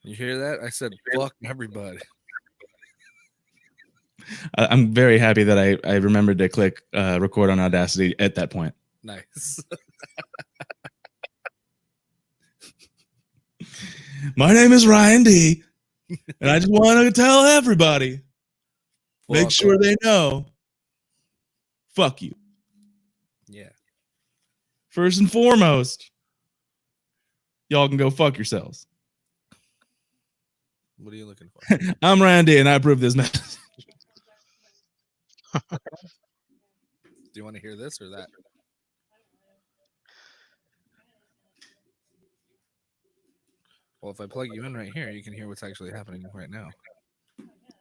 You hear that? I said fuck everybody. I'm very happy that I remembered to click record on Audacity at that point. Nice. My name is Ryan D, and I just want to tell everybody, make sure they know, fuck you. Yeah. First and foremost, y'all can go fuck yourselves. What are you looking for? I'm Ryan D, and I approve this message. Do you want to hear this or that? Well, if I plug you in right here, you can hear what's actually happening right now.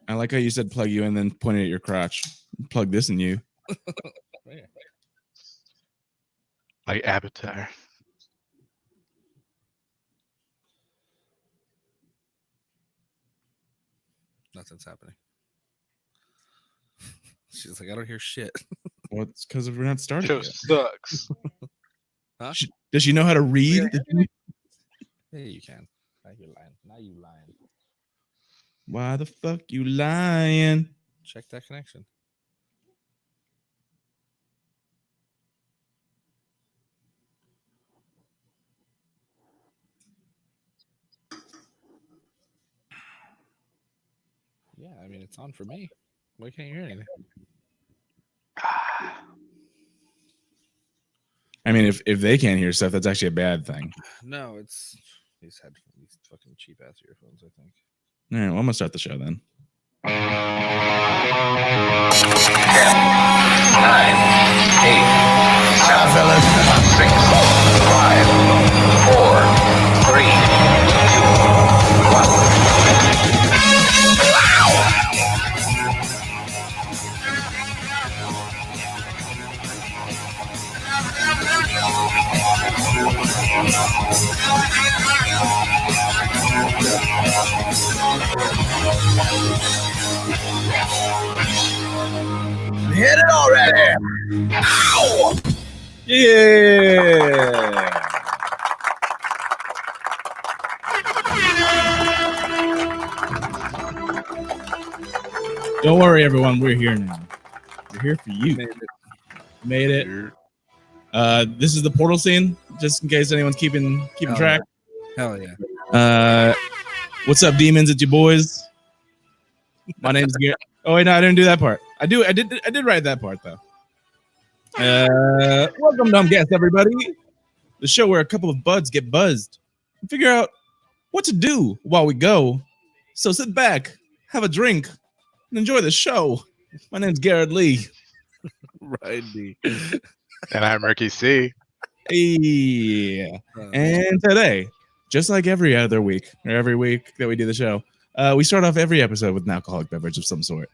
I like how you said plug you in, then pointed at your crotch. Plug this in you. Like Avatar. Nothing's happening. She's like, I don't hear shit. Well, it's because we're not starting. Show sucks. Huh? Does she know how to read? Yeah, you can. Now you're lying. Now you lying. Why the fuck you lying? Check that connection. Yeah, I mean, it's on for me. Why can't you hear anything? I mean, if they can't hear stuff, that's actually a bad thing. No, it's these fucking cheap ass earphones, I think. All right, well, I'm gonna start the show then. 10, 9, 8, 7, 6, 5, 4, 3, 2, 1. Hit it already! Ow! Yeah. Don't worry, everyone. We're here now. We're here for you. Made it. This is the portal scene, just in case anyone's keeping track. Hell yeah. What's up, demons? It's your boys. My name's Garrett. Oh wait, no, I didn't do that part. I did write that part though. Welcome to Humpcast, everybody. The show where a couple of buds get buzzed and figure out what to do while we go. So sit back, have a drink, and enjoy the show. My name's Garrett Lee. Right, D. And I'm Ricky C. Hey. And today, just like every other week or every week that we do the show, we start off every episode with an alcoholic beverage of some sort.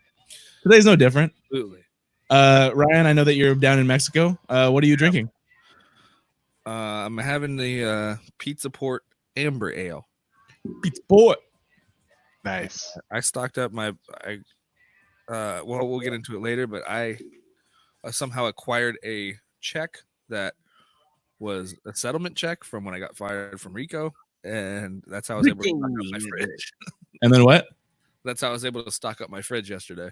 Today's no different. Absolutely. Ryan, I know that you're down in Mexico. What are you drinking? I'm having the Pizza Port Amber Ale. Pizza Port. Nice. I stocked up my. Well, we'll get into it later, but I somehow acquired a check that was a settlement check from when I got fired from Rico, and that's how I was able to stock up my fridge. And then what? That's how I was able to stock up my fridge yesterday.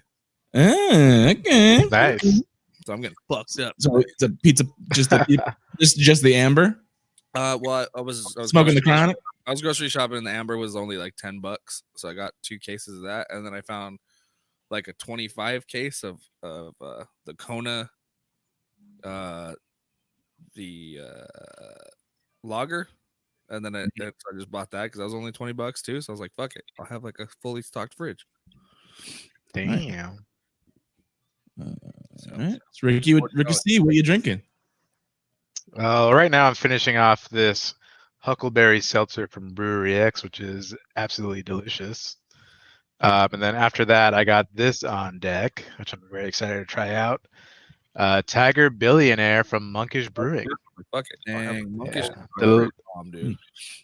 Okay. Nice. So I'm getting fucked up. So it's a pizza, just the amber. Well, I was Smoking the chronic. I was grocery shopping, and the amber was only like $10, so I got 2 cases of that, and then I found like a 25 case of the Kona, the lager, and then I just bought that because I was only $20 too. So I was like, "Fuck it, I'll have like a fully stocked fridge." Damn. All right. So Ricky C, what are you drinking? Right now I'm finishing off this Huckleberry Seltzer from Brewery X, which is absolutely delicious. And then after that, I got this on deck, which I'm very excited to try out. Tiger Billionaire from Monkish Brewing. Fuck it, dang, Monkish, dude.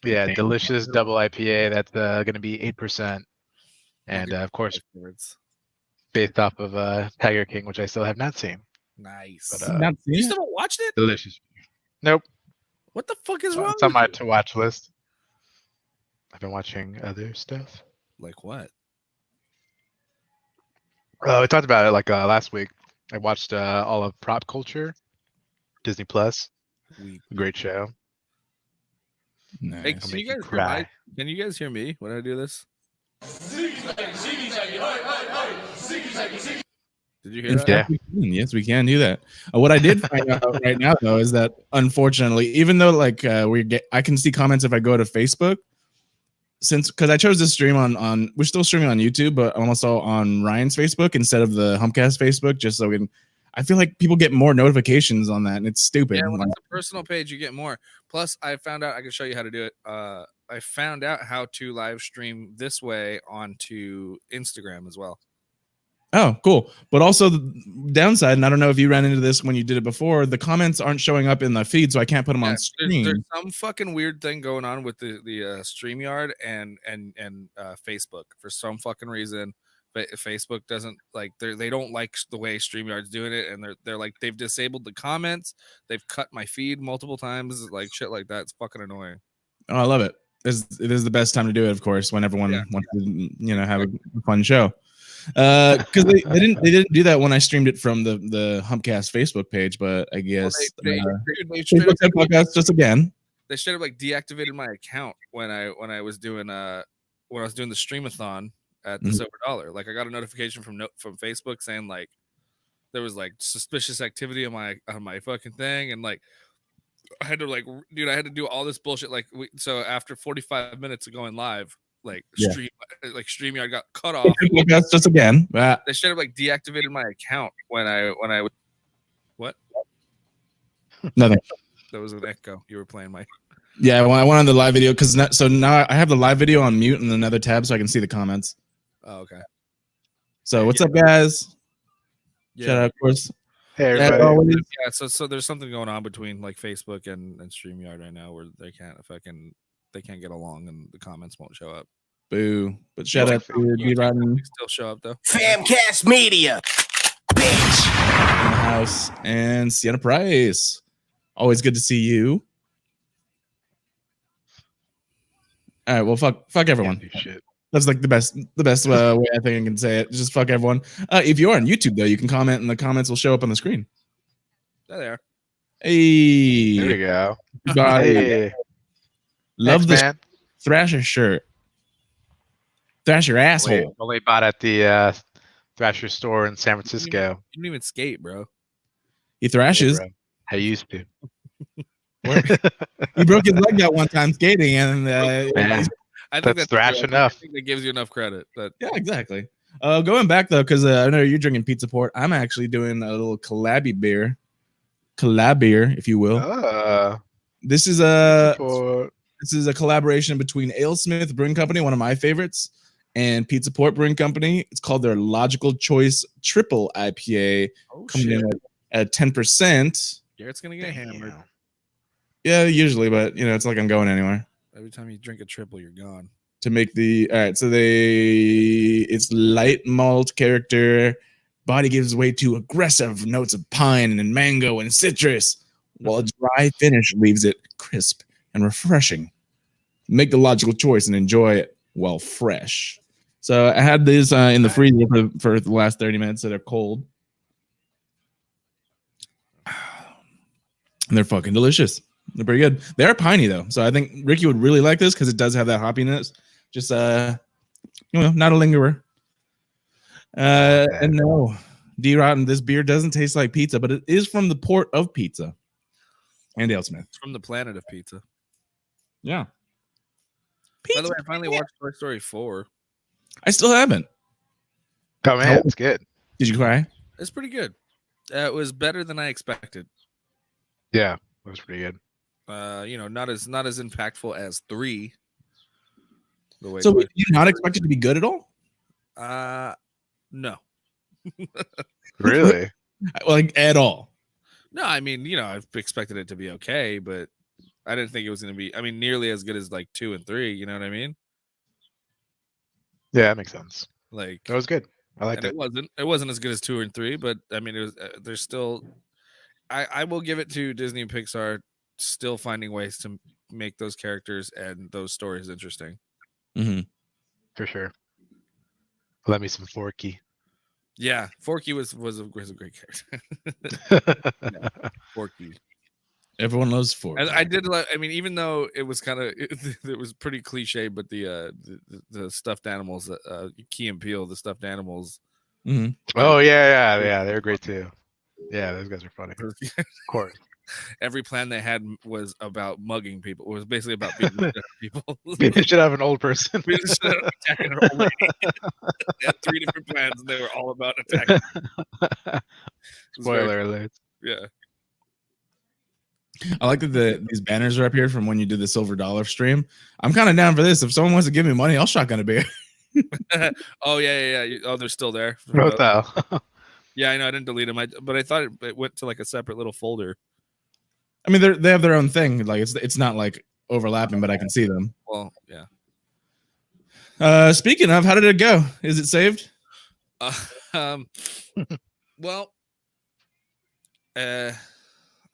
Yeah, delicious double IPA. That's going to be 8%, and of course, based off of Tiger King, which I still have not seen. Nice. But, you still haven't watched it? Delicious. Nope. What the fuck is wrong? It's on my to watch list. I've been watching other stuff. Like what? I talked about it like last week. I watched all of Prop Culture, Disney Plus. Great show. Hey, Nice. I'll make you cry. Can you guys hear me when I do this? Did you hear In that? fact, we can. Yes, we can do that. What I did find out right now, though, is that unfortunately, even though like I can see comments if I go to Facebook, because I chose to stream on we're still streaming on YouTube, but I'm also on Ryan's Facebook instead of the Humpcast Facebook, just so we can. I feel like people get more notifications on that, and it's stupid. Yeah, when it's a personal page, you get more. Plus, I found out I can show you how to do it. I found out how to live stream this way onto Instagram as well. Oh, cool. But also the downside, and I don't know if you ran into this when you did it before, the comments aren't showing up in the feed, so I can't put them on screen. There's some fucking weird thing going on with the StreamYard and Facebook for some fucking reason. But Facebook doesn't like they don't like the way StreamYard's doing it, and they're like they've disabled the comments, they've cut my feed multiple times, like shit like that. It's fucking annoying. Oh, I love it. It is the best time to do it, of course, when everyone wants to have a fun show. Because they didn't do that when I streamed it from the Humpcast Facebook page, but I guess they Facebook said podcast just again. They straight up like deactivated my account when I was doing the streamathon at the Silver Dollar. Like I got a notification from Facebook saying like there was like suspicious activity on my fucking thing, and like I had to do all this bullshit. Like so after 45 minutes of going live, StreamYard got cut off. That's just again. They straight up like deactivated my account when I was what? Nothing. That was an echo. You were playing my. Yeah, I went on the live video because now I have the live video on mute in another tab so I can see the comments. Oh, okay. So what's up, guys? Yeah. Shout out, of course. Hey, everybody. Yeah, so there's something going on between like Facebook and StreamYard right now where they can't get along and the comments won't show up. Boo. But shout out to D-Rodden. Still show up though. FamCast Media, bitch. In the house. And Sienna Price. Always good to see you. All right, well, fuck everyone. Shit. That's like the best way I think I can say it. Just fuck everyone. If you are on YouTube though, you can comment and the comments will show up on the screen. There they are. Hey, There we go. Hey. Love Thanks, the man. Thrasher shirt. Thrasher asshole. Only bought at the Thrasher store in San Francisco. You didn't even skate, bro. He thrashes. Yeah, I used to. He broke his leg that one time skating, and I think that's thrash enough. I think that gives you enough credit. But yeah, exactly. Going back though, because I know you're drinking Pizza Port. I'm actually doing a little collab beer, if you will. This is a collaboration between AleSmith Brewing Company, one of my favorites, and Pizza Port Brewing Company. It's called their Logical Choice Triple IPA, coming in at 10%. Garrett's gonna get hammered. Yeah, usually, but it's like I'm going anywhere. Every time you drink a triple, you're gone. To make the all right, so it's light malt character. Body gives way to aggressive notes of pine and mango and citrus, while a dry finish leaves it crisp and refreshing. Make the logical choice and enjoy it while fresh. So I had these in the freezer for the last 30 minutes, so they're cold. And they're fucking delicious. They're pretty good. They're piney though, so I think Ricky would really like this because it does have that hoppiness. Just not a lingerer. And no, D-Rotten, this beer doesn't taste like pizza, but it is from the port of pizza. And AleSmith. It's from the planet of pizza. Yeah. By the way, I finally watched Toy Story 4. I still haven't. Oh man, it's good. Did you cry? It's pretty good. It was better than I expected. Yeah, it was pretty good. Not as impactful as 3. So did you not expect it to be good at all? No. Really? Like at all? No, I mean, I've expected it to be okay, but I didn't think it was going to be, nearly as good as like 2 and 3. You know what I mean? Yeah, that makes sense. Like that was good. I liked it. It wasn't as good as 2 and 3, but I mean, it was. There's still. I will give it to Disney and Pixar still finding ways to make those characters and those stories interesting. Mm-hmm. For sure. Let me some Forky. Yeah, Forky was a great character. Forky. Everyone loves Forky. And I did. I mean, even though it was kind of it was pretty cliche, but the stuffed animals, Key and Peele, the stuffed animals. Mm-hmm. Oh yeah, they're great too. Yeah, those guys are funny. Of course. Every plan they had was about mugging people. It was basically about beating people. They should have an old person. We just attacking an old lady. They had 3 different plans, and they were all about attacking. Spoiler alert. Yeah. I like that these banners are up here from when you did the Silver Dollar stream. I'm kind of down for this. If someone wants to give me money, I'll shotgun a beer. Oh yeah. Oh, they're still there. What the hell? Yeah, I know. I didn't delete them, but I thought it went to like a separate little folder. I mean, they have their own thing. Like it's not like overlapping, but I can see them. Well, yeah. Speaking of, how did it go? Is it saved? Well, I'm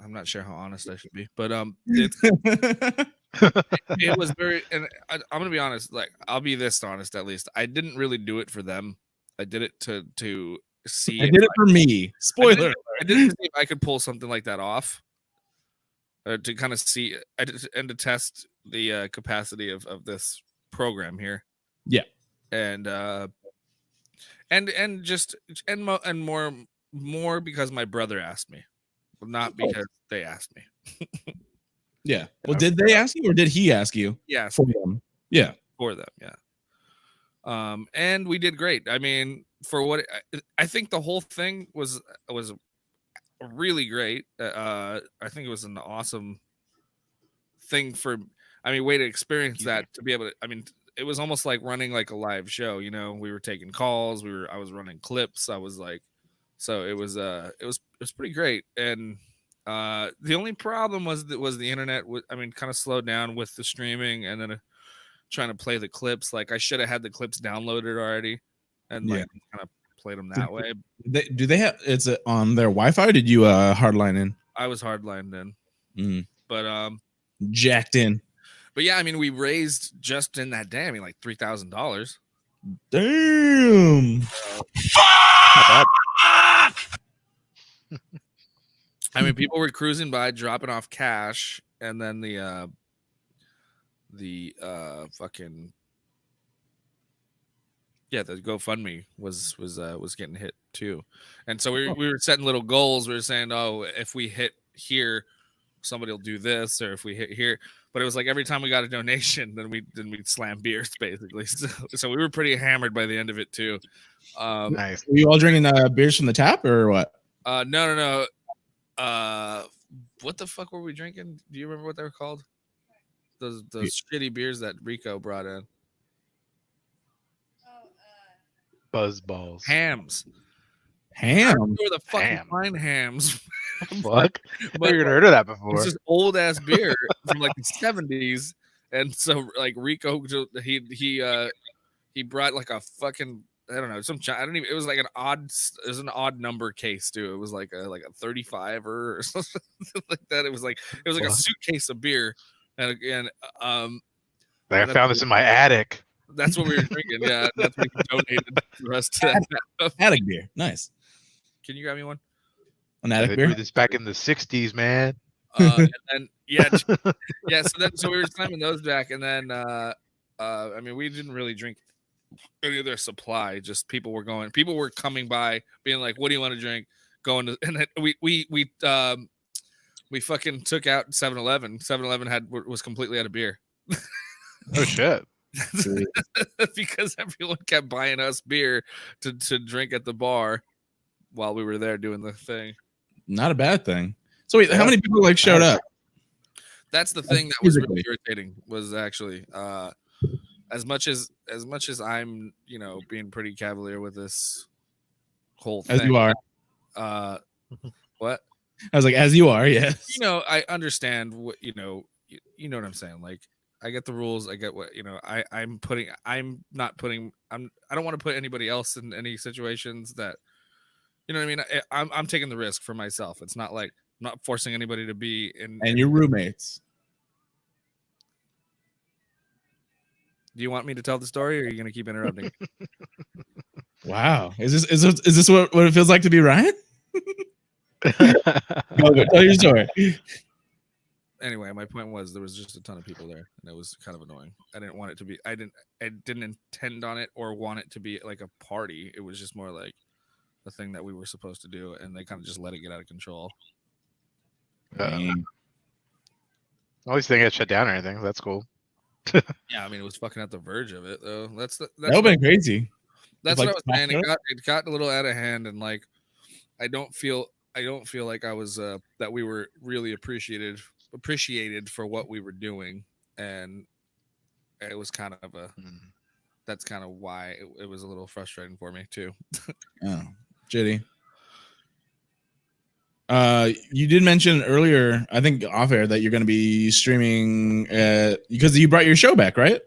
not sure how honest I should be, but it was very, and I'm gonna be honest. Like, I'll be this honest at least. I didn't really do it for them. I did it to see. I did it for me. Spoiler. I did it to see if I could pull something like that off. To kind of see and to test the capacity of this program here. Yeah. And just more because my brother asked me, not because they asked me. Yeah. Well, did they ask you or did he ask you? Yeah, for them. Yeah. For them. Yeah. And we did great. I mean, for what I think the whole thing was really great. I think it was an awesome thing way to experience that, to be able to, I mean, it was almost like running like a live show, you know. We were taking calls, I was running clips. I was like, so it was pretty great. And the only problem was the internet kind of slowed down with the streaming, and then trying to play the clips. Like, I should have had the clips downloaded already and kind of played them that way. Do they have it's on their Wi-Fi? Or did you hardline in? I was hardlined in. But jacked in. But yeah, I mean, we raised just in that day, I mean, like $3,000. Damn. I mean, people were cruising by, dropping off cash, and then the GoFundMe was getting hit too. And so we were setting little goals. We were saying, oh, if we hit here, somebody will do this, or if we hit here. But it was like every time we got a donation, then we'd slam beers basically. So we were pretty hammered by the end of it too. Nice. Were you all drinking beers from the tap or what? No. What the fuck were we drinking? Do you remember what they were called? Those shitty beers that Rico brought in. Buzz balls. Hams. Ham. Where the fucking fine hams. Fuck. I've never heard of that before. It's this old ass beer from like the 70s, and so like Rico, he brought like a fucking, I don't know, it was like an odd number case too. It was like a 35 or something like that. It was like a suitcase of beer, and again, I found this in my attic. That's what we were drinking. Yeah, that's what we donated the rest to that. Attic beer. Nice. Can you grab me one? An attic They beer? threw this back in the 60s, man. And then so we were slamming those back, and then I mean, we didn't really drink any of their supply. Just people were coming by, being like, "What do you want to drink?" Going to, and then we fucking took out 7-Eleven. 7-Eleven was completely out of beer. Oh shit. Because everyone kept buying us beer to drink at the bar while we were there doing the thing. Not a bad thing. So wait, how many people showed up? That's the thing that was really irritating, was actually as much as I'm, being pretty cavalier with this whole thing. As you are. What? I was like, as you are, yes. I understand what you know what I'm saying. Like, I get the rules. I get what I don't want to put anybody else in any situations that, you know what I mean. I'm taking the risk for myself. It's not like I'm not forcing anybody to be in. And your roommates. Do you want me to tell the story, or are you gonna keep interrupting? Wow. Is this what it feels like to be Ryan? Go, tell your story. Anyway, my point was there was just a ton of people there, and it was kind of annoying. I didn't want it to be. I didn't intend on it or want it to be like a party. It was just more like a thing that we were supposed to do, and they kind of just let it get out of control. Dang. At least they didn't get shut down or anything. That's cool. Yeah, I mean, it was fucking at the verge of it, though. That's That would have been crazy. That's Like, what I was saying. It got a little out of hand, and like, I don't feel like I was that we were really appreciated for what we were doing, and it was kind of a. That's kind of why it was a little frustrating for me too. Oh, Jitty. You did mention earlier, I think off air, that you're going to be streaming because you brought your show back, right?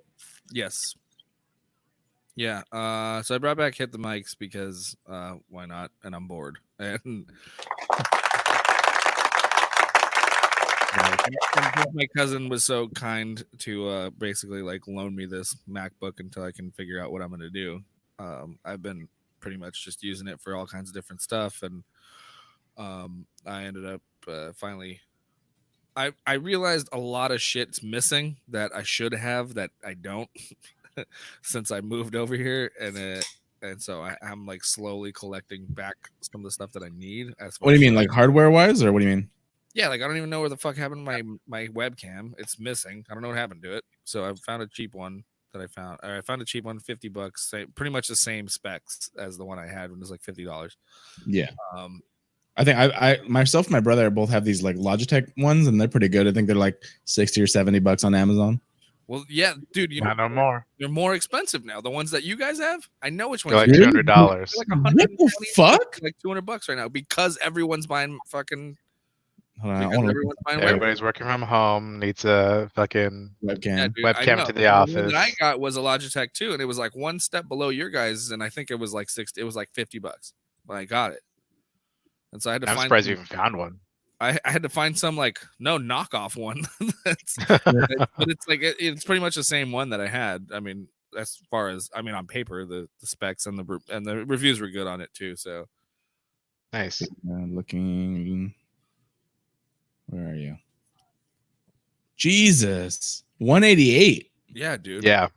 Yes. Yeah. So I brought back Hit the Mics because why not? And I'm bored. And my cousin was so kind to basically like loan me this MacBook until I can figure out what I'm going to do. I've been pretty much just using it for all kinds of different stuff, and I ended up finally. I realized a lot of shit's missing that I should have that I don't since I moved over here, and so I'm like slowly collecting back some of the stuff that I need. What do you mean, like hardware wise, or what do you mean? Yeah, like I don't even know where the fuck happened to my webcam. It's missing. I don't know what happened to it. So I found a cheap one that I found. I found a cheap one, $50, pretty much the same specs as the one I had when it was like $50. Yeah. I think I myself and my brother both have these like Logitech ones, and they're pretty good. I think they're like $60 or $70 on Amazon. Well, yeah, dude, Not no more. They're more expensive now. The ones that you guys have, I know which ones. They're like $200. Like What the fuck? Like $200 right now because everyone's buying fucking. Everybody's working from home. Needs a fucking webcam. Yeah, dude, webcam to the office. The one that I got was a Logitech too, and it was like one step below your guys, and I think it was like $60. It was like $50 when I got it, and so I had to. I'm surprised you even found one. I had to find some like knockoff one. But it's like it's pretty much the same one that I had. I mean, as far as on paper, the specs and the reviews were good on it too. So nice. Looking. Where are you? Jesus, 188. Yeah, dude. Yeah.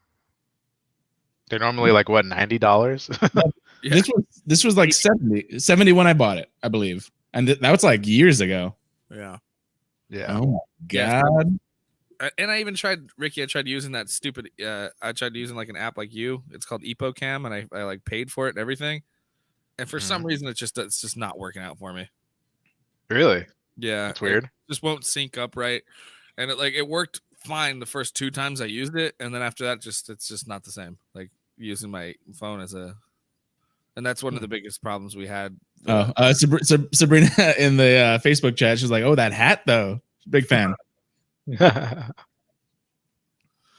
They're normally like what, $90? Yeah. This was like 70 when I bought it, I believe, and that was like years ago. Yeah. Yeah. Oh my god. And I even tried, Ricky. I tried using that stupid. I tried using like an app like you. It's called EpoCam, and I like paid for it and everything. And for some reason, it's just not working out for me. Really? Yeah, that's weird. It just won't sync up right, and it worked fine the first 2 times I used it, and then after that, it's just not the same. Like using my phone as a, and that's one of the biggest problems we had. Sabrina in the Facebook chat, she's like, "Oh, that hat though, big fan."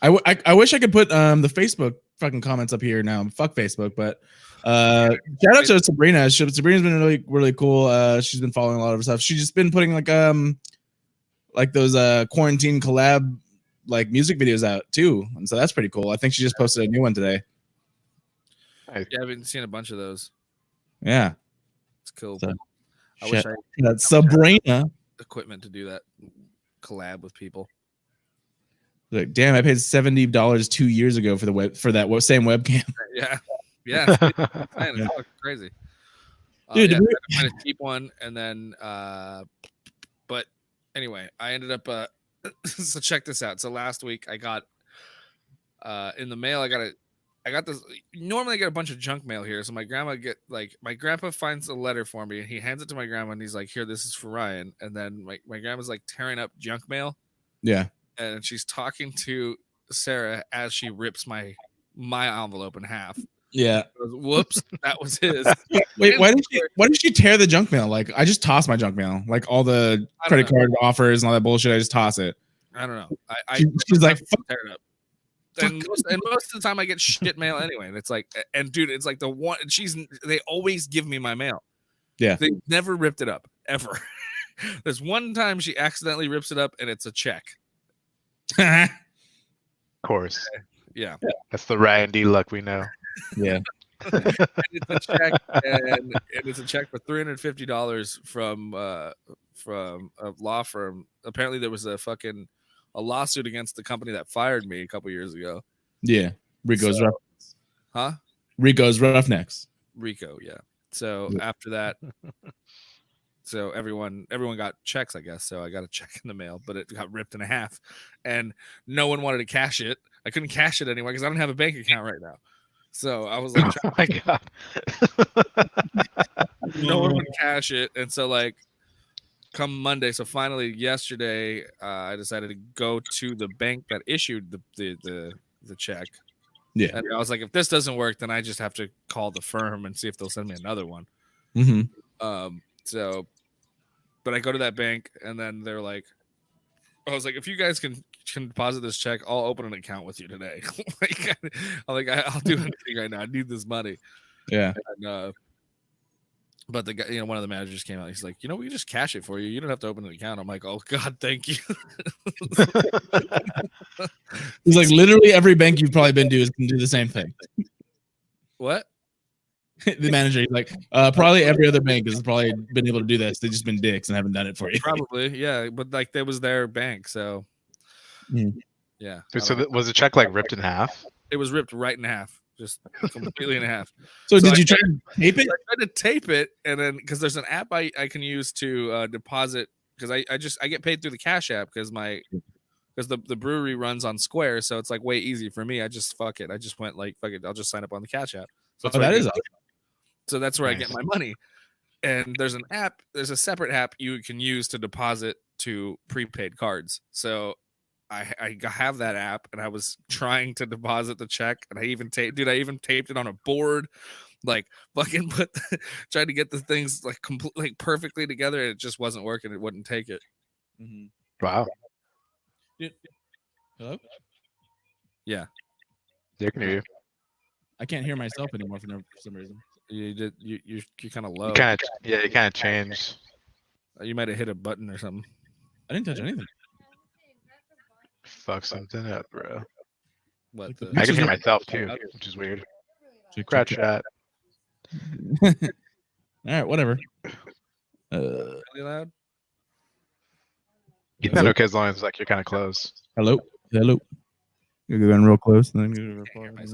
I wish I could put the Facebook fucking comments up here now. Fuck Facebook, but shout out to Sabrina. Sabrina's been really, really cool. She's been following a lot of stuff. She's just been putting like those quarantine collab like music videos out too, and so that's pretty cool. I think she just posted a new one today. Yeah, I've been seeing a bunch of those. Yeah, it's cool. So, I wish I had Sabrina equipment to do that collab with people. Like, damn, I paid $70 2 years ago for that same webcam. Yeah, yeah, it's crazy, dude. Yeah, I find a cheap one, and then, but anyway, I ended up. So check this out. So last week I got in the mail. I got this. Normally I get a bunch of junk mail here. So my grandpa finds a letter for me, and he hands it to my grandma, and he's like, "Here, this is for Ryan." And then my grandma's like tearing up junk mail. Yeah. And she's talking to Sarah as she rips my envelope in half. Yeah. Whoops, that was his. Wait, why did she tear the junk mail? Like, I just toss my junk mail. Like all the credit card offers and all that bullshit, I just toss it. I don't know. She's like, tear it up. And most of the time I get shit mail anyway. And it's like, and dude, it's like the one they always give me my mail. Yeah. They never ripped it up ever. There's one time she accidentally rips it up and it's a check. Of course. Yeah. That's the Ryan D luck we know. Yeah. And it's a check, and it's a check for $350 from a law firm. Apparently, there was a lawsuit against the company that fired me a couple years ago. Yeah. Rico's rough. Huh? Rico's Roughnecks. Rico, yeah. So Yeah. after that, so everyone got checks, I guess. So I got a check in the mail, but it got ripped in half, and no one wanted to cash it. I couldn't cash it anywhere because I don't have a bank account right now. So I was like, Oh my god. no one would cash it, and so like come Monday. So finally, yesterday, I decided to go to the bank that issued the check. Yeah. And I was like, if this doesn't work, then I just have to call the firm and see if they'll send me another one. Mm-hmm. So, but I go to that bank, and then they're like, I was like, if you guys can deposit this check, I'll open an account with you today. I'll do anything right now. I need this money. Yeah. And, but the guy, one of the managers came out. He's like, we can just cash it for you. You don't have to open an account. I'm like, oh God, thank you. He's like, literally every bank you've probably been to can do the same thing. What? The manager, he's like, probably every other bank has probably been able to do this. They've just been dicks and haven't done it for you. Probably, yeah. But like, that was their bank, so yeah. So was the check like ripped in half? It was ripped right in half, just completely in half. So did you try to tape it? I tried to tape it, and then because there's an app I can use to deposit, because I get paid through the Cash App because the brewery runs on Square, so it's like way easy for me. I just fuck it. I just went like fuck it. I'll just sign up on the Cash App. So so that's where I get my money. And there's a separate app you can use to deposit to prepaid cards. So I have that app, and I was trying to deposit the check, and I even taped it on a board, like fucking tried to get the things like completely perfectly together, and it just wasn't working. It wouldn't take it. Mm-hmm. Wow. Hello? Yeah. Yeah, I can hear you. I can't hear myself anymore for some reason. You're kind of low. You kind of changed. You might have hit a button or something. I didn't touch anything. Fuck something up, bro. What? I can hear myself too, which is weird. Crouch shot. All right, whatever. Really loud? You sound okay as long as like you're kind of close. Hello. You're going real close, and then you're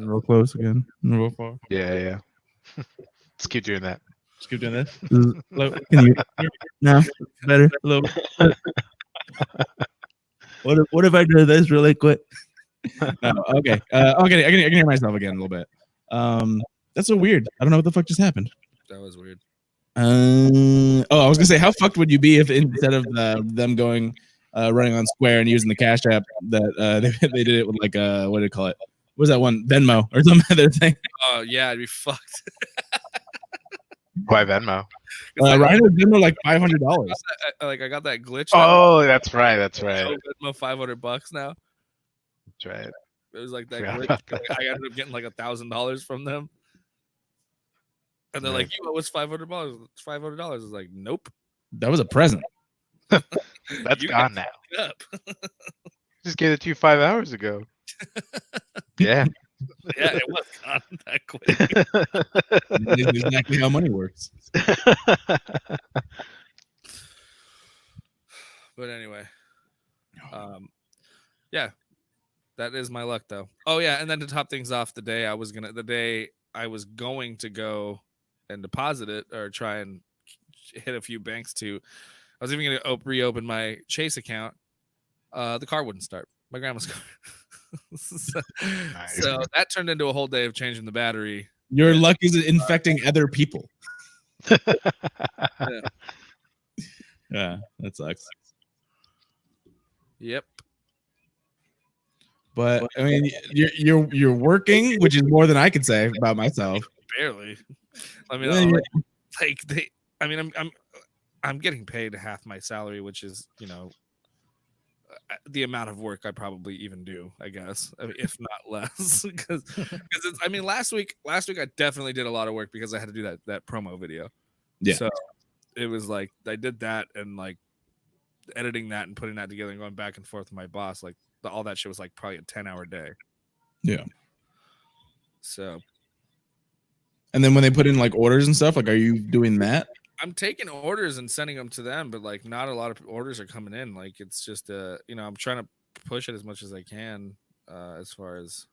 real close again, and real far. Yeah. Let's keep doing that. Just keep doing this. Hello. Can you hear me now? Better. Hello. What if I do this really quick? No, okay. Okay. I can hear myself again a little bit. That's so weird. I don't know what the fuck just happened. That was weird. I was gonna say, how fucked would you be if instead of them going running on Square and using the Cash App that they did it with like what do you call it? What was that one? Venmo or some other thing? Oh yeah, I'd be fucked. Why Venmo? Ryan was Venmo like $500. I got that glitch. Oh, that's right. Venmo $500 now. That's right. It was like that glitch. I ended up getting like $1,000 from them, and they're like, "You owe us $500." $500. I was like, "Nope." That was a present. That's gone now. Just gave it to you 5 hours ago. Yeah. Yeah, it was gone that quick. That's exactly how money works. But anyway, yeah, that is my luck though. Oh yeah, and then to top things off, the day I was going to go and deposit it or try and hit a few banks too. I was even going to reopen my Chase account. The car wouldn't start. My grandma's car. So that turned into a whole day of changing the battery. Your luck is infecting other people. Yeah, that sucks. Yep. But I mean, you're working, which is more than I could say about myself. Barely. I mean, I'm getting paid half my salary, which is the amount of work I probably even do, I guess, if not less. Because last week I definitely did a lot of work because I had to do that promo video. Yeah. So it was like I did that and like editing that and putting that together and going back and forth with my boss. Like all that shit was like probably a 10-hour day. Yeah. So And then when they put in like orders and stuff, like, are you doing that? I'm taking orders and sending them to them, but like not a lot of orders are coming in. Like it's just I'm trying to push it as much as I can as far as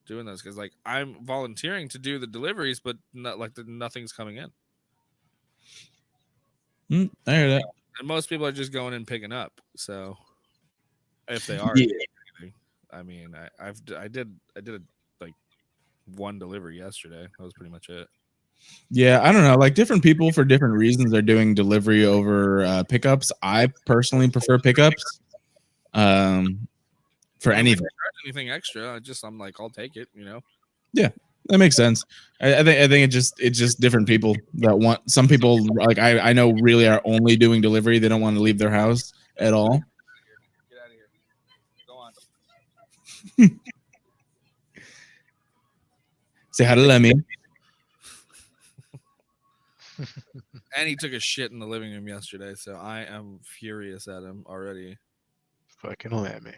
doing those, because like I'm volunteering to do the deliveries, but not like nothing's coming in. I hear that. And most people are just going and picking up. So if they are, Yeah. I mean, I did like one delivery yesterday. That was pretty much it. Yeah, I don't know. Like different people for different reasons are doing delivery over pickups. I personally prefer pickups. For anything. Anything extra, I'm like, I'll take it. Yeah, that makes sense. I think it's just different people that want. Some people like I know really are only doing delivery. They don't want to leave their house at all. Get out of here. Go on. Say hi to Lemmy. And he took a shit in the living room yesterday, so I am furious at him already. Fucking Lemmy.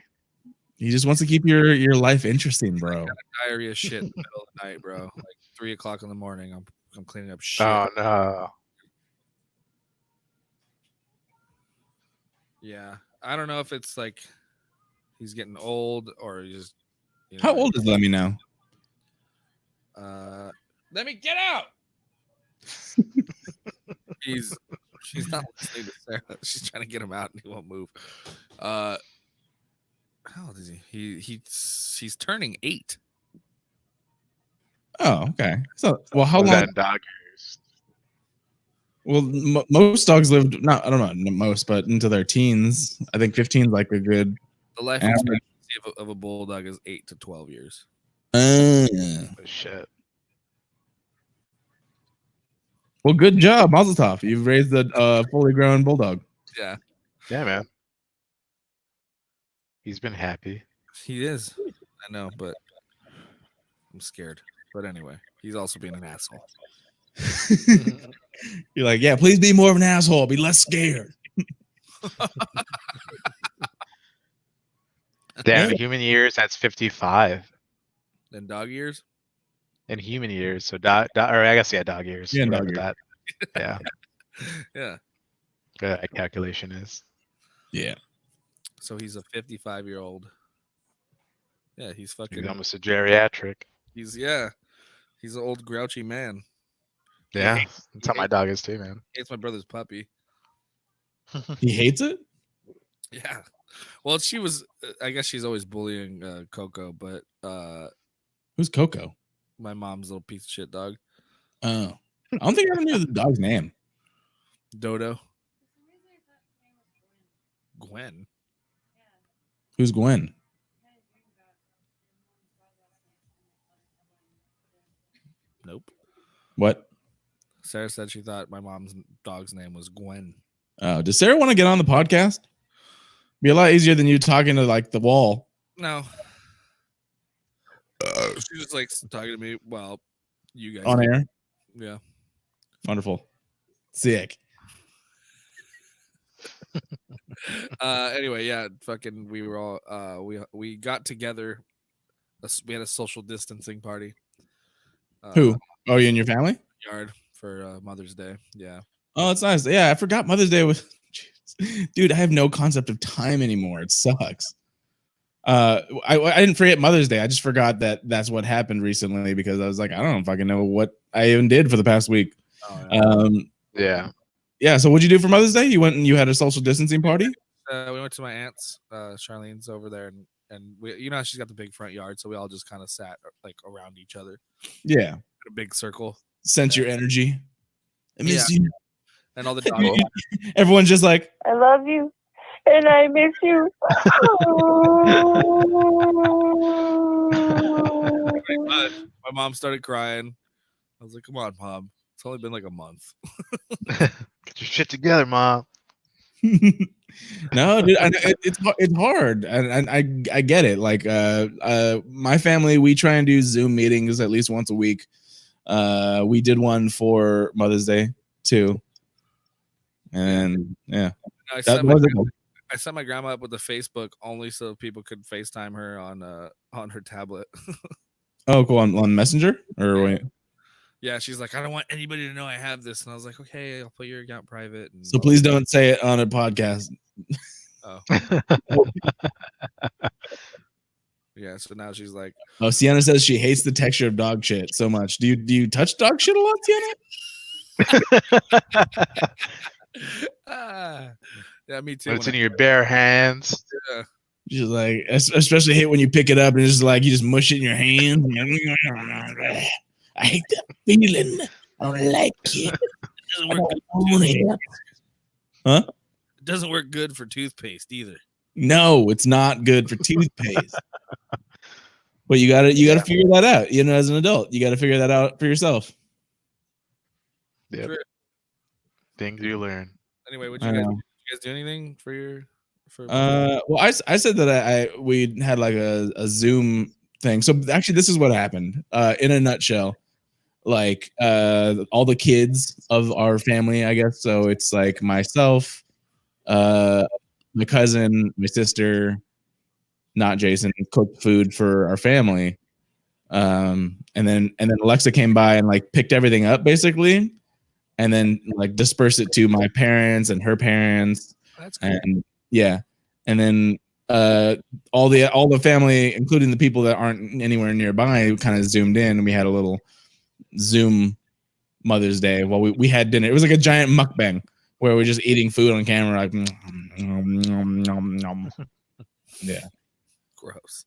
He just wants to keep your life interesting, bro. Diarrhea shit in the middle of the night, bro. Like 3:00 in the morning. I'm cleaning up shit. Oh no. Yeah, I don't know if it's like he's getting old or he's just. How old is Lemmy now? Let me get out. She's not listening to Sarah. She's trying to get him out and he won't move. How old is he? He's turning 8. Oh, okay. So, well, how Was long? that in dog years? Well, most dogs lived I don't know most, but into their teens. I think 15 is like a good. The life average. expectancy of a bulldog is 8 to 12 years. Oh, shit. Well, good job, Mazel Tov. You've raised a fully grown bulldog. Yeah, Yeah, man. He's been happy. he is. I know, but I'm scared. But anyway, he's also being an asshole. You're like, yeah, please be more of an asshole. Be less scared. Damn, in human years, that's 55. In dog years? In human years, so or I guess dog years. Yeah, whatever dog years. that. Yeah, Yeah. good calculation is. Yeah. So he's a 55-year-old. Yeah, he's fucking. He's almost a geriatric. He's an old grouchy man. Yeah, that's how my dog is too, man. He hates my brother's puppy. He hates it? Yeah. Well, I guess she's always bullying Coco, but Who's Coco? my mom's little piece of shit dog. Oh. I don't think I ever knew the dog's name. Dodo. Gwen. Who's Gwen? Nope. What? Sarah said she thought my mom's dog's name was Gwen. Oh, does Sarah want to get on the podcast? Be a lot easier than you talking to like the wall. No. She was like talking to me. Well, you guys On air. Yeah. Wonderful. Sick. Anyway, yeah, fucking we were all we got together. We had a social distancing party. Who? Oh, you and your family? Yard for Mother's Day. Yeah. Oh, that's nice. Yeah, I forgot Mother's Day was. Dude, I have no concept of time anymore. It sucks. I didn't forget Mother's Day. I just forgot that that's what happened recently because I was like, I don't fucking know what I even did for the past week. Oh, yeah. Yeah. So what'd you do for Mother's Day? You went and you had a social distancing party? We went to my aunt's. Charlene's over there, and we, how she's got the big front yard, so we all just kind of sat like around each other. Yeah. In a big circle. Sense your energy. I miss you. And all the dogs. Everyone's just like, I love you. And I miss you. My mom started crying. I was like, "Come on, Mom. It's only been like a month." Get your shit together, Mom. No, dude, it's hard, and I get it. Like, my family, we try and do Zoom meetings at least once a week. We did one for Mother's Day too, and yeah, I that was I set my grandma up with the Facebook only so people could FaceTime her on her tablet. Oh, cool. On Messenger or wait. Yeah, she's like, I don't want anybody to know I have this, and I was like, okay, I'll put your account private. And So please don't say it on a podcast. oh. Yeah, so now she's like, oh, Sienna says she hates the texture of dog shit so much. Do you touch dog shit a lot, Sienna? Yeah, me too. It's in your bare hands. Yeah. She's like, especially hate when you pick it up and it's just like you just mush it in your hand. I hate that feeling. I don't like it. Huh? It doesn't work good for toothpaste either. No, it's not good for toothpaste. But you gotta figure that out. As an adult, you gotta figure that out for yourself. Yep. True. Things you learn. Anyway, did you guys do anything for your? Well, I said that we had like a Zoom thing. So actually, this is what happened. In a nutshell, like all the kids of our family, I guess. So it's like myself, my cousin, my sister, not Jason, cooked food for our family. And then Alexa came by and like picked everything up basically, and then like dispersed it to my parents and her parents. That's cool. And yeah, and then all the family, including the people that aren't anywhere nearby, kind of zoomed in, and we had a little Zoom Mother's Day while we had dinner. It was like a giant mukbang where we're just eating food on camera, like yeah, gross.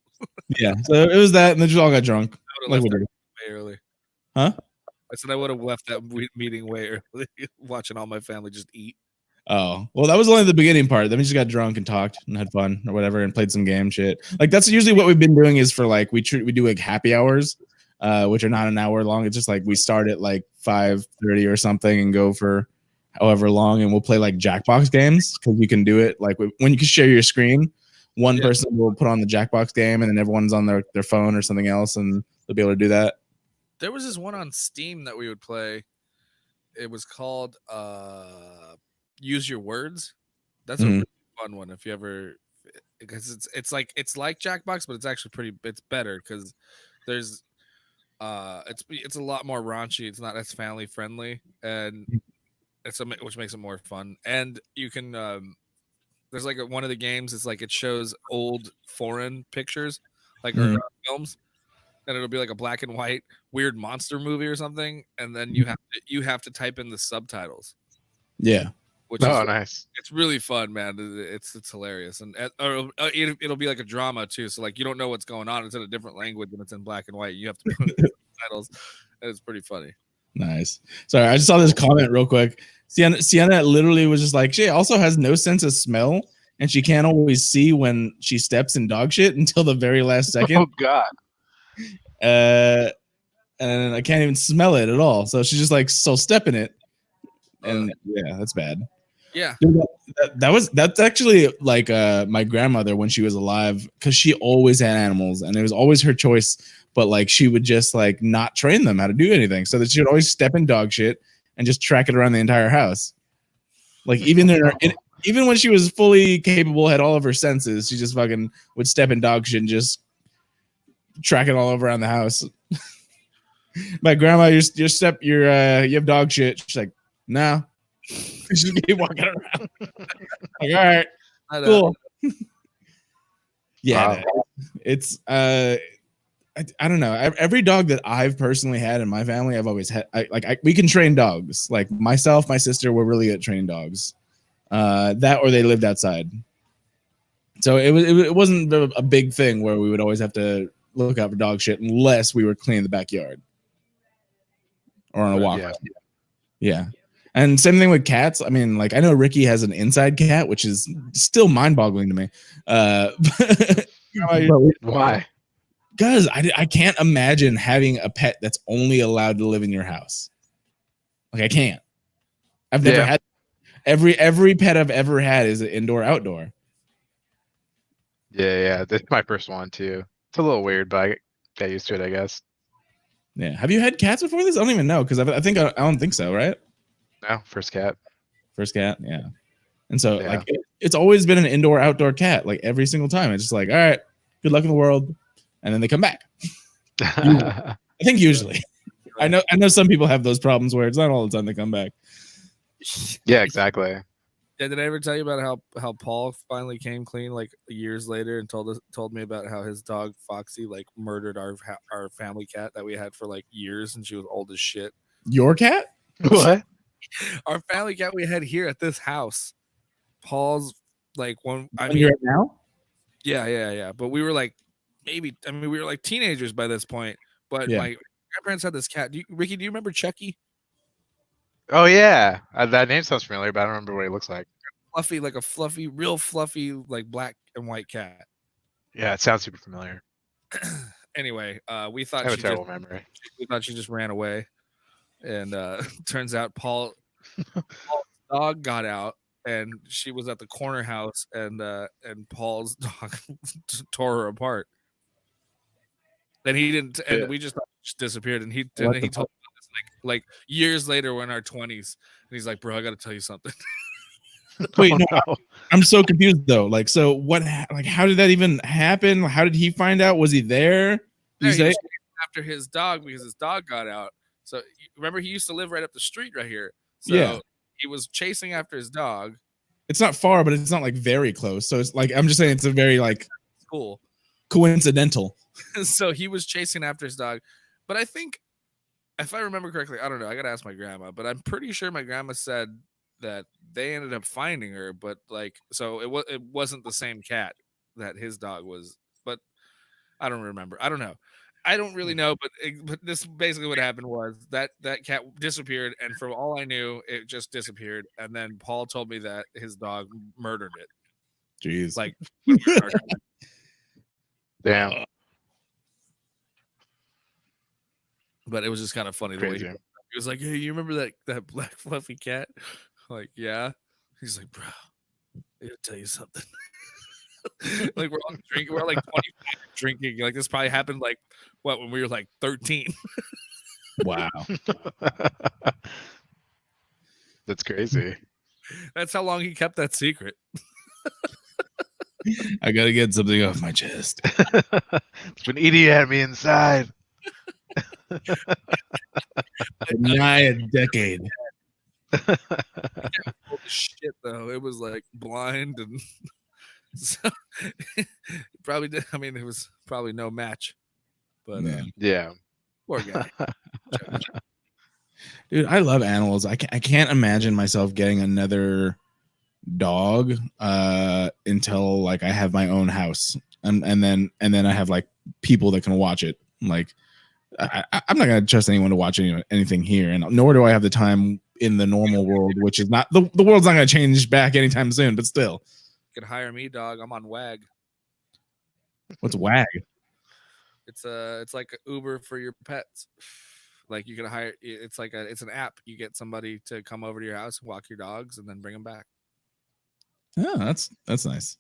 Yeah, so it was that, and then just all got drunk. Like way early. Huh? I said I would have left that meeting way early, watching all my family just eat. Oh, well, that was only the beginning part. Then we just got drunk and talked and had fun or whatever and played some game shit. Like that's usually what we've been doing is for like we do like happy hours, which are not an hour long. It's just like we start at like 5:30 or something and go for however long, and we'll play like Jackbox games because you can do it like when you can share your screen. One person will put on the Jackbox game, and then everyone's on their phone or something else, and they'll be able to do that. There was this one on Steam that we would play. It was called Use Your Words. That's a really fun one if you ever, because it's like Jackbox, but it's actually it's better because there's it's a lot more raunchy. It's not as family friendly, and which makes it more fun. And you can there's like one of the games. It's like it shows old foreign pictures, like or films, and it'll be like a black and white weird monster movie or something, and then you have to type in the subtitles. Yeah. Which nice. It's really fun, man. It's hilarious, and it'll be like a drama too. So like you don't know what's going on. It's in a different language and it's in black and white. You have to put the subtitles, and it's pretty funny. Nice. Sorry, I just saw this comment real quick. Sienna literally was just like, she also has no sense of smell, and she can't always see when she steps in dog shit until the very last second. Oh God. And I can't even smell it at all. So she's just like step in it, and yeah, that's bad. Yeah, that's actually like my grandmother when she was alive, because she always had animals and it was always her choice, but like she would just like not train them how to do anything, so that she would always step in dog shit and just track it around the entire house. Like even when she was fully capable, had all of her senses, she just fucking would step in dog shit and just track it all over around the house. My grandma, you have dog shit. She's like, no. She just keep walking around. Like, all right, cool. Yeah, wow. It's I don't know. Every dog that I've personally had in my family, I've always had. We can train dogs. Like myself, my sister, we're really good at training dogs. That or they lived outside. So it wasn't a big thing where we would always have to look out for dog shit unless we were cleaning the backyard or on a walk. Yeah. And same thing with cats. I mean, like I know Ricky has an inside cat, which is still mind-boggling to me. Why? Because I can't imagine having a pet that's only allowed to live in your house. Like I can't. I've never had. Every pet I've ever had is an indoor-outdoor. Yeah. That's my first one too. It's a little weird, but I got used to it, I guess. Yeah. Have you had cats before this? I don't even know, because I don't think so, right? No, first cat. First cat, yeah. And so Yeah. like it's always been an indoor outdoor cat. Like every single time, it's just like, all right, good luck in the world, and then they come back. I think usually. I know some people have those problems where it's not all the time they come back. Yeah, exactly. Yeah, did I ever tell you about how Paul finally came clean like years later and told me about how his dog Foxy like murdered our family cat that we had for like years and she was old as shit. Your cat? What? Our family cat we had here at this house. Paul's like one. I You're mean, at now? yeah. But we were like we were like teenagers by this point. But Yeah. my grandparents had this cat. Ricky, do you remember Chucky? Oh yeah, that name sounds familiar, but I don't remember what he looks like. Fluffy, like a fluffy, real fluffy, like black and white cat. Yeah, it sounds super familiar. Anyway, we I thought have a she terrible memory. we thought she just ran away, and turns out Paul's dog got out, and she was at the corner house, and Paul's dog tore her apart. And he didn't, and we just thought she just disappeared. And he told us like years later, we're in our 20s, and he's like, "Bro, I got to tell you something." Wait, no, I'm so confused though. Like, so what? Like, how did that even happen? How did he find out? Was he there? Did you He say? was after his dog because his dog got out. So remember, he used to live right up the street right here. So Yeah. he was chasing after his dog. It's not far, but it's not like very close. So it's like I'm just saying it's a very like Cool. coincidental. So he was chasing after his dog. But I think, if I remember correctly, I don't know. I got to ask my grandma, but I'm pretty sure my grandma said that they ended up finding her. But like, so it wasn't the same cat that his dog was. But I don't remember. I don't know. I don't really know. But this basically what happened was that cat disappeared, and from all I knew, it just disappeared. And then Paul told me that his dog murdered it. Jeez. Like, Damn. But it was just kind of funny the way Crazy. he was like, "Hey, you remember that black fluffy cat?" I'm like, yeah. He's like, "Bro, I gotta tell you something." Like we're all drinking, we're like 25 drinking. Like this probably happened like when we were like 13. Wow. That's crazy. That's how long he kept that secret. I gotta get something off my chest. It's been eating at me inside. Nigh a decade. Holy shit, though. It was like blind and so probably did. I mean, it was probably no match. But Yeah. poor guy. Dude, I love animals. I can't imagine myself getting another dog until like I have my own house, and then I have like people that can watch it. Like I'm not gonna trust anyone to watch anything here, and nor do I have the time in the normal world, which is not the world's not gonna change back anytime soon. But still, You can hire me, dog. I'm on WAG. what's WAG? It's like a Uber for your pets. Like you can hire. It's like it's an app. You get somebody to come over to your house, walk your dogs, and then bring them back. Oh, that's nice.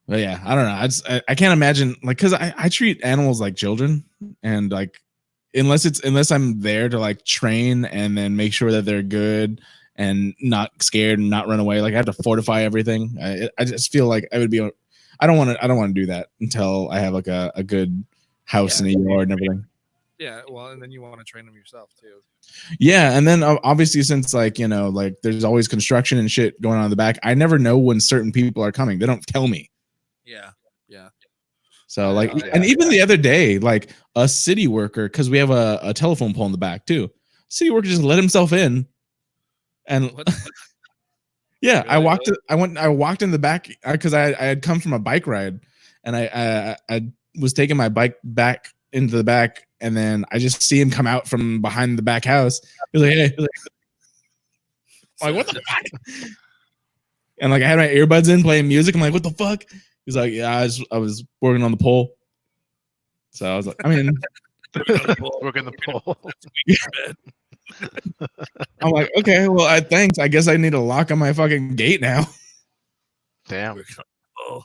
But yeah, I don't know. I can't imagine like because I treat animals like children, and like unless I'm there to like train and then make sure that they're good and not scared and not run away. Like I have to fortify everything. I just feel like I would be. I don't want to do that until I have like a good house and a yard and everything. Yeah, well, and then you want to train them yourself too. Yeah, and then obviously since like like there's always construction and shit going on in the back, I never know when certain people are coming. They don't tell me. Yeah. So like, and even the other day, like a city worker, because we have a telephone pole in the back too. City worker just let himself in, and yeah, Really? I walked in the back because I had come from a bike ride, and I was taking my bike back into the back, and then I just see him come out from behind the back house. He's like, "Hey," I'm like, "What the fuck?" And like I had my earbuds in playing music. I'm like, "What the fuck?" He's like, "Yeah, I was working on the pole." So I was like, I mean, Working the pole. I'm like, okay, well, thanks. I guess I need a lock on my fucking gate now. Damn. Oh,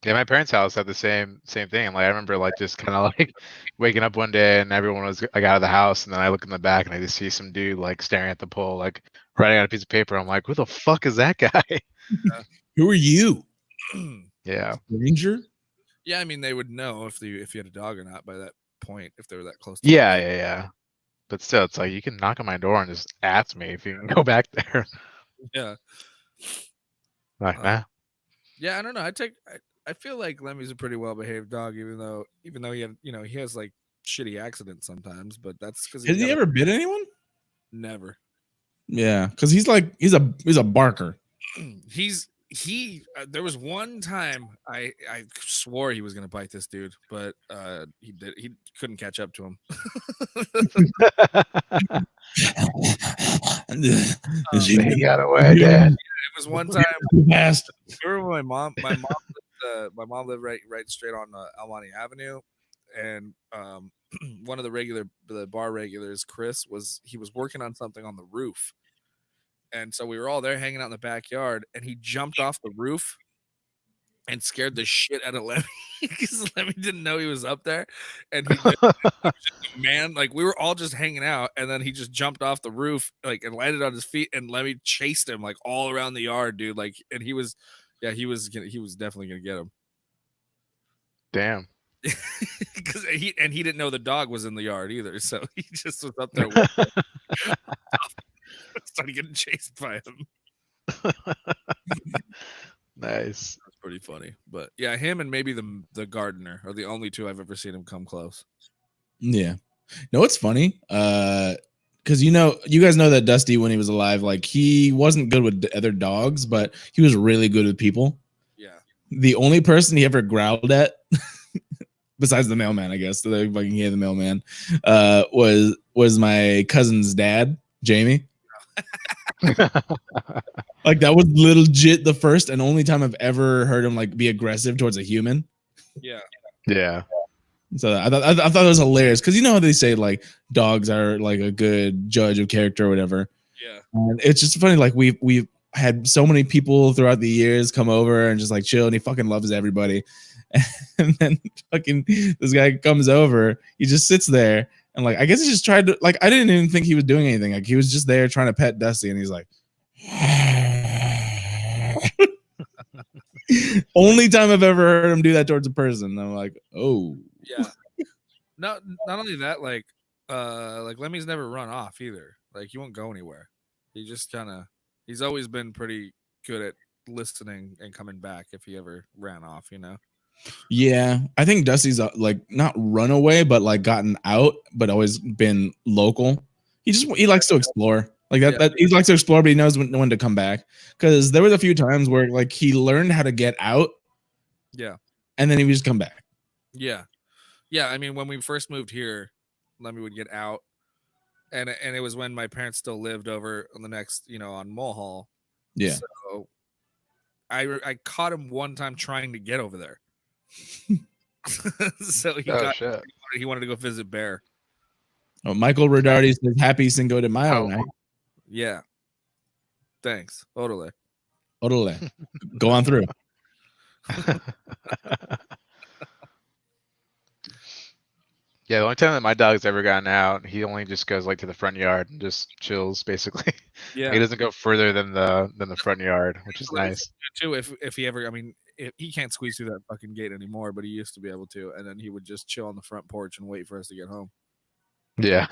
Yeah, my parents' house had the same thing. Like I remember like just kind of like waking up one day and everyone was like out of the house, and then I look in the back and I just see some dude like staring at the pole, like writing on a piece of paper. I'm like, who the fuck is that guy? Who are you? Yeah. Ranger? Yeah, I mean they would know if you had a dog or not by that point if they were that close. Yeah. But still, it's like you can knock on my door and just ask me if you can go back there. Yeah. Like, nah. Yeah, I don't know. I feel like Lemmy's a pretty well behaved dog, even though he had he has like shitty accidents sometimes, but that's because Has he ever bit anyone? never. Yeah, because he's a barker. There was one time I swore he was gonna bite this dude, but he couldn't catch up to him. He got away, Dad. It was one time. Fast. I remember my mom lived right straight on Almani Avenue, and one of the bar regulars, Chris, was working on something on the roof, and so we were all there hanging out in the backyard, and he jumped off the roof and scared the shit out of Lemmy because Lemmy didn't know he was up there, and he was just, man, like we were all just hanging out, and then he just jumped off the roof like and landed on his feet, and Lemmy chased him like all around the yard, dude. Like, and he was definitely gonna get him. Damn. Because he didn't know the dog was in the yard either, so he just was up there started getting chased by him. Nice. That's pretty funny. But yeah, him and maybe the gardener are the only two I've ever seen him come close. Yeah. No, it's funny. Because you guys know that Dusty, when he was alive, like he wasn't good with other dogs, but he was really good with people. Yeah. The only person he ever growled at, besides the mailman, I guess, the fucking the mailman, was my cousin's dad, Jamie. Like that was legit the first and only time I've ever heard him like be aggressive towards a human. Yeah. Yeah. So I thought it was hilarious because you know how they say like dogs are like a good judge of character or whatever. Yeah. And it's just funny, like we've had so many people throughout the years come over and just like chill, and he fucking loves everybody. And then fucking this guy comes over, he just sits there and like I guess he just tried to like I didn't even think he was doing anything. Like he was just there trying to pet Dusty, and he's like only time I've ever heard him do that towards a person. I'm like, oh. Yeah. Not only that, like Lemmy's never run off either. Like he won't go anywhere. He just he's always been pretty good at listening and coming back if he ever ran off, Yeah, I think Dusty's like not run away, but like gotten out, but always been local. He likes to explore. Like that he likes to explore, but he knows when to come back. Because there was a few times where like he learned how to get out. Yeah. And then he would just come back. Yeah. Yeah. I mean, when we first moved here, Lemmy would get out. And it was when my parents still lived over on the next, on Mulhall. Yeah. So I caught him one time trying to get over there. So he wanted to go visit Bear. Oh, Michael Rodardi says happy Cinco de Mayo night. Yeah. Thanks. Totally. Go on through. Yeah, the only time that my dog's ever gotten out, he only just goes like to the front yard and just chills basically. Yeah. He doesn't go further than the front yard, which is nice. Too, if he ever, I mean, he can't squeeze through that fucking gate anymore, but he used to be able to, and then he would just chill on the front porch and wait for us to get home. Yeah.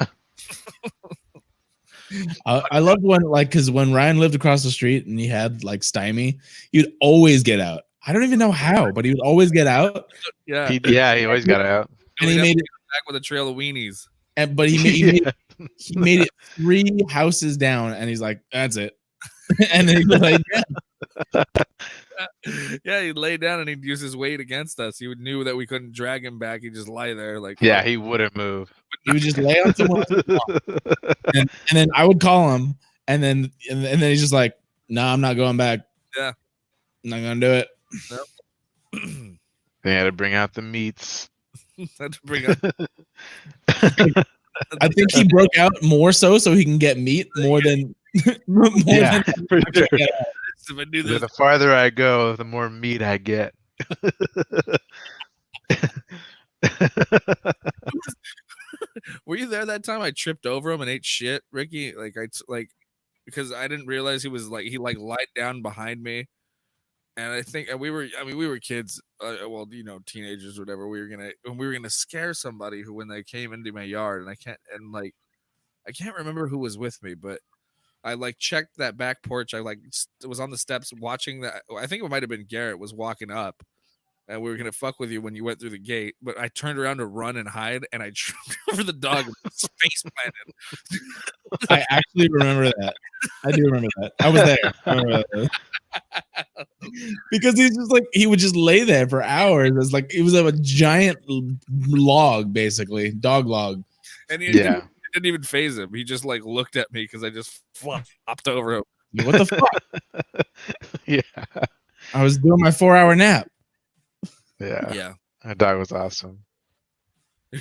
I loved when because when Ryan lived across the street and he had like Stymie, he'd always get out. I don't even know how, but he would always get out. Yeah. He always got out. And he made it back with a trail of weenies. But he made it 3 houses down, and he's like, "That's it." And then he laid down. Yeah, he'd lay down and he'd use his weight against us. He knew that we couldn't drag him back. He'd just lie there, like he wouldn't move. He would just lay on someone, and then I would call him, and then he's just like, "No, I'm not going back. Yeah, I'm not gonna do it." Nope. They had to bring out the meats. Had to bring up. I think he broke out more so he can get meat more than yeah, for sure. The farther I go, the more meat I get. Were you there that time I tripped over him and ate shit, Ricky? because I didn't realize he lied down behind me. And I think we were kids, well, teenagers, whatever. We were gonna scare somebody when they came into my yard, and I can't remember who was with me, but I checked that back porch. I was on the steps watching that. I think it might have been Garrett was walking up, and we were gonna fuck with you when you went through the gate. But I turned around to run and hide, and I tripped over the dog and face planted. I actually remember that. I do remember that. I was there. I remember that. Because he would just lay there for hours. It was a giant log, basically, dog log. And it didn't even phase him. He just looked at me because I just flopped over him. What the fuck? Yeah. I was doing my 4-hour nap. Yeah. That dog was awesome. He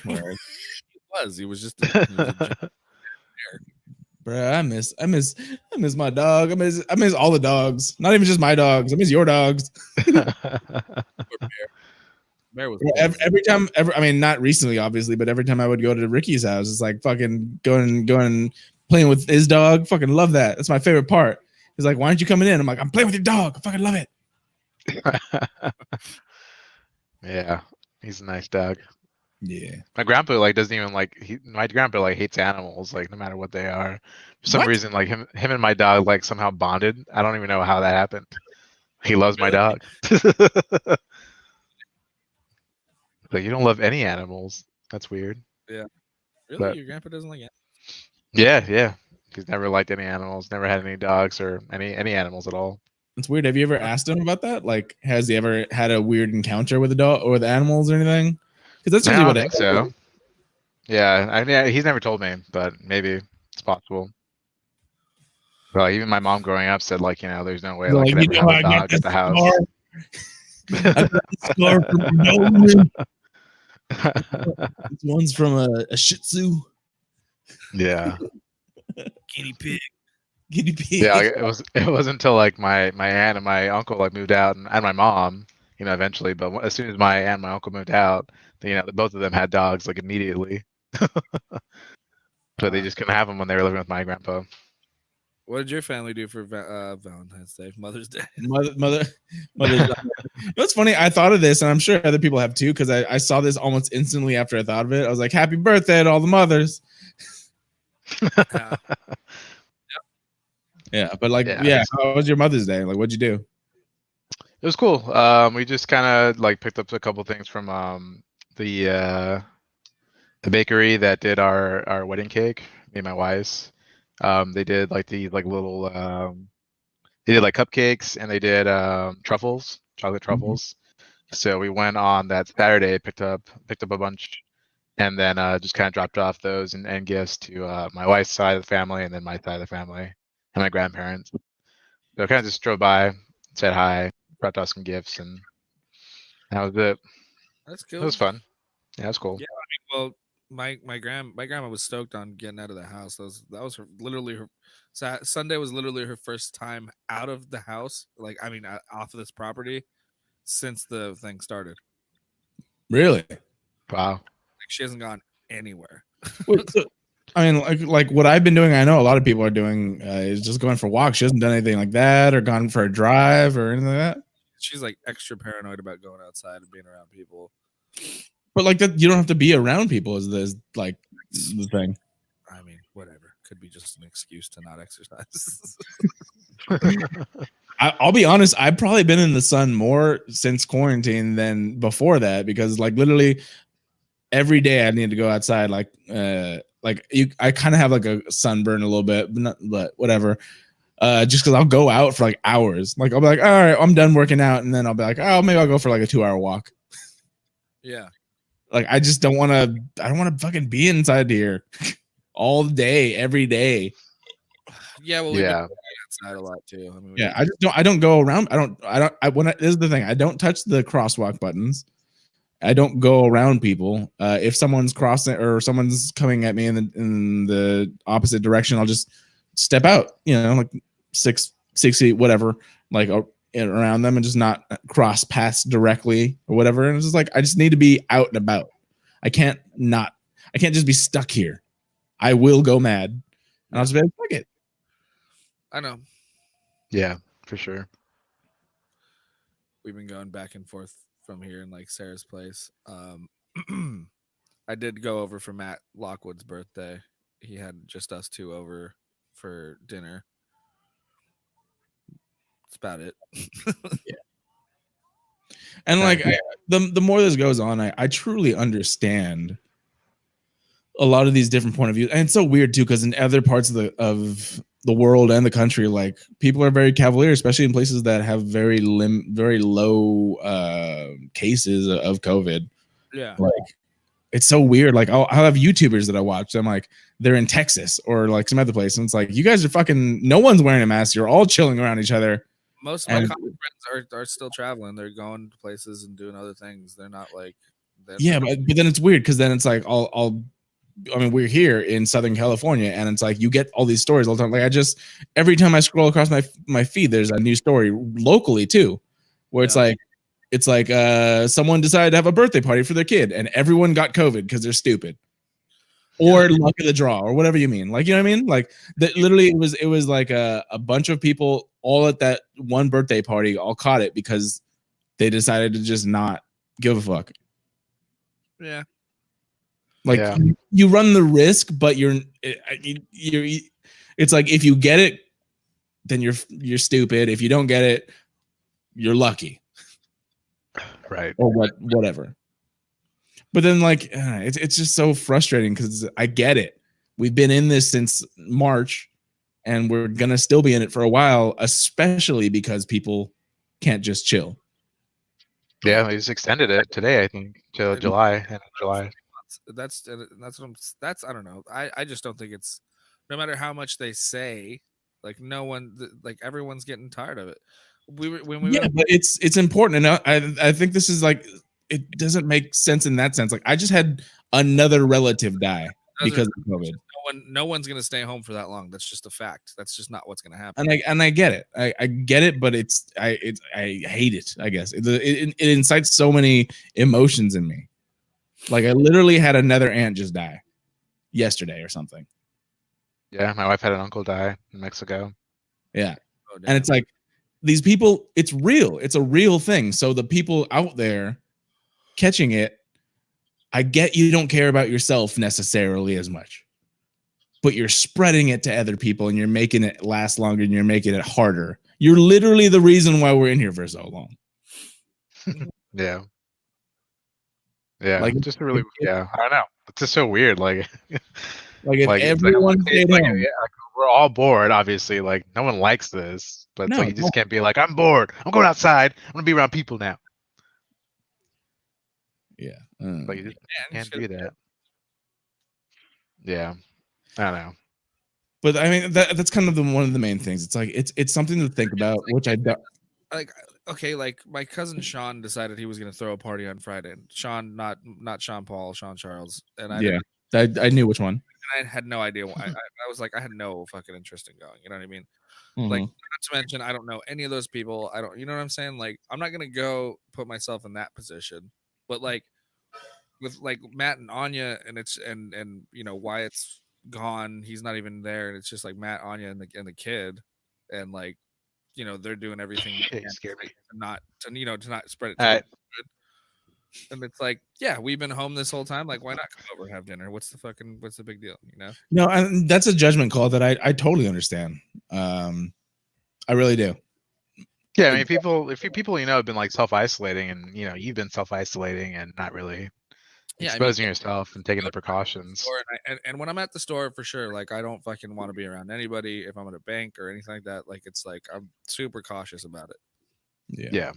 was. He was just. Bruh, I miss my dog. I miss all the dogs. Not even just my dogs. I miss your dogs. Bear was every time. I mean, not recently, obviously, but every time I would go to Ricky's house, it's like fucking going playing with his dog. Fucking love that. That's my favorite part. He's like, "Why aren't you coming in?" I'm like, "I'm playing with your dog. I fucking love it." Yeah, he's a nice dog. Yeah. My grandpa doesn't even my grandpa hates animals no matter what they are. For some reason him and my dog somehow bonded. I don't even know how that happened. He loves my dog. You don't love any animals. That's weird. Yeah. Really? But, your grandpa doesn't like animals? Yeah. He's never liked any animals, never had any dogs or any animals at all. It's weird. Have you ever asked him about that? Has he ever had a weird encounter with a dog or with animals or anything? Because that's usually what I think so. Yeah, he's never told me, but maybe it's possible. Well, even my mom growing up said there's no way I could ever have a dog at the house. I got the scar from This one's from a Shih Tzu. Yeah. Guinea pig. Yeah, it wasn't until my aunt and my uncle moved out and my mom, eventually. But as soon as my aunt and my uncle moved out, both of them had dogs immediately. But they just couldn't have them when they were living with my grandpa. What did your family do for Valentine's Day, Mother's Day? Mother's Day. What's funny? I thought of this, and I'm sure other people have too, because I saw this almost instantly after I thought of it. I was like, "Happy birthday to all the mothers!" Yeah, but how was your Mother's Day? What'd you do? It was cool. We just kind of picked up a couple things from the bakery that did our wedding cake. Me and my wife's. They did the little they did cupcakes and they did truffles, chocolate truffles. So we went on that Saturday, picked up a bunch, and then just kind of dropped off those and gifts to my wife's side of the family and then my side of the family and my grandparents. So I kind of just drove by, said hi, brought off some gifts, and that was it. That's cool. It was fun. Yeah, it was cool. Yeah, well, my grandma was stoked on getting out of the house. That was literally her Sunday was literally her first time out of the house, off of this property since the thing started. Really? Wow. She hasn't gone anywhere. Wait, so, I mean, what I've been doing, I know a lot of people are doing is just going for walks. She hasn't done anything like that or gone for a drive or anything like that. She's extra paranoid about going outside and being around people. But that, you don't have to be around people. Is the thing? I mean, whatever. Could be just an excuse to not exercise. I'll be honest. I've probably been in the sun more since quarantine than before that because literally every day I need to go outside. I kind of have a sunburn a little bit, but whatever. Just because I'll go out for hours. I'll be all right, I'm done working out, and then I'll be oh, maybe I'll go for a 2-hour walk. Yeah. I just don't want to. I don't want to fucking be inside here all day, every day. Yeah. Well, we've been outside a lot too. I mean, I just don't. I don't go around. This is the thing. I don't touch the crosswalk buttons. I don't go around people. If someone's crossing or someone's coming at me in the opposite direction, I'll just step out. 6 feet, whatever. Around them and just not cross paths directly or whatever. And it's just I just need to be out and about. I can't just be stuck here. I will go mad. And I'll just be fuck it. I know. Yeah, for sure. We've been going back and forth from here in like Sarah's place. I did go over for Matt Lockwood's birthday. He had just us two over for dinner. That's about it. And Nice. like the more this goes on, I truly understand a lot of these different point of views. And it's so weird too, because in other parts of the world and the country, like people are very cavalier, especially in places that have very low cases of COVID. Yeah. Like it's so weird. Like I'll have YouTubers that I watch. I'm like, they're in Texas or like some other place, and it's like, you guys are fucking. No one's wearing a mask. You're all chilling around each other. Most of my common friends are still traveling. They're going to places and doing other things. They're not like. But then it's weird because then it's like I mean, we're here in Southern California, and it's like you get all these stories all the time. Like every time I scroll across my feed, there's a new story locally too, where it's like someone decided to have a birthday party for their kid, and everyone got COVID because they're stupid, or luck of the draw, or whatever you mean. Like, you know what I mean? Like that. Literally, it was like a bunch of people all at that one birthday party all caught it because they decided to just not give a fuck. Yeah. Like you run the risk, but you're it's like if you get it, then you're stupid. If you don't get it, you're lucky. Right. Or whatever. But then like it's just so frustrating because I get it. We've been in this since March and we're gonna still be in it for a while, especially because people can't just chill. Yeah, they just extended it today, I think, till July, end of July. That's I don't know. I just don't think it's, no matter how much they say, like no one, like everyone's getting tired of it. But it's important, and I think this is like, it doesn't make sense in that sense. Like I just had another relative die because of COVID. No one's gonna stay home for that long. That's just a fact. That's just not what's gonna happen. And I get it. I get it, but I hate it. I guess it incites so many emotions in me. Like I literally had another aunt just die yesterday or something. Yeah, my wife had an uncle die in Mexico. Yeah. And it's like these people, it's real. It's a real thing. So the people out there catching it, I get you don't care about yourself necessarily as much, but you're spreading it to other people and you're making it last longer and you're making it harder. You're literally the reason why we're in here for so long. Yeah. Yeah, like just really, I don't know. It's just so weird. Like if everyone stayed home, we're all bored. Obviously, like no one likes this, but it's like you just can't be like, I'm bored. I'm going outside. I'm gonna be around people now. Yeah, but you just can't do that. Yeah, I don't know. But I mean, that's kind of one of the main things. It's like it's something to think about, which I don't like. Okay, like my cousin Sean decided he was going to throw a party on Friday. Sean, not Sean Paul, Sean Charles, and I knew which one. I had no idea why. I was like, I had no fucking interest in going. You know what I mean? Mm-hmm. Like, not to mention, I don't know any of those people. I don't, you know what I'm saying? Like, I'm not gonna go put myself in that position. But like, with like Matt and Anya, and it's and you know Wyatt's gone. He's not even there, and it's just like Matt, Anya, and the kid, and like. You know, they're doing everything to not spread it. Right. And it's like, yeah, we've been home this whole time. Like, why not come over and have dinner? What's the big deal? You know? No, and that's a judgment call that I totally understand. I really do. Yeah, I mean, people you know have been like self-isolating, and you know you've been self-isolating and not really exposing yourself and taking the precautions. And when I'm at the store, for sure, like I don't fucking want to be around anybody. If I'm at a bank or anything like that, like it's like I'm super cautious about it. Yeah.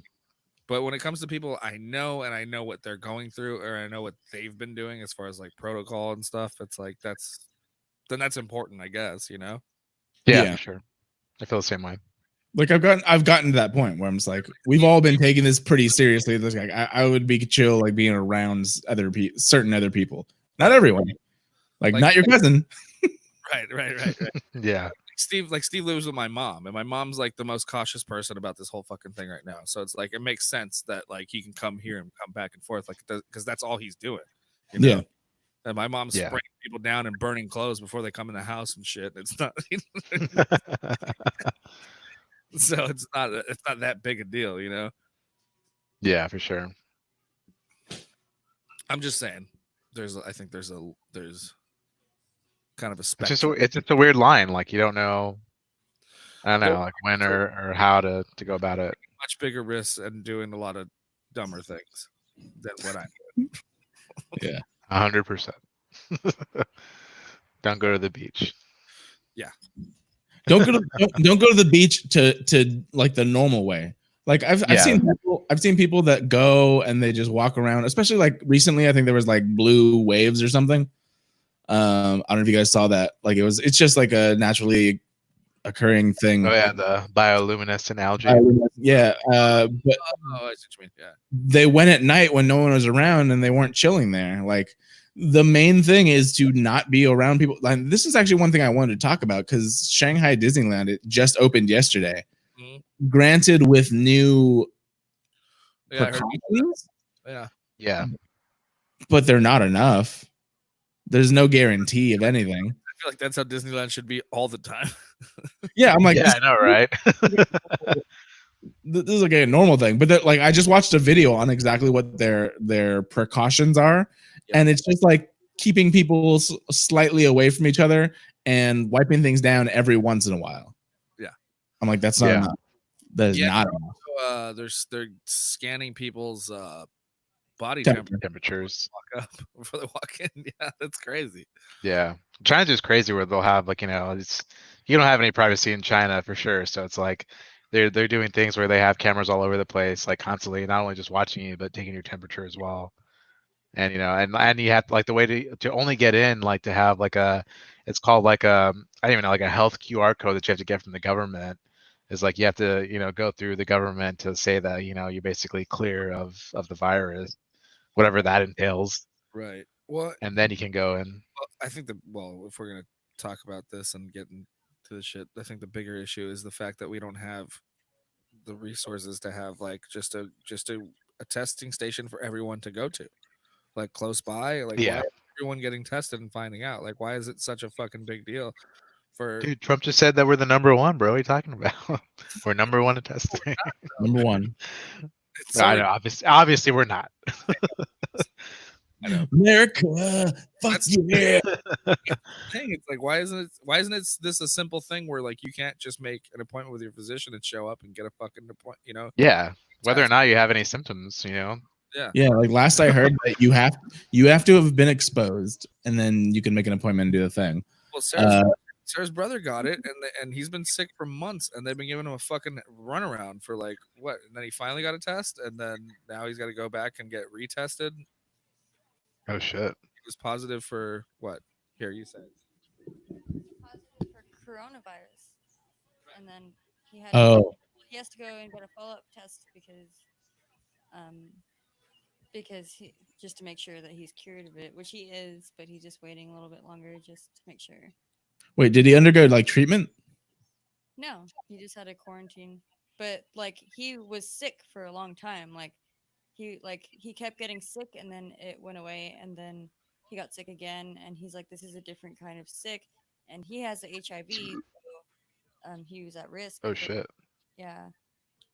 But when it comes to people I know, and I know what they're going through, or I know what they've been doing as far as like protocol and stuff, it's like that's important, I guess, you know? Yeah, for sure. I feel the same way. Like I've gotten to that point where I'm just like, we've all been taking this pretty seriously. Like I would be chill, like being around certain other people, not everyone, like not your cousin. Right. Yeah. Steve lives with my mom, and my mom's like the most cautious person about this whole fucking thing right now. So it's like, it makes sense that like he can come here and come back and forth, like, because that's all he's doing. You know? And my mom's Yeah. spraying people down and burning clothes before they come in the house and shit. It's not, so it's not that big a deal, you know. Yeah, for sure. I'm just saying, I think there's kind of a It's just spectrum. it's just a weird line. Like you don't know. I don't know, Well, like when for or how to go about it. much bigger risks and doing a lot of dumber things than what I. Yeah. 100%. Don't go to the beach. Yeah. Don't go to the beach to like the normal way. Like I've Yeah. seen people that go and they just walk around, especially like recently I think there was like blue waves or something. I don't know if you guys saw that. Like it's just like a naturally occurring thing. Oh yeah, the bioluminescent algae. Yeah, but Oh, I see what you mean. Yeah. they went at night when no one was around and they weren't chilling there. Like the main thing is to not be around people. Like, this is actually one thing I wanted to talk about because Shanghai Disneyland, it just opened yesterday. Mhm. Granted, with new Yeah, I heard precautions, yeah. Yeah. but they're not enough. There's no guarantee of anything. I feel like that's how Disneyland should be all the time. Yeah, I'm like, Yeah, I know, right? this is like a normal thing, but like I just watched a video on exactly what their precautions are, Yeah. and it's just like keeping people slightly away from each other and wiping things down every once in a while. Yeah. I'm like, that's not Yeah. enough. That is Yeah, not enough. they're scanning people's body Temperature. Temperatures. walk up before they walk in. Yeah, that's crazy. Yeah. China's just crazy where they'll have like, it's you don't have any privacy in China for sure. So it's like they're doing things where they have cameras all over the place, like constantly, not only just watching you, but taking your temperature as well. And and you have like the way to only get in, like to have like it's called like I don't even know, like a health QR code that you have to get from the government. Is like you have to go through the government to say that you're basically clear of the virus, whatever that entails, Right. Well, and then you can go in. I think if we're gonna talk about this and get into the shit, I think the bigger issue is the fact that we don't have the resources to have like a testing station for everyone to go to, like close by. Like, why Yeah. is everyone getting tested and finding out? Like, why is it such a fucking big deal? For Dude, Trump just said that we're the number one, bro. What are you talking about? We're number one at testing. Number one. it's so I know, obviously we're not. I know. America, fuck That's- yeah. thing. It's like why isn't it this a simple thing where like you can't just make an appointment with your physician and show up and get a fucking appointment, Yeah. Whether or Test. not you have any symptoms, Yeah, like last I heard that you have to have been exposed and then you can make an appointment and do the thing. Well, Uh, Sarah's brother got it, and he's been sick for months, and they've been giving him a fucking runaround for like what? And then he finally got a test, and then now he's got to go back and get retested. Oh shit. He was positive for what? Here, you said. Positive for coronavirus, and then he has to go and get a follow-up test because he just to make sure that he's cured of it, which he is, but he's just waiting a little bit longer just to make sure. wait, did he undergo like treatment? No, he just had a quarantine, but like he was sick for a long time. He kept getting sick, and then it went away, and then he got sick again, and he's like, this is a different kind of sick, and he has the HIV, so he was at risk. Oh shit. Yeah.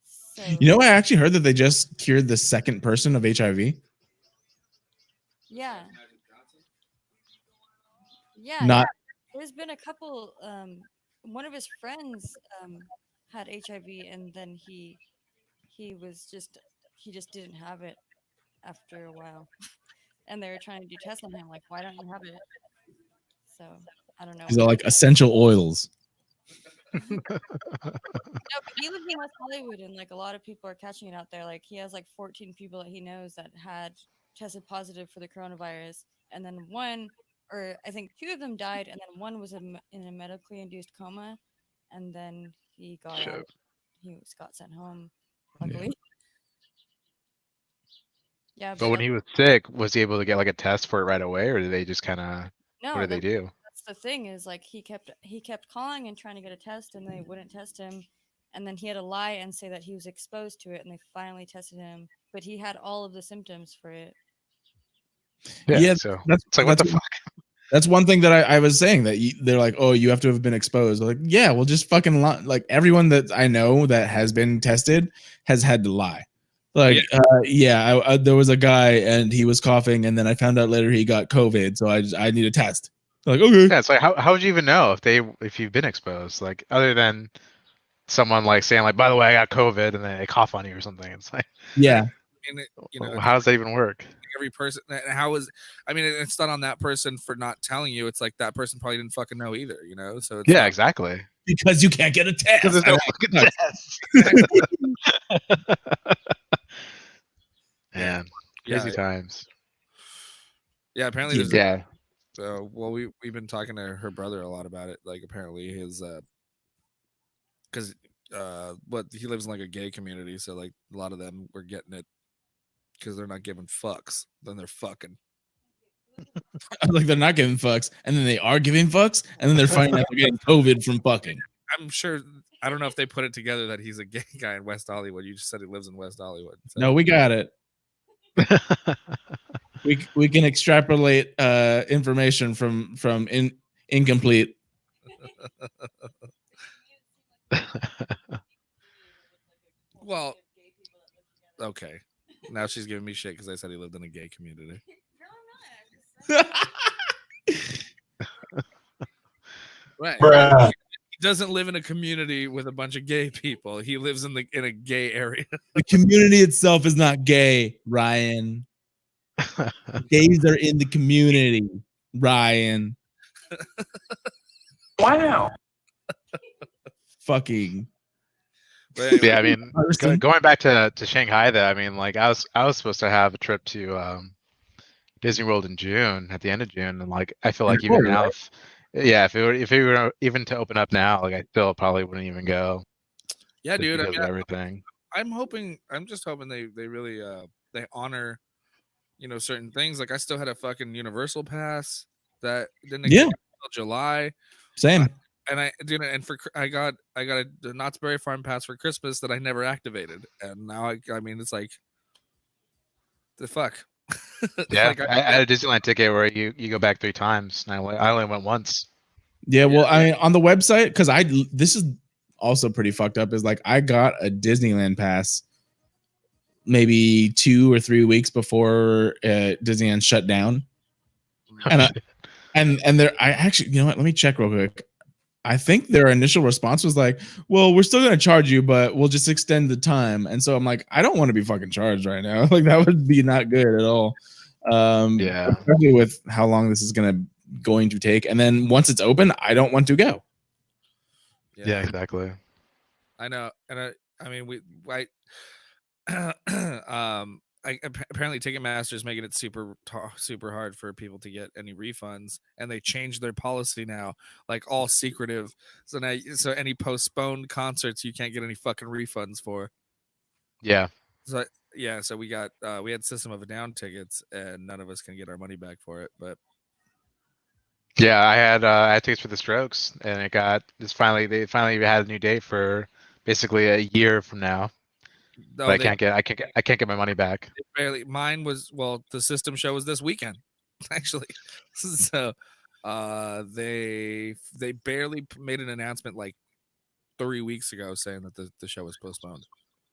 So I actually heard that they just cured the second person of HIV. yeah. Yeah. Not There's been a couple. One of his friends had HIV, and then he just didn't have it after a while, and they were trying to do tests on him, like, why don't you have it? So I don't know. these are like essential oils. No, but he lives in West Hollywood, and like a lot of people are catching it out there. Like he has like 14 people that he knows that had tested positive for the coronavirus, and then I think two of them died, and then one was in a medically induced coma, and then he got out. He got sent home, luckily. Yeah, But when he was sick, was he able to get like a test for it right away, or did they just kind of? no, What did they do? that's the thing is like he kept calling and trying to get a test, and they wouldn't test him, and then he had to lie and say that he was exposed to it, and they finally tested him, but he had all of the symptoms for it. Yeah, So that's it's like, what the that's- fuck? That's one thing that I was saying that they're like, oh, you have to have been exposed. Like, yeah, well, just fucking like everyone that I know that has been tested has had to lie. Like, there was a guy and he was coughing, and then I found out later he got COVID, so I need a test. Like, okay, Yeah, it's like, how would you even know if you've been exposed? Like, other than someone like saying like, by the way, I got COVID, and then they cough on you or something. It's like, yeah, And how does that even work? every person, how is? I mean, it's not on that person for not telling you. It's like that person probably didn't fucking know either. So it's Yeah, not, exactly. because you can't get a test. Because there's no fucking test. Man, crazy Yeah. times. Yeah, apparently there's. Yeah. So we've been talking to her brother a lot about it. Like apparently his because what he lives in like a gay community, so like a lot of them were getting it because they're not giving fucks, then they're fucking. Like they're not giving fucks, and then they are giving fucks, and then they're finding out they're getting COVID from fucking. I'm sure. I don't know if they put it together that he's a gay guy in West Hollywood. You just said he lives in West Hollywood. So. No, we got it. We can extrapolate information from incomplete. Well, okay. Now she's giving me shit because I said he lived in a gay community. Right. Bruh. He doesn't live in a community with a bunch of gay people. He lives in a gay area. The community itself is not gay, Ryan. Gays are in the community, Ryan. Wow. Fucking. But anyway, Yeah, I mean, going back to Shanghai, though, I mean, like I was supposed to have a trip to Disney World in June, at the end of June, and like I feel like even now, if it were even to open up now, like I still probably wouldn't even go. yeah, dude. Because of everything. I'm just hoping they really they honor certain things. Like I still had a fucking Universal pass that didn't exist until July. Same. And I got a Knott's Berry Farm pass for Christmas that I never activated, and now I mean it's like the fuck. Yeah, Like, I had a Disneyland ticket where you go back 3 times. And I only went once. Yeah, well, I on the website, because this is also pretty fucked up, is like I got a Disneyland pass maybe 2 or 3 weeks before Disneyland shut down. And there, I actually, you know what? Let me check real quick. I think their initial response was like, "Well, we're still going to charge you, but we'll just extend the time." And so I'm like, I don't want to be fucking charged right now. Like that would be not good at all. Yeah, especially with how long this is going to take. And then once it's open, I don't want to go. Yeah, exactly. I know, and I mean apparently Ticketmaster is making it super hard for people to get any refunds, and they changed their policy now, like all secretive. So now, any postponed concerts you can't get any fucking refunds for. Yeah. So so we had System of a Down tickets, and none of us can get our money back for it. But yeah, I had tickets for the Strokes, and they finally had a new date for basically a year from now. But I can't get my money back. Barely. Mine was, well, the System show was this weekend, actually. So they barely made an announcement like 3 weeks ago saying that the show was postponed.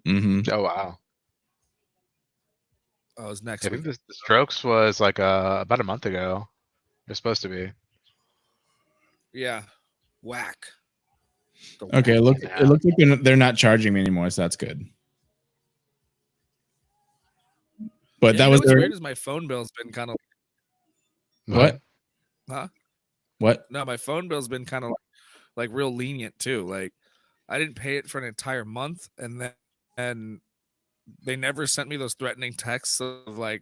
Mm-hmm. Oh wow. Oh, it was next I week. think the Strokes was like about a month ago. They're supposed to be. Yeah. Whack. Okay, it looks like they're not charging me anymore, so that's good. But that was weird. Is my phone bill's been kind of what? Huh? What? No, my phone bill's been kind of like real lenient too. Like I didn't pay it for an entire month, and they never sent me those threatening texts of like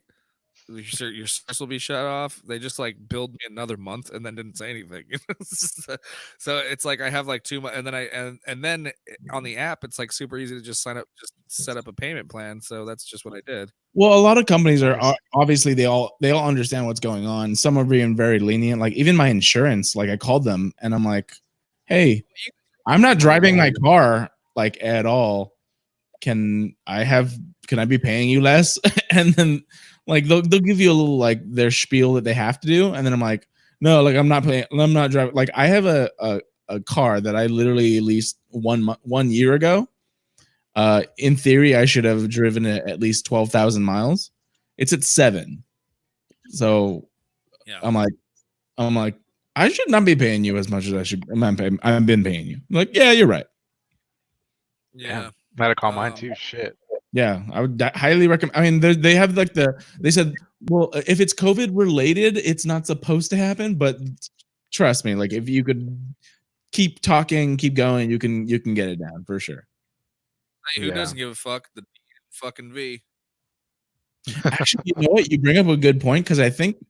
your service will be shut off. They just like billed me another month and then didn't say anything. So it's like I have like 2 months, and then and then on the app it's like super easy to just set up a payment plan. So that's just what I did. Well, a lot of companies are obviously they all understand what's going on. Some are being very lenient. Like even my insurance, like I called them and I'm like, "Hey, I'm not driving my car like at all. Can I be paying you less?" And then Like they'll give you a little like their spiel that they have to do, and then I'm like, no, like I'm not driving. Like I have a car that I literally leased 1 year ago. In theory, I should have driven it at least 12,000 miles. It's at 7. So Yeah. I'm like, I should not be paying you as much as I should. I've been paying you. I'm like, yeah, you're right. Yeah. I had to call mine too. Shit. Yeah, I would highly recommend. I mean, they have like they said, well, if it's COVID related, it's not supposed to happen. But trust me, like if you could keep talking, keep going, you can get it down for sure. Hey, who doesn't give a fuck? The fucking V. Actually, you know what? You bring up a good point because I think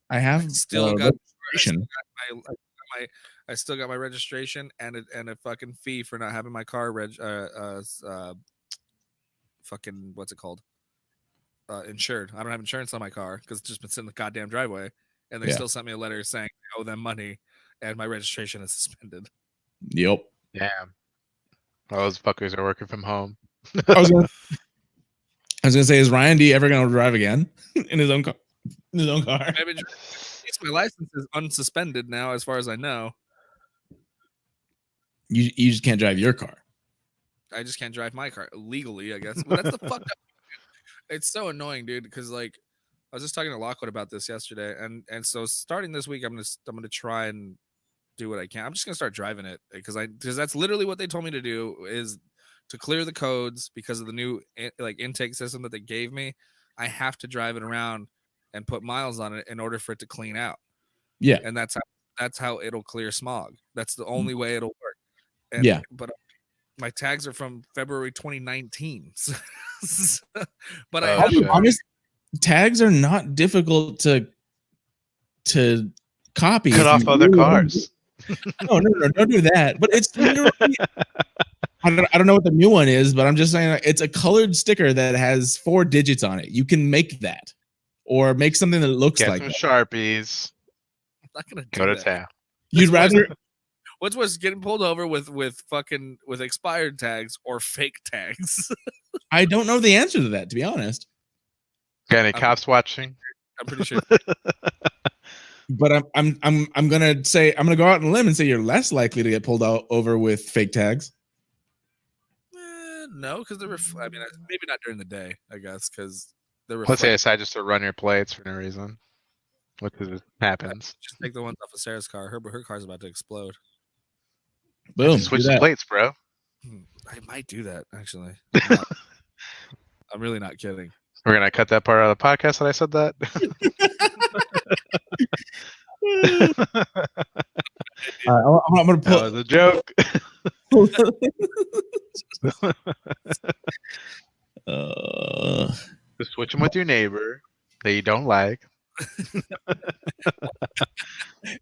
I have Still got registration. I still got my registration and a fucking fee for not having my car fucking what's it called? Insured. I don't have insurance on my car because it's just been sitting in the goddamn driveway, and they still sent me a letter saying I owe them money and my registration is suspended. Yep. Damn. Those fuckers are working from home. I was gonna say, is Ryan D ever gonna drive again in his own car? In his own car. My license is unsuspended now, as far as I know. You just can't drive your car. I just can't drive my car legally, I guess. But that's the fucked up. It's so annoying, dude. Because like, I was just talking to Lockwood about this yesterday, and so starting this week, I'm gonna try and do what I can. I'm just gonna start driving it because that's literally what they told me to do is to clear the codes because of the new like intake system that they gave me. I have to drive it around and put miles on it in order for it to clean out. Yeah, and that's how it'll clear smog. That's the only way it'll work. And, but my tags are from February 2019. But I'll be honest, tags are not difficult to copy. Cut off other cars. No, don't do that. But it's literally, I don't know what the new one is, but I'm just saying it's a colored sticker that has 4 digits on it. You can make that, or make something that looks Get like some that. I'm Sharpies. not gonna Go to town. You'd rather. What's worse, getting pulled over with expired tags or fake tags? I don't know the answer to that, to be honest. Got any cops watching? I'm pretty sure. But I'm gonna go out on a limb and say you're less likely to get pulled over with fake tags. No, because I mean, maybe not during the day, I guess, because Let's say I decide just to run your plates for no reason. What happens? Just take the ones off of Sarah's car. Her car's about to explode. Boom. Switch the plates, bro. I might do that, actually. I'm really not kidding. We're going to cut that part out of the podcast that I said that. I'm going to That was a joke. Just switch them with your neighbor that you don't like.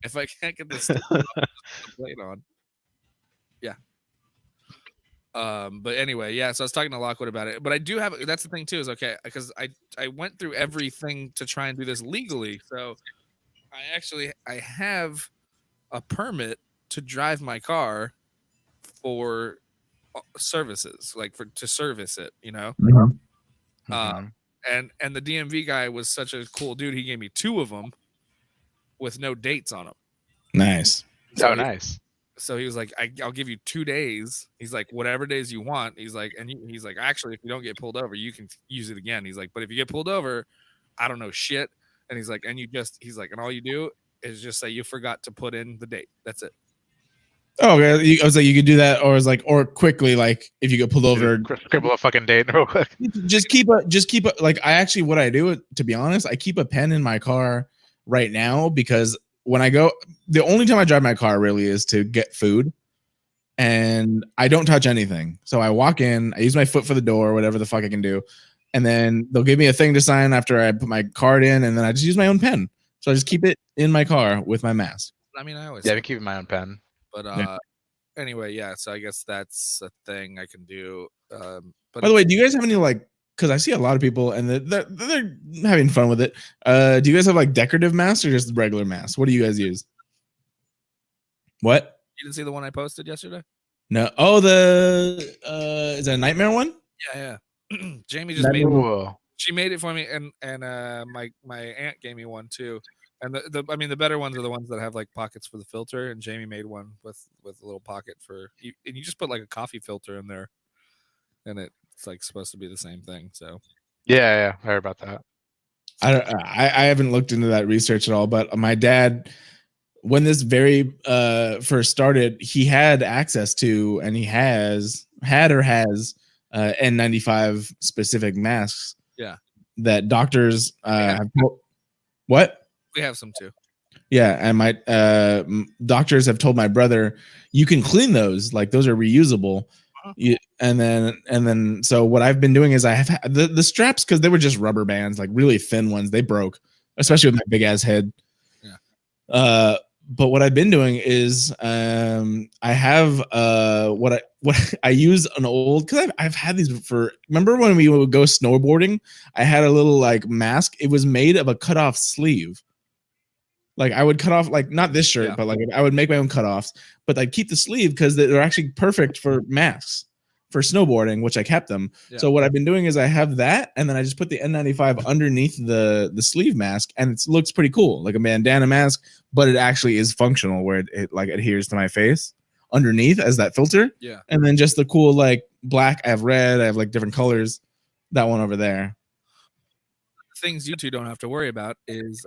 If I can't get this plate on. Yeah. But anyway, yeah, so I was talking to Lockwood about it. But I do have, that's the thing too, is okay, because I went through everything to try and do this legally. So I have a permit to drive my car for services, like to service it, you know. And the DMV guy was such a cool dude. He gave me 2 of them with no dates on them. Nice. So nice. So he was like, I'll give you 2 days. He's like, whatever days you want. He's like, and he's like, actually, if you don't get pulled over, you can use it again. He's like, but if you get pulled over, I don't know shit. And he's like, he's like, and all you do is just say you forgot to put in the date. That's it. Oh, okay. I was like, you could do that, or quickly, like if you get pulled over, scribble a fucking date real quick. Just keep a like. What I do, to be honest, I keep a pen in my car right now because when I go, the only time I drive my car really is to get food, and I don't touch anything. So I walk in, I use my foot for the door, whatever the fuck I can do, and then they'll give me a thing to sign after I put my card in, and then I just use my own pen. So I just keep it in my car with my mask. I mean, I always I've been keeping my own pen. But anyway, yeah. So I guess that's a thing I can do. But by the way, do you guys have any like? Because I see a lot of people and they're having fun with it. Do you guys have like decorative masks or just regular masks? What do you guys use? What? You didn't see the one I posted yesterday? No. Oh, is that a nightmare one? Yeah. Jamie just made She made it for me, and my aunt gave me one too. And the better ones are the ones that have like pockets for the filter. And Jamie made one with a little pocket for you, and you just put like a coffee filter in there, and it's like supposed to be the same thing. So Yeah, I heard about that. I haven't looked into that research at all, but my dad, when this very first started, he had access to, and he has N95 specific masks. Yeah. That doctors have. What? We have some too. Yeah, and my doctors have told my brother, you can clean those, like those are reusable. And then so what I've been doing is I have the straps, because they were just rubber bands, like really thin ones. They broke, especially with my big ass head. Yeah. But what I've been doing is I have what I use an old, because I've had these for, remember when we would go snowboarding, I had a little like mask. It was made of a cut off sleeve. Like I would cut off, like not this shirt, but like I would make my own cutoffs, but I'd keep the sleeve because they're actually perfect for masks for snowboarding, which I kept them. Yeah. So what I've been doing is I have that, and then I just put the N95 underneath the sleeve mask, and it looks pretty cool, like a bandana mask, but it actually is functional where it like adheres to my face underneath as that filter. Yeah. And then just the cool like black, I have red, I have like different colors. That one over there. Things you two don't have to worry about is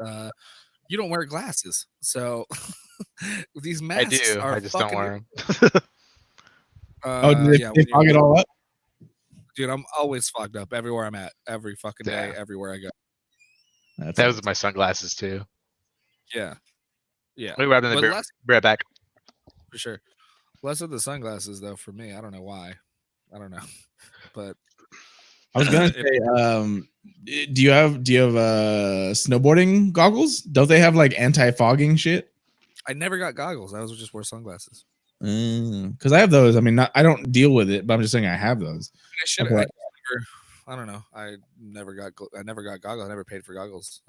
you don't wear glasses, so these masks are I just don't wear them. They fog it all up? Dude, I'm always fogged up everywhere I'm at, every fucking day, everywhere I go. That was my sunglasses too. Yeah. Yeah. We'll grab them, be right back. For sure. Less of the sunglasses though for me. I don't know why. I don't know. But I was gonna say, do you have snowboarding goggles? Don't they have like anti-fogging shit? I never got goggles. I always just wear sunglasses. Because I have those. I mean, I don't deal with it, but I'm just saying I have those. I don't know. I never got goggles. I never paid for goggles.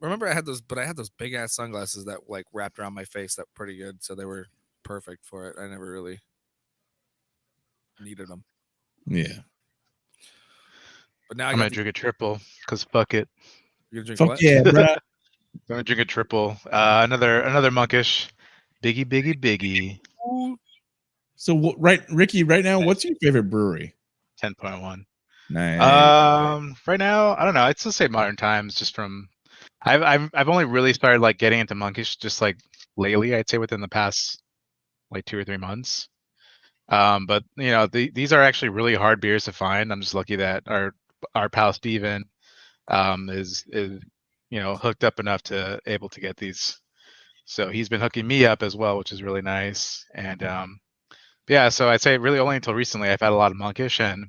Remember I had those big ass sunglasses that like wrapped around my face that were pretty good, so they were perfect for it. I never really needed them. Yeah. But now I'm gonna drink a triple because fuck it. You're gonna drink fuck what? Yeah, bro. I'm gonna drink a triple. Another monkish. Biggie. So Ricky, right now, what's your favorite brewery? 10.1. Nice. Right now, I don't know. I'd still say Modern Times, just from I've only really started like getting into monkish just like lately. I'd say within the past like 2 or 3 months. But you know, these are actually really hard beers to find. I'm just lucky that our pal Steven is hooked up enough to able to get these. So he's been hooking me up as well, which is really nice. And yeah, so I'd say really only until recently I've had a lot of monkish, and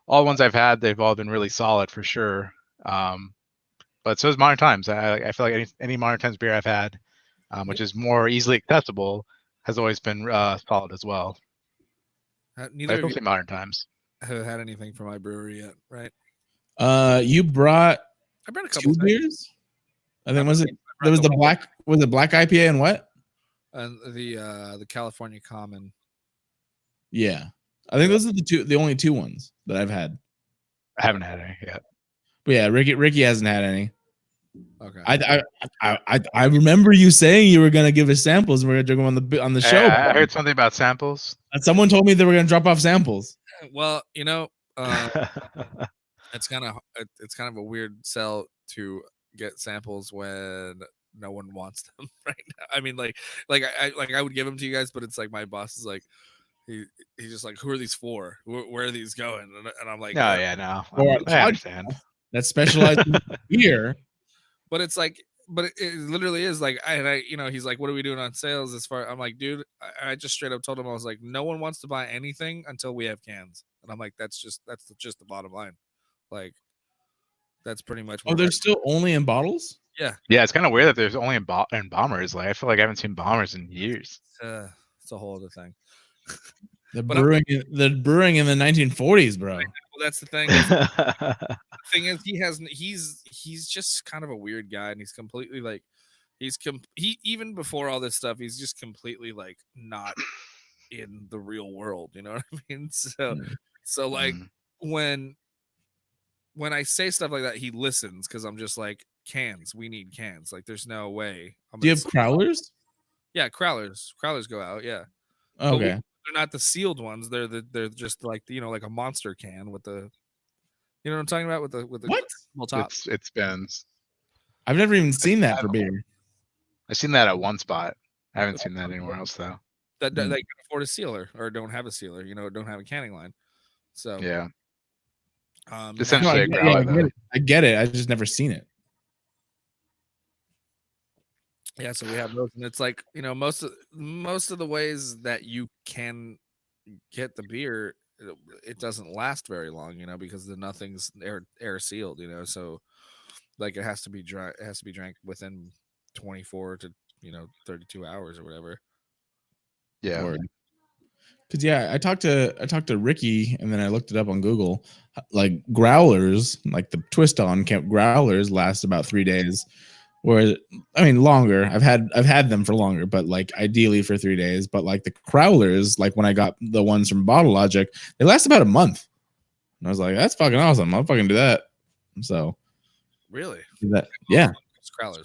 all the ones I've had, they've all been really solid for sure. But so is Modern Times. I feel like any Modern Times beer I've had, which is more easily accessible, has always been solid as well. Neither of you Modern Times have had anything from my brewery yet, right? You brought. I brought a couple beers. I think there was the black IPA and what? And the California Common. Yeah, I think those are the only two ones that I've had. I haven't had any yet. But yeah, Ricky hasn't had any. Okay. I remember you saying you were gonna give us samples and we're gonna drink them on the show. I heard something about samples. And someone told me they were gonna drop off samples. Well, it's kind of a weird sell to get samples when no one wants them right now. I mean, like I would give them to you guys, but it's like my boss is like, he's just like, who are these for? Where are these going? And I'm like, no, yeah, no, I understand. That's specialized here. But it's like, it literally is like, he's like, what are we doing on sales as far? I'm like, dude, I just straight up told him, I was like, no one wants to buy anything until we have cans. And I'm like, that's just the bottom line. Like, that's pretty much. Oh, they're still only in bottles? Yeah. Yeah, it's kind of weird that there's only in bombers. Like, I feel like I haven't seen bombers in years. It's a whole other thing. The brewing in the 1940s, bro. Well, that's the thing. The thing is, he's just kind of a weird guy, and he's completely like, he even before all this stuff, he's just completely like not in the real world. You know what I mean? So like when when I say stuff like that, he listens because I'm just like, cans. We need cans. Like, there's no way. Do you have crowlers? Yeah, crowlers. Crowlers go out. Yeah. Okay. They're not the sealed ones. They're just like like a monster can with the, you know what I'm talking about, with the What? top. It spins. I've never even seen that for beer. I've seen that at one spot. I haven't seen that anywhere else though. That they can afford a sealer or don't have a sealer. Don't have a canning line. So yeah. No, Essentially a growler, though. I get it. I've just never seen it. Yeah, so we have those, and it's like, most of the ways that you can get the beer, it doesn't last very long, because nothing's air sealed, so like it has to be dry, it has to be drank within 24 to 32 hours or whatever. Yeah. Because I talked to Ricky, and then I looked it up on Google. Like growlers, like the twist on growlers last about 3 days. Where longer. I've had them for longer, but like ideally for 3 days. But like the crowlers, like when I got the ones from Bottle Logic, they last about a month. And I was like, that's fucking awesome. I'll fucking do that. So really, yeah, crowlers.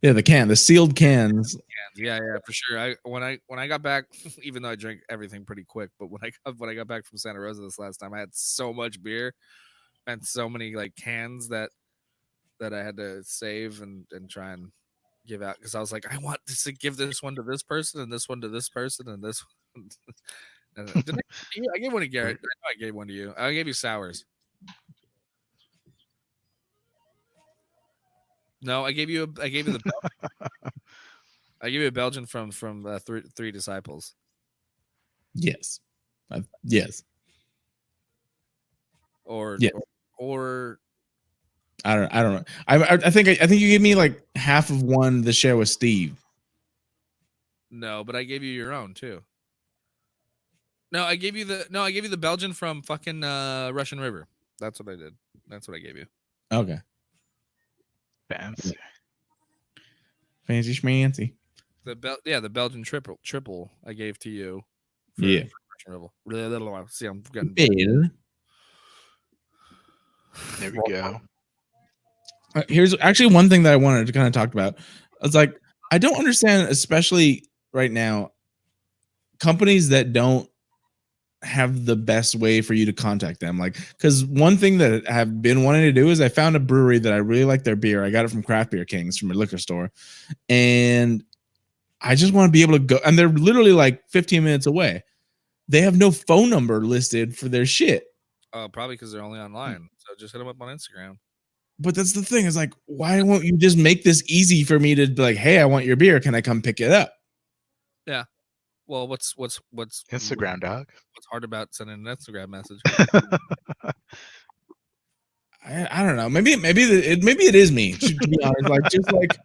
Yeah, the sealed cans. Yeah, for sure. When I got back, even though I drank everything pretty quick, but when I got back from Santa Rosa this last time, I had so much beer and so many like cans that I had to save and try and give out, because I was like, I want to give this one to this person and this one to this person and this one. I gave one to Garrett. I gave one to you. I gave you sours. No, I gave you the I gave you a Belgian from Three Disciples. Yes. Yes. Or I don't know. I think you gave me like half of one to share with Steve. No, but I gave you your own too. No, I gave you the Belgian from fucking Russian River. That's what I did. That's what I gave you. Okay. Fancy schmancy. The Belgian triple I gave to you. For Russian River. Really little one. See, I'm getting There we go. Here's actually one thing that I wanted to kind of talk about. It's like, I don't understand, especially right now, companies that don't have the best way for you to contact them. Like, because one thing that I have been wanting to do is I found a brewery that I really like their beer. I got it from Craft Beer Kings from a liquor store. And I just want to be able to go. And they're literally like 15 minutes away. They have no phone number listed for their shit. Probably because they're only online. So just hit them up on Instagram. But that's the thing, is like, why won't you just make this easy for me to be like, hey, I want your beer. Can I come pick it up? Yeah. Well, what's Instagram, dog? What's hard about sending an Instagram message? I don't know. Maybe it is me, to be honest. Like, just like,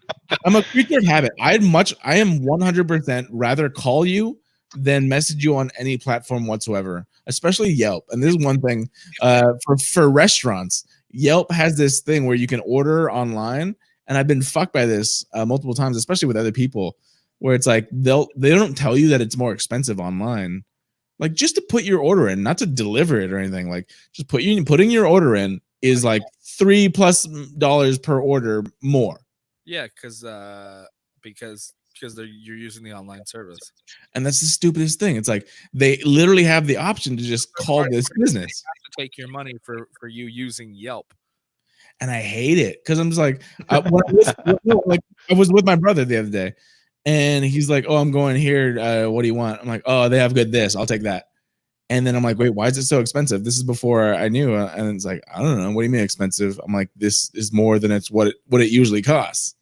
I'm a creature of habit. I am 100% rather call you than message you on any platform whatsoever, especially Yelp. And this is one thing for restaurants. Yelp has this thing where you can order online, and I've been fucked by this multiple times, especially with other people, where it's like they don't tell you that it's more expensive online, like just to put your order in, not to deliver it or anything. Like just putting your order in is like $3+ per order more. Yeah, because you're using the online service, and that's the stupidest thing. It's like they literally have the option to just call this business. Have to take your money for you using Yelp, and I hate it because I'm just like, I was with my brother the other day, and he's like, "Oh, I'm going here. What do you want?" I'm like, "Oh, they have good this. I'll take that." And then I'm like, "Wait, why is it so expensive?" This is before I knew, and it's like, I don't know. What do you mean expensive? I'm like, this is more than it's what it usually costs.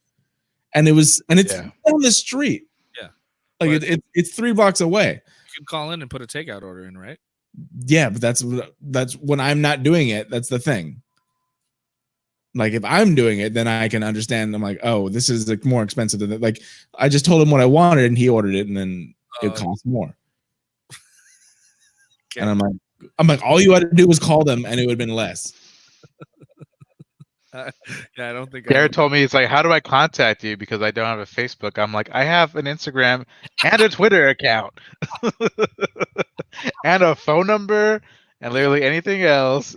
And it's down the street. Yeah, like it's 3 blocks away. You can call in and put a takeout order in, right? Yeah, but that's when I'm not doing it. That's the thing. Like if I'm doing it, then I can understand. I'm like, oh, this is like more expensive than that. Like I just told him what I wanted, and he ordered it, and then it cost more. Okay. And I'm like, all you had to do was call them, and it would have been less. Yeah, I don't think Garrett told me, he's like, how do I contact you? Because I don't have a Facebook. I'm like, I have an Instagram and a Twitter account and a phone number and literally anything else.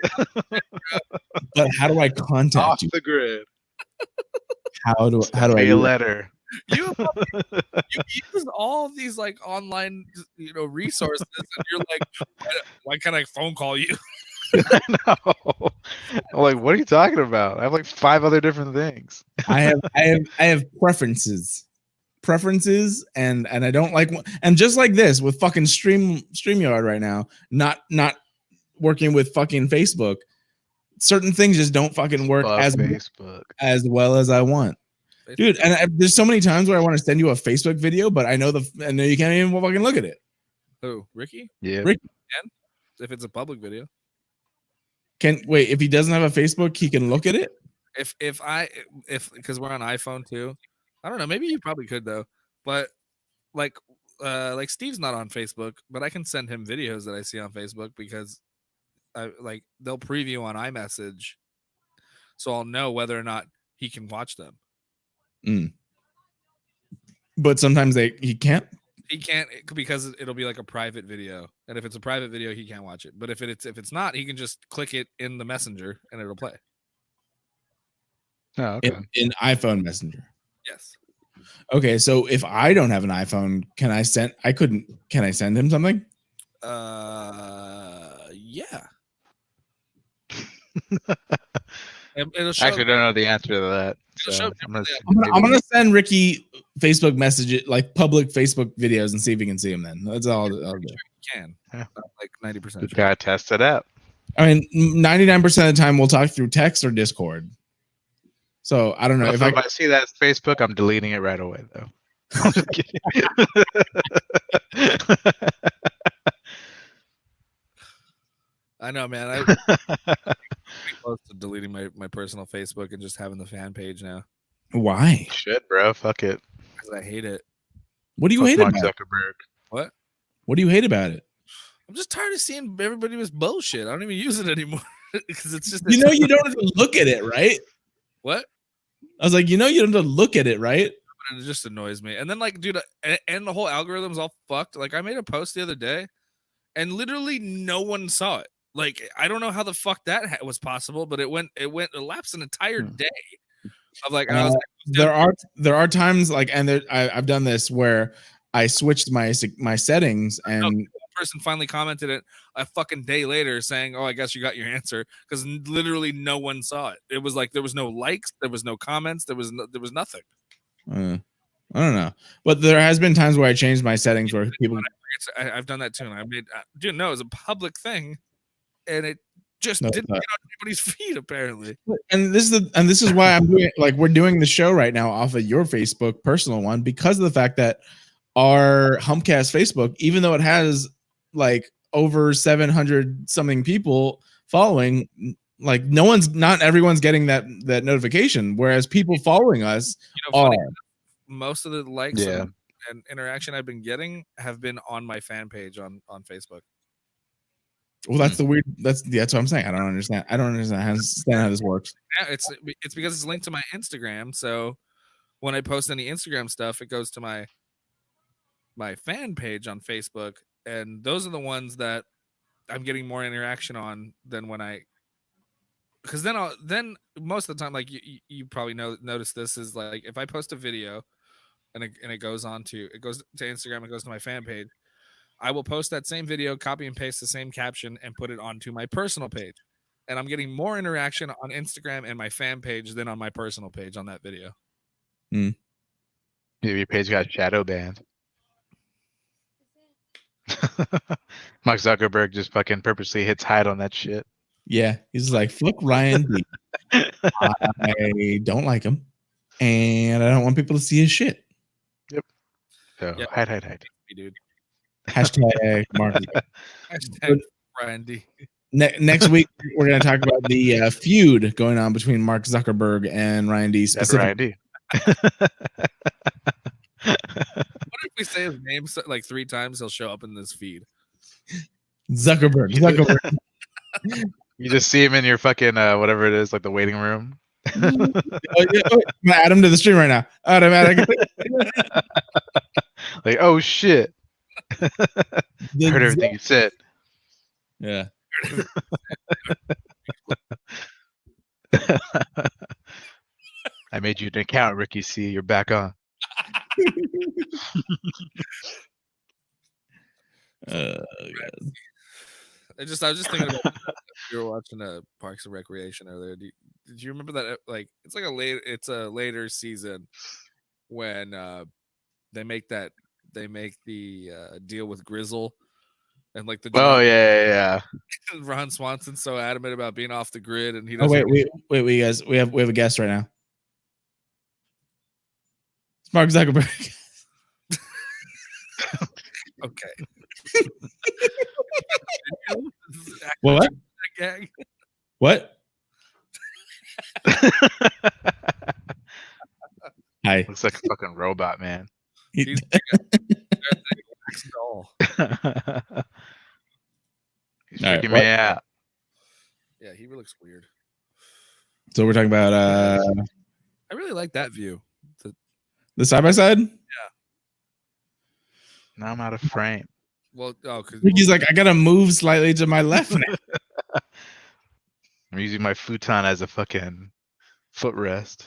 But how do I contact Off you? the grid. How do I Send me a do that? letter. You use all of these like online, resources, and you're like, why can't I phone call you? I know. I'm like, what are you talking about? I have like 5 other different things. I have preferences, and I don't like and just like this with fucking StreamYard right now, not working with fucking Facebook. Certain things just don't fucking work Fuck as Facebook. well as I want. Facebook. Dude, and there's so many times where I want to send you a Facebook video, but I know you can't even fucking look at it. Who, Ricky? Yeah. Ricky. If it's a public video. If he doesn't have a Facebook, he can look at it. If because we're on iPhone too. I don't know, maybe you probably could though. But like Steve's not on Facebook, but I can send him videos that I see on Facebook because they'll preview on iMessage, so I'll know whether or not he can watch them. But sometimes he can't. He can't because it'll be like a private video, and if it's a private video, he can't watch it. But if it's not, he can just click it in the messenger and it'll play. Oh, okay. In iPhone Messenger. Yes. Okay, so if I don't have an iPhone, can I send him something? Yeah. It'll show. Actually, I don't know the answer to that. It'll So show I'm gonna send Ricky Facebook message, like public Facebook videos, and see if he can see them. Then that's all I'll do. Can. Yeah. Like 90%. Just gotta test it out. I mean, 99% of the time we'll talk through text or Discord. So I don't know If I see that Facebook, I'm deleting it right away, though. I'm just kidding. I know, man. I'm close to deleting my personal Facebook and just having the fan page now Why? Shit, bro. Fuck it. because I hate it. What do you Fuck hate Mark about it? Zuckerberg. What? What do you hate about it? I'm just tired of seeing everybody with bullshit. I don't even use it anymore because it's just You don't have to look at it, right? what? I was like, you don't have to look at it, right? And it just annoys me. And then like, dude, and the whole algorithm's all fucked. Like I made a post the other day, and literally no one saw it. Like I don't know how the fuck that was possible, but it elapsed an entire day of like. And I was like, there are times like, and I've done this where I switched my settings, and one person finally commented it a fucking day later saying, "Oh, I guess you got your answer," because literally no one saw it. It was like there was no likes, there was no comments, there was nothing. I don't know, but there has been times where I changed my settings where people. I've done that too, and I made dude. No, it was a public thing, and it just No, didn't get on anybody's feed apparently. And this is why I'm doing we're doing the show right now off of your Facebook personal one, because of the fact that our Humpcast Facebook, even though it has like over 700 something people following, like not everyone's getting that notification, whereas people following us Funny, are. most of the likes Yeah. and interaction I've been getting have been on my fan page on Facebook. Well, that's that's what I'm saying. I don't understand how this works. Yeah, it's because it's linked to my Instagram. So when I post any Instagram stuff, it goes to my fan page on Facebook, and those are the ones that I'm getting more interaction on than when I. Because then most of the time, like you probably notice this is like if I post a video, and it goes to Instagram, it goes to my fan page. I will post that same video, copy and paste the same caption, and put it onto my personal page. And I'm getting more interaction on Instagram and my fan page than on my personal page on that video. Maybe your page got shadow banned. Mark Zuckerberg just fucking purposely hits hide on that shit. Yeah, he's like, fuck Ryan D. I don't like him, and I don't want people to see his shit. Yep. So Yep. hide. Dude. Hashtag Mark. Hashtag Ryan D. Next week we're going to talk about the feud going on between Mark Zuckerberg and Ryan D. That's Specifically. Ryan D. What if we say his name like 3 times? He'll show up in this feed. Zuckerberg. You just see him in your fucking whatever it is, like the waiting room. I'm gonna add him to the stream right now. Automatic. Like, oh shit. Heard everything you said. Yeah. I made you an account, Ricky C. You're back on. I was just thinking about we were watching Parks and Recreation earlier. Did you remember that? Like, it's a later season when they make the deal with Grizzle and like the Oh drunk yeah. Ron Swanson's so adamant about being off the grid, and he Oh doesn't. wait, guys, we have a guest right now. It's Mark Zuckerberg. Okay. What? Gag. What? Hi. Looks like a fucking robot, man. He's like a wax doll. He's All right, freaking what? me out. Yeah, he looks weird. So we're talking about I really like that view. the side by side. Now I'm out of frame. Well, because Ricky's like, I gotta move slightly to my left now. I'm using my futon as a fucking footrest.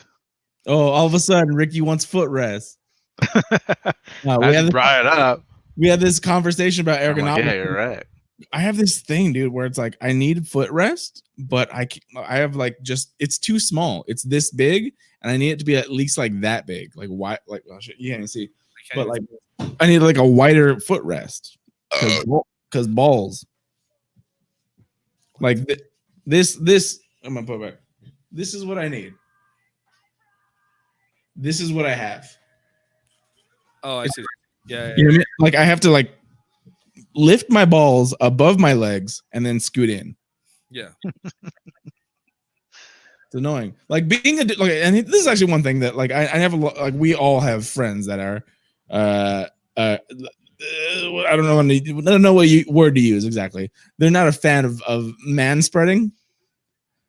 Oh, all of a sudden, Ricky wants footrest. I just brought it up. We had this conversation about I'm ergonomics. like, yeah, you're right. I have this thing, dude, where it's like I need footrest, but I have like it's too small. It's this big, and I need it to be at least like that big, like wide. Like you can't see, but like I need like a wider footrest because balls. Like this, I'm gonna put it back. This is what I need. This is what I have. Oh, I see. Yeah. You know what I mean? Like I have to like lift my balls above my legs and then scoot in. Yeah. It's annoying. Like being and this is actually one thing that like I have like we all have friends that are I don't know what word to use exactly. They're not a fan of man spreading.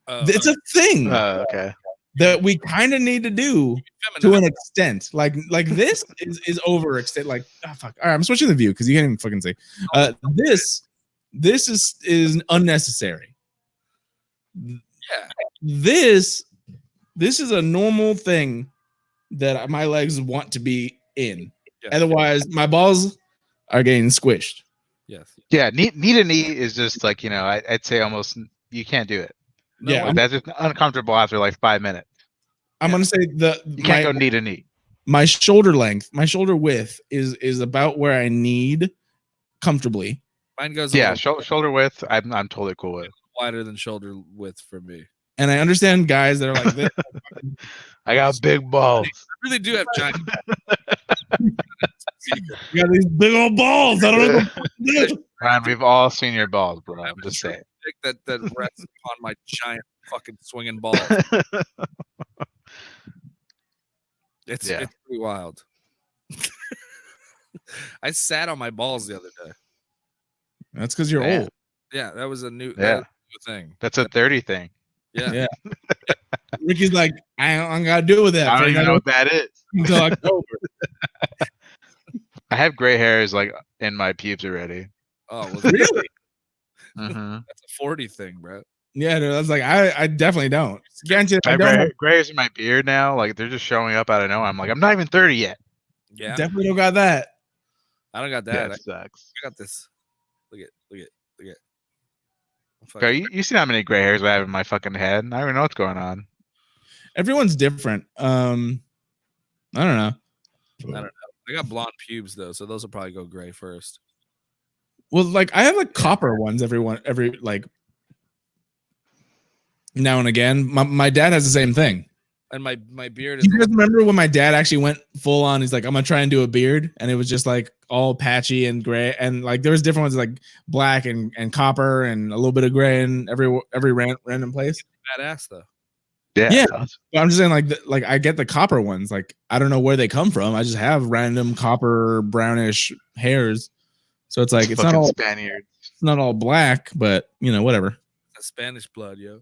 It's a thing Okay. that we kind of need to do to an extent. Like this is overextended. Like fuck. All right, I'm switching the view because you can't even fucking see. This is unnecessary. Yeah. This is a normal thing that my legs want to be in. Yes. Otherwise, my balls are getting squished. Yes. Yeah, knee to knee is just like, I'd say almost you can't do it. No, Yeah, Like, that's just uncomfortable after like 5 minutes. I'm gonna say You can't go knee to knee. my shoulder length, my shoulder width is about where I need comfortably. Mine goes Shoulder width. I'm totally cool with. wider than shoulder width for me. And I understand guys that are like this. I got big balls. I really do have giant. You got these big old balls. I don't know. What to do. Ryan, we've all seen your balls, bro. I'm just saying. That rests upon my giant fucking swinging balls. It's pretty wild. I sat on my balls the other day. That's because you're Man. old. Yeah, that was a new thing. That's a 30 thing. Yeah. Yeah. Ricky's like, I don't got to do with that. I don't even know what that is. Until October. I have gray hairs like in my pubes already. Oh, well, Really? Mm-hmm. that's a 40 thing, bro. Yeah, dude, I was like, I definitely don't. Guarantee I I have don't. gray hairs in my beard now. Like they're just showing up out of nowhere. I'm like, I'm not even 30 yet. Yeah. Definitely don't got that. I don't got that. Yeah, I it sucks. got this. Look at. Bro, you see how many gray hairs I have in my fucking head? I don't even know what's going on. Everyone's different. I don't know. I got blonde pubes though, so those will probably go gray first. Well, like I have like copper ones every like now and again. My dad has the same thing. And my beard Do is you guys remember when my dad actually went full on? He's like, I'm gonna try and do a beard, and it was just like all patchy and gray, and like there was different ones like black and copper and a little bit of gray in every random place. badass though. Yeah. But I'm just saying like I get the copper ones. Like I don't know where they come from. I just have random copper brownish hairs, so it's like it's not all Spaniards. It's not all black, but whatever. That's Spanish blood, yo.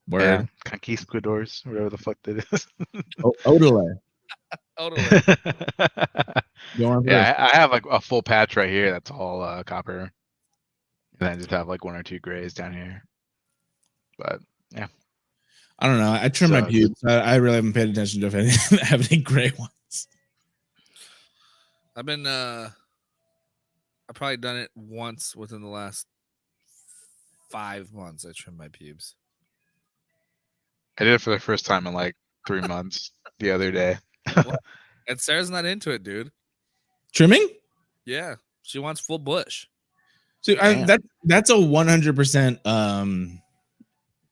Word. Yeah, conquistadors, whatever the fuck that is. Odele. Yeah, I have like a full patch right here. That's all copper, and then I just have like one or two grays down here. But yeah, I don't know. I trim my Sucks. pubes. I really haven't paid attention to if any have any gray ones. I've been I've probably done it once within the last 5 months. I trimmed my pubes. I did it for the first time in like 3 months the other day. And Sarah's not into it, dude. Trimming? Yeah, she wants full bush. So Damn. that's a 100%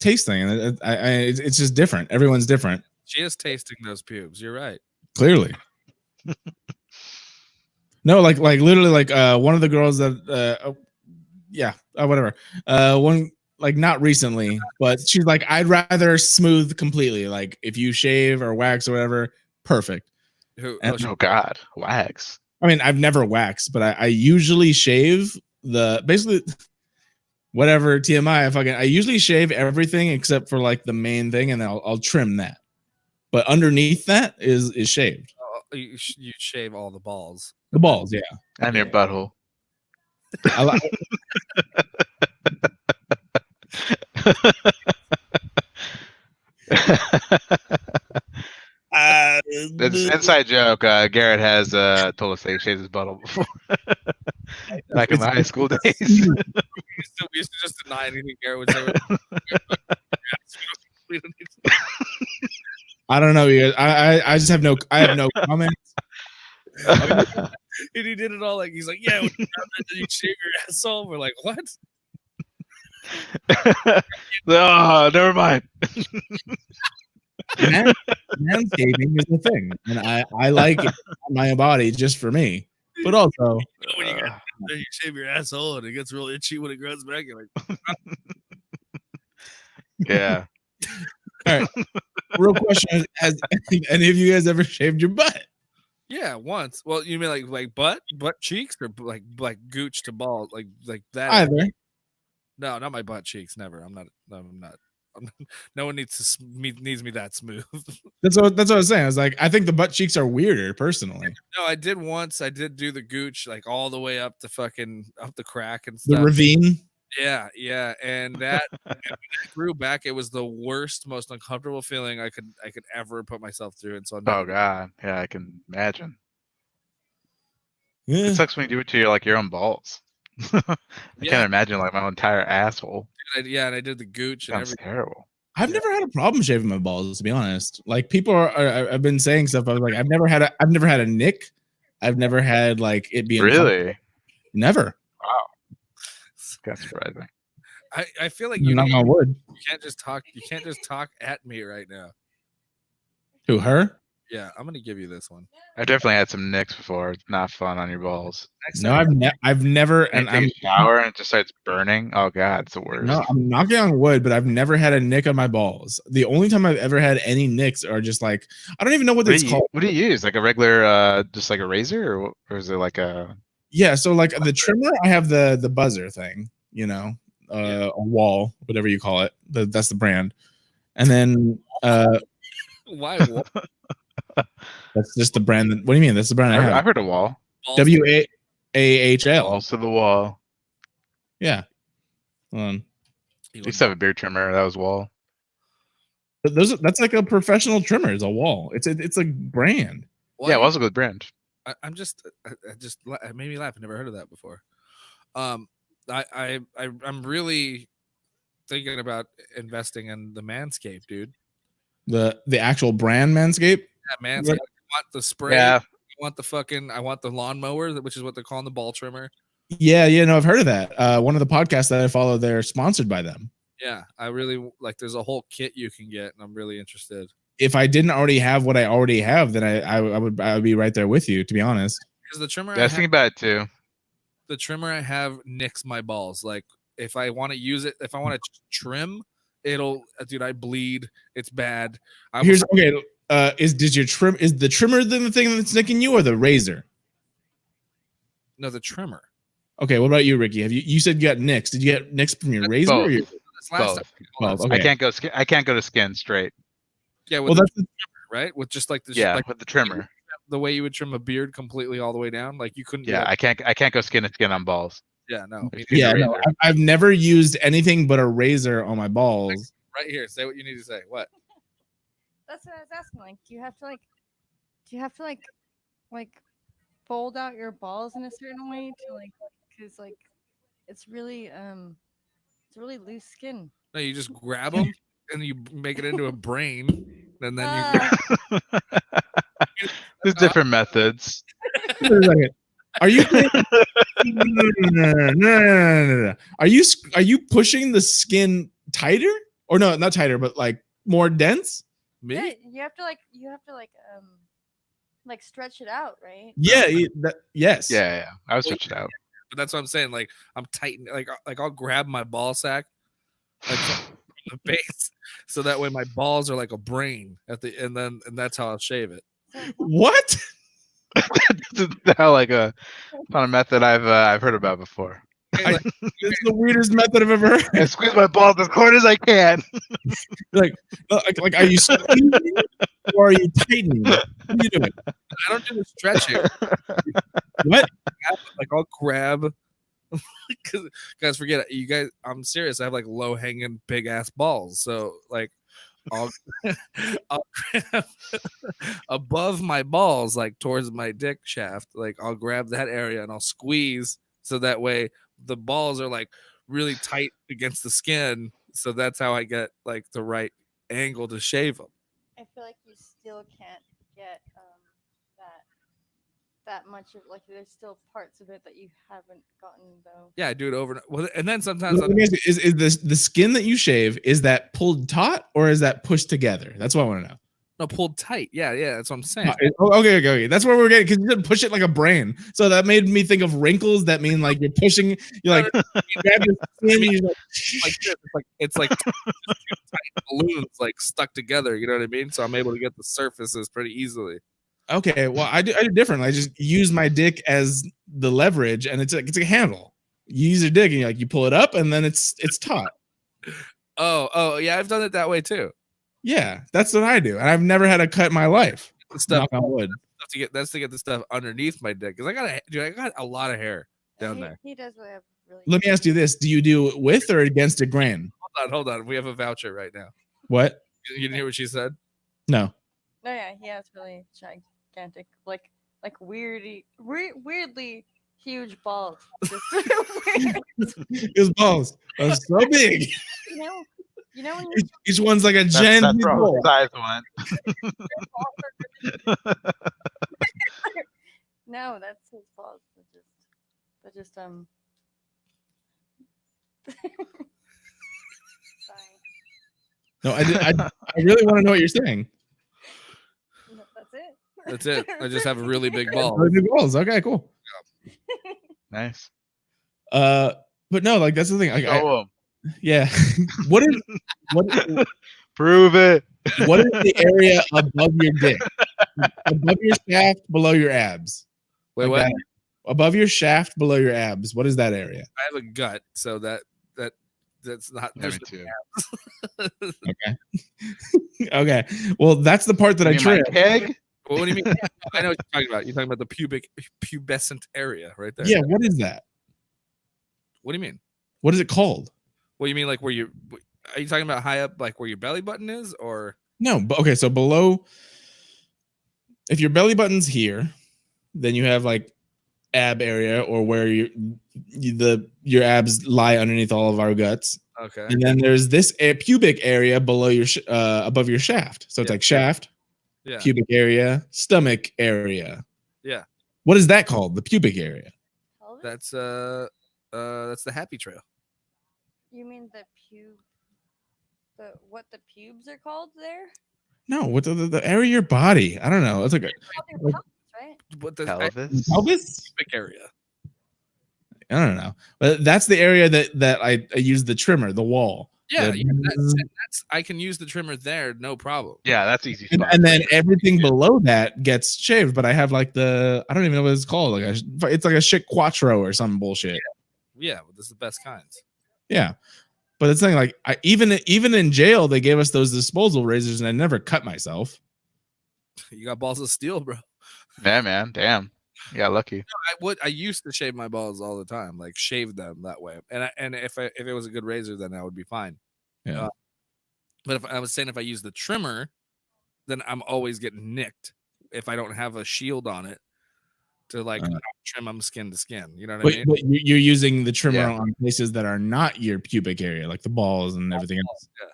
taste thing. It's just different. Everyone's different. She is tasting those pubes. You're right. Clearly. No, like literally, like one of the girls that whatever. One, like, not recently, but she's like, I'd rather smooth completely. Like, if you shave or wax or whatever, perfect. Oh God, wax. I mean, I've never waxed, but I usually shave basically whatever TMI. I usually shave everything except for like the main thing, and I'll trim that. But underneath that is shaved. You shave all the balls. The balls, yeah, And your butthole. I like. It's an inside joke. Garrett has told us that he shaved his butthole before. Back in my high school days. We used to just deny anything Garrett would say. We don't need to. I don't know, you guys. I just have no comments. And he did it all like he's like, yeah, when you shave your asshole. We're like, what? Oh, never mind. Manscaping is the thing, and I like it on my body just for me. But also, When you shave your asshole and it gets real itchy when it grows back, you're like, Yeah. all right. Real question: has any of you guys ever shaved your butt? yeah, once. Well, you mean like butt cheeks, or like gooch to balls, like that? Either. No, not my butt cheeks. Never. I'm not. No one needs me that smooth. That's what I was saying. I was like, I think the butt cheeks are weirder, personally. No, I did once. I did do the gooch like all the way up the crack and The stuff. ravine. Yeah, and that and when it grew back. It was the worst, most uncomfortable feeling I could ever put myself through. And so, Oh God. Yeah, I can imagine. Yeah. It sucks when you do it to your own balls. I can't imagine like my entire asshole. and I did the gooch and Sounds everything. terrible. I've never had a problem shaving my balls, to be honest. Like, people I've been saying stuff. I was like, I've never had a nick. I've never had like it being Really? Never. That's surprising. I feel like You knock on wood. you can't just talk at me right now. Who, her? Yeah, I'm gonna give you this one. I've definitely had some nicks before. It's not fun on your balls. Next No, time, I've never, And and you take a shower and it just starts burning. Oh God, it's the worst. no, I'm knocking on wood, but I've never had a nick on my balls. The only time I've ever had any nicks are just like, I don't even know what it's called. What do you use? Like a regular, just like a razor, or is it like a? Yeah, so like the trimmer, I have the buzzer thing, a wall, whatever you call it. That's the brand. And then why? that's just the brand. What do you mean? That's the brand I I've have. heard a wall. WAAHL. Balls to the wall. Yeah. I used to have a beard trimmer. That was wall. But that's like a professional trimmer. It's a wall. It's a brand. Yeah, it was a good brand. I'm just it made me laugh. I never heard of that before. I'm really thinking about investing in the Manscaped, dude. The actual brand Manscaped. Yeah, Manscaped. I want the spray. Yeah. I want the lawnmower, which is what they're calling the ball trimmer. Yeah, no, I've heard of that. One of the podcasts that I follow, they're sponsored by them. Yeah, I really like. There's a whole kit you can get, and I'm really interested. If I didn't already have what I already have, then I would be right there with you, to be honest. Because the trimmer, Yeah, I was thinking about it too. the trimmer I have nicks my balls. Like if I want to use it, if I want to trim, it'll, dude, I bleed. It's bad. Is the trimmer the thing that's nicking you, or the razor? No, the trimmer. Okay, what about you, Ricky? You said you got nicks? Did you get nicks from your razor? both. Or your, That's last Both. time. Both, I okay. can't go to skin straight. Yeah, with Well, the that's trimmer, right? With just like the Yeah, like with the trimmer. the way you would trim a beard completely all the way down. Like you couldn't. do Yeah, that. I can't go skin to skin on balls. Yeah, no. me yeah. neither. No, I've never used anything but a razor on my balls. Right here. Say what you need to say. What? That's what I was asking. Like, do you have to like fold out your balls in a certain way to like, because like it's really loose skin. No, you just grab them and you make it into a brain, and then you There's different methods. Wait a second. Are you saying, no. Are you pushing the skin tighter? Or no, not tighter, but like more dense? me. Yeah, you have to like stretch it out, right? Yeah, yes. Yeah. I was switching out. But that's what I'm saying. Like I'm tightening. Like I'll grab my ball sack, like from the base, so that way my balls are like a brain at the, and that's how I'll shave it. What? Now, like not a method I've heard about before. Okay, like, This is the weirdest method I've ever heard. I squeeze my balls as hard as I can. Like are you squeezing or are you tightening? What are you doing? I don't do the stretching. What? Like I'll grab. Guys, forget it. You guys, I'm serious. I have like low hanging big ass balls. So like I'll grab above my balls, like towards my dick shaft, like I'll grab that area and I'll squeeze, so that way the balls are like really tight against the skin. So that's how I get like the right angle to shave them. I feel like you still can't get that much of, like, there's still parts of it that you haven't gotten though. Yeah, I do it over. Well, and then sometimes Let me ask you, is the skin that you shave, is that pulled taut or is that pushed together? That's what I want to know. no, pulled tight. Yeah, that's what I'm saying. Okay. That's where we're getting, because you said push it like a brain. So that made me think of wrinkles. That mean like you're pushing, you're like, you grab your skin and you're Like this. It's like two tight balloons like stuck together. You know what I mean? So I'm able to get the surfaces pretty easily. okay, well, I do different. I just use my dick as the leverage, and it's a handle. You use your dick, and you pull it up, and then it's taut. Oh, yeah, I've done it that way too. Yeah, that's what I do, and I've never had a cut in my life. The stuff Knock on wood. to get the stuff underneath my dick, because I got a lot of hair down there. He does have really. Let me ask you this: do you do it with or against a grain? Hold on. We have a voucher right now. What? You didn't hear what she said? No. No, yeah, he has really gigantic, like weirdly huge balls. Just weird. His balls are so big. You know when you Each one's like a That's gen. probably size one. No, that's his balls. They're just Sorry. No, I really want to know what you're saying. No, that's it. That's it. I just have a really big ball. Really big balls. Okay, cool. Nice. But no, like that's the thing. Yeah. what Prove it. is the area above your dick? Above your shaft, below your abs. Wait, Like what? that. Above your shaft, below your abs. What is that area? I have a gut, so that's not. Yeah, me There's too. Okay. Okay. Well, that's the part that I You mean my trip. keg? Well, what do you mean? I know what you're talking about. You're talking about the pubescent area right there. Yeah. What is that? What do you mean? What is it called? What do you mean? Like where you? Are you talking about high up, like where your belly button is, or? No, but okay. So below, if your belly button's here, then you have like ab area, or where your abs lie underneath all of our guts. Okay. And then there's this pubic area below your above your shaft. So it's like shaft, Yeah. pubic area, stomach area. Yeah. What is that called? The pubic area. Pelvis? That's the happy trail. You mean the what the pubes are called there? No, what the area of your body? I don't know. It's like Pelvis, right? What the Pelvis. pelvis. pubic area? I don't know, but that's the area that I use the trimmer, the wall. Yeah, The- that's I can use the trimmer there, no problem. Yeah, that's easy. and, spot. and then everything below that gets shaved. But I have like I don't even know what it's called. It's like a shit quattro or some bullshit. Yeah, well, this is the best kinds. Yeah. But it's thing like even in jail they gave us those disposal razors and I never cut myself. You got balls of steel, bro. Yeah, man. Damn. Yeah, lucky. I used to shave my balls all the time, like shave them that way. And if it was a good razor, then that would be fine. Yeah. But if I was saying if I use the trimmer, then I'm always getting nicked if I don't have a shield on it to like trim them skin to skin. You know what I mean? But you're using the trimmer Yeah. on places that are not your pubic area, like the balls and everything else. Yeah.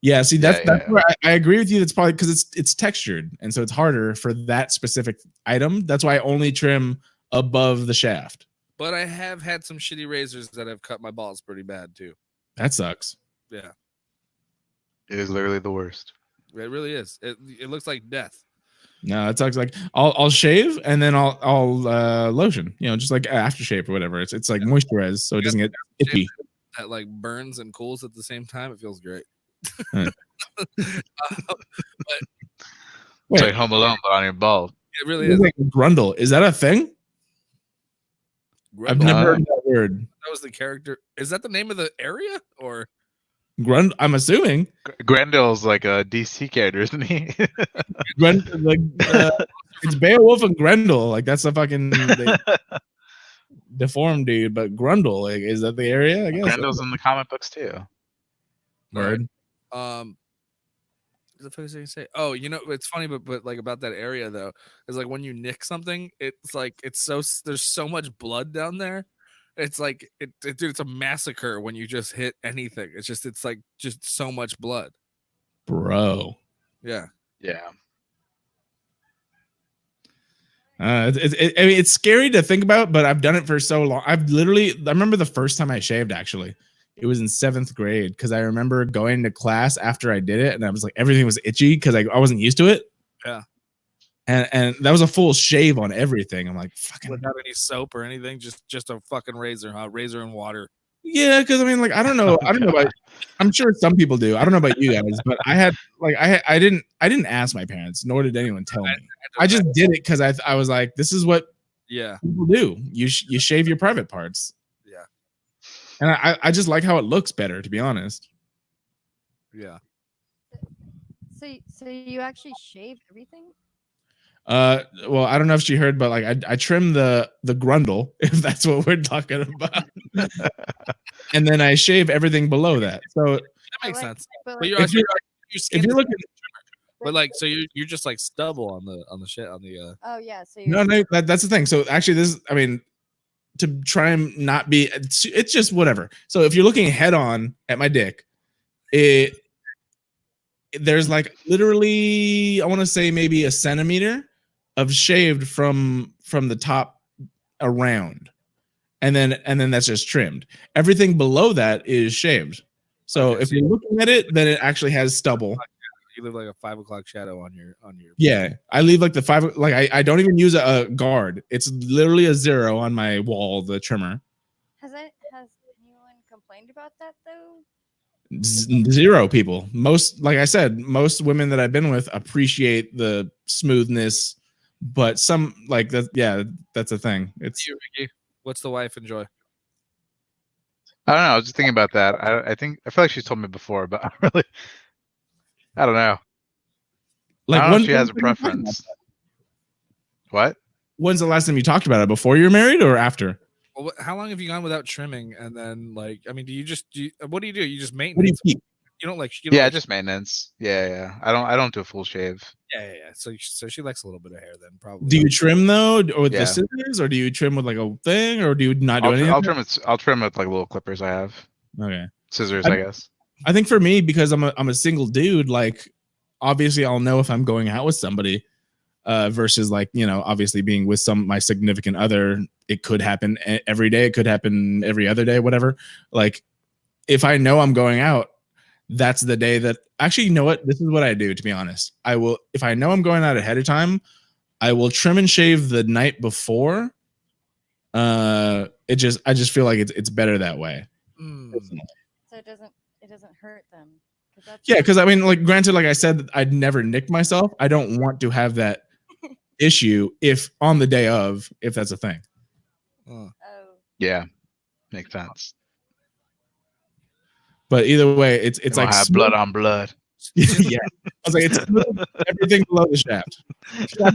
Yeah, see, that's Yeah. where I agree with you. That's probably because it's textured, and so it's harder for that specific item. That's why I only trim above the shaft. But I have had some shitty razors that have cut my balls pretty bad too. That sucks. Yeah, It is literally the worst. it really is. It looks like death. No, it sucks. Like I'll shave and then I'll lotion. You know, just like aftershave or whatever. It's like moisturize so it doesn't get itchy. That like burns and cools at the same time. It feels great. Huh. It's Wait, like Home Alone, but on your ball. It really it's is. like grundle. Is that a thing? I've Grundle. never heard that word. That was the character. Is that the name of the area or? I'm assuming. Grendel's like a DC character, isn't he? It's Beowulf and Grendel. Like that's a fucking deformed dude. But Grundle, like, is that the area? I guess. Grendel's in the comic books too. Word. What the fuck was I gonna say? Oh, you know, it's funny, but like about that area though, is like when you nick something, it's like there's so much blood down there. It's like dude, it's a massacre when you just hit anything. It's like just so much blood. Bro. Yeah. Yeah. I mean, it's scary to think about, but I've done it for so long. I remember the first time I shaved, actually. It was in 7th grade because I remember going to class after I did it, and I was like, everything was itchy because I wasn't used to it. Yeah. And that was a full shave on everything. I'm like, fucking. Without any soap or anything, just a fucking razor, huh? Razor and water. Yeah, because I mean, like, I don't know about. I'm sure some people do. I don't know about you guys, but I didn't ask my parents, nor did anyone tell me. I just did it because I was like, this is what people do. You shave your private parts. Yeah. And I just like how it looks better, to be honest. Yeah. So you actually shaved everything? Well, I don't know if she heard, but like I trim the grundle, if that's what we're talking about, and then I shave everything below that. So that makes sense. But But like, if you're looking, but like, so you're just like stubble on the shit on the. oh yeah, so no, that's the thing. So actually, to try and not be, it's just whatever. So if you're looking head on at my dick, there's like literally, I want to say maybe a centimeter of shaved from the top around, and then that's just trimmed. Everything below that is shaved. So Okay, if so you're looking at it, then it actually has stubble. You live like a 5 o'clock shadow on your. Yeah, I leave like the 5. Like I don't even use a guard. It's literally a 0 on my wall. The trimmer. has anyone complained about that though? 0 people. Most, like I said, most women that I've been with appreciate the smoothness, but some like that. Yeah, that's a thing. It's You, Ricky, what's the wife enjoy? I don't know. I was just thinking about that. I feel like she's told me before, but I don't know. like I don't know when if she has a when you talking about preference. that? What? When's the last time you talked about it? Before you're married or after? Well, how long have you gone without trimming? And then, like, I mean, what do you do? You just What do you maintenance. keep? You don't like. You don't Yeah, like, just maintenance. Yeah. I don't do a full shave. yeah. So she likes a little bit of hair then, probably. Do you trim though, or with Yeah. the scissors, or do you trim with like a thing, or do you not do I'll, anything? I'll trim it. I'll trim with like little clippers I have. Okay. Scissors, I guess. I think for me, because I'm a single dude, like obviously I'll know if I'm going out with somebody, versus like, you know, obviously being with my significant other. It could happen every day. It could happen every other day, whatever. Like if I know I'm going out, that's the day that actually, you know what? This is what I do, to be honest. I will, if I know I'm going out ahead of time, I will trim and shave the night before. I just feel like it's better that way. So it doesn't hurt them. Yeah, because I mean, like, granted, like I said, I'd never nick myself. I don't want to have that issue if on the day of, if that's a thing. Oh. Yeah, makes sense. But either way, it's You like don't have blood on blood. Yeah, I was like, it's everything below the shaft. I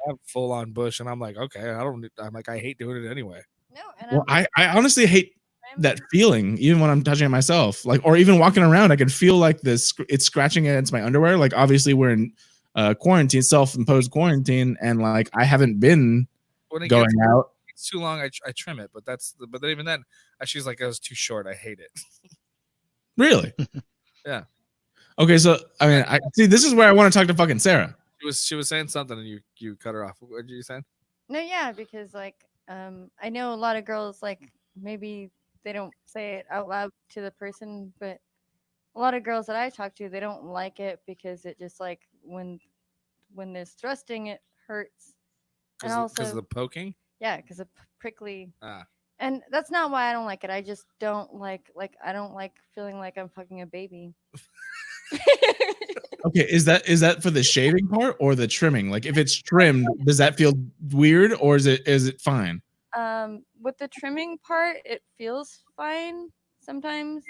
have full on bush, and I'm like, okay, I'm like, I hate doing it anyway. No, and Well, I honestly hate that feeling even when I'm touching it myself, like, or even walking around, I can feel like this. It's scratching against my underwear. Like, obviously, we're in quarantine, self-imposed quarantine, and like I haven't been When it going out. it's too long, I trim it. But but even then, she's like, it was too short. I hate it. Really? Yeah. Okay, so I mean, I see. This is where I want to talk to fucking Sarah. She was saying something, and you cut her off. What did you say? No, yeah, because like I know a lot of girls like maybe they don't say it out loud to the person, but a lot of girls that I talk to, they don't like it because it just like when there's thrusting, it hurts. And also Because of the poking. Yeah, because of prickly. Ah. And that's not why I don't like it. I just don't like I don't like feeling like I'm fucking a baby. Okay, is that for the shaving part or the trimming? Like, if it's trimmed, does that feel weird or is it fine? With the trimming part, it feels fine sometimes.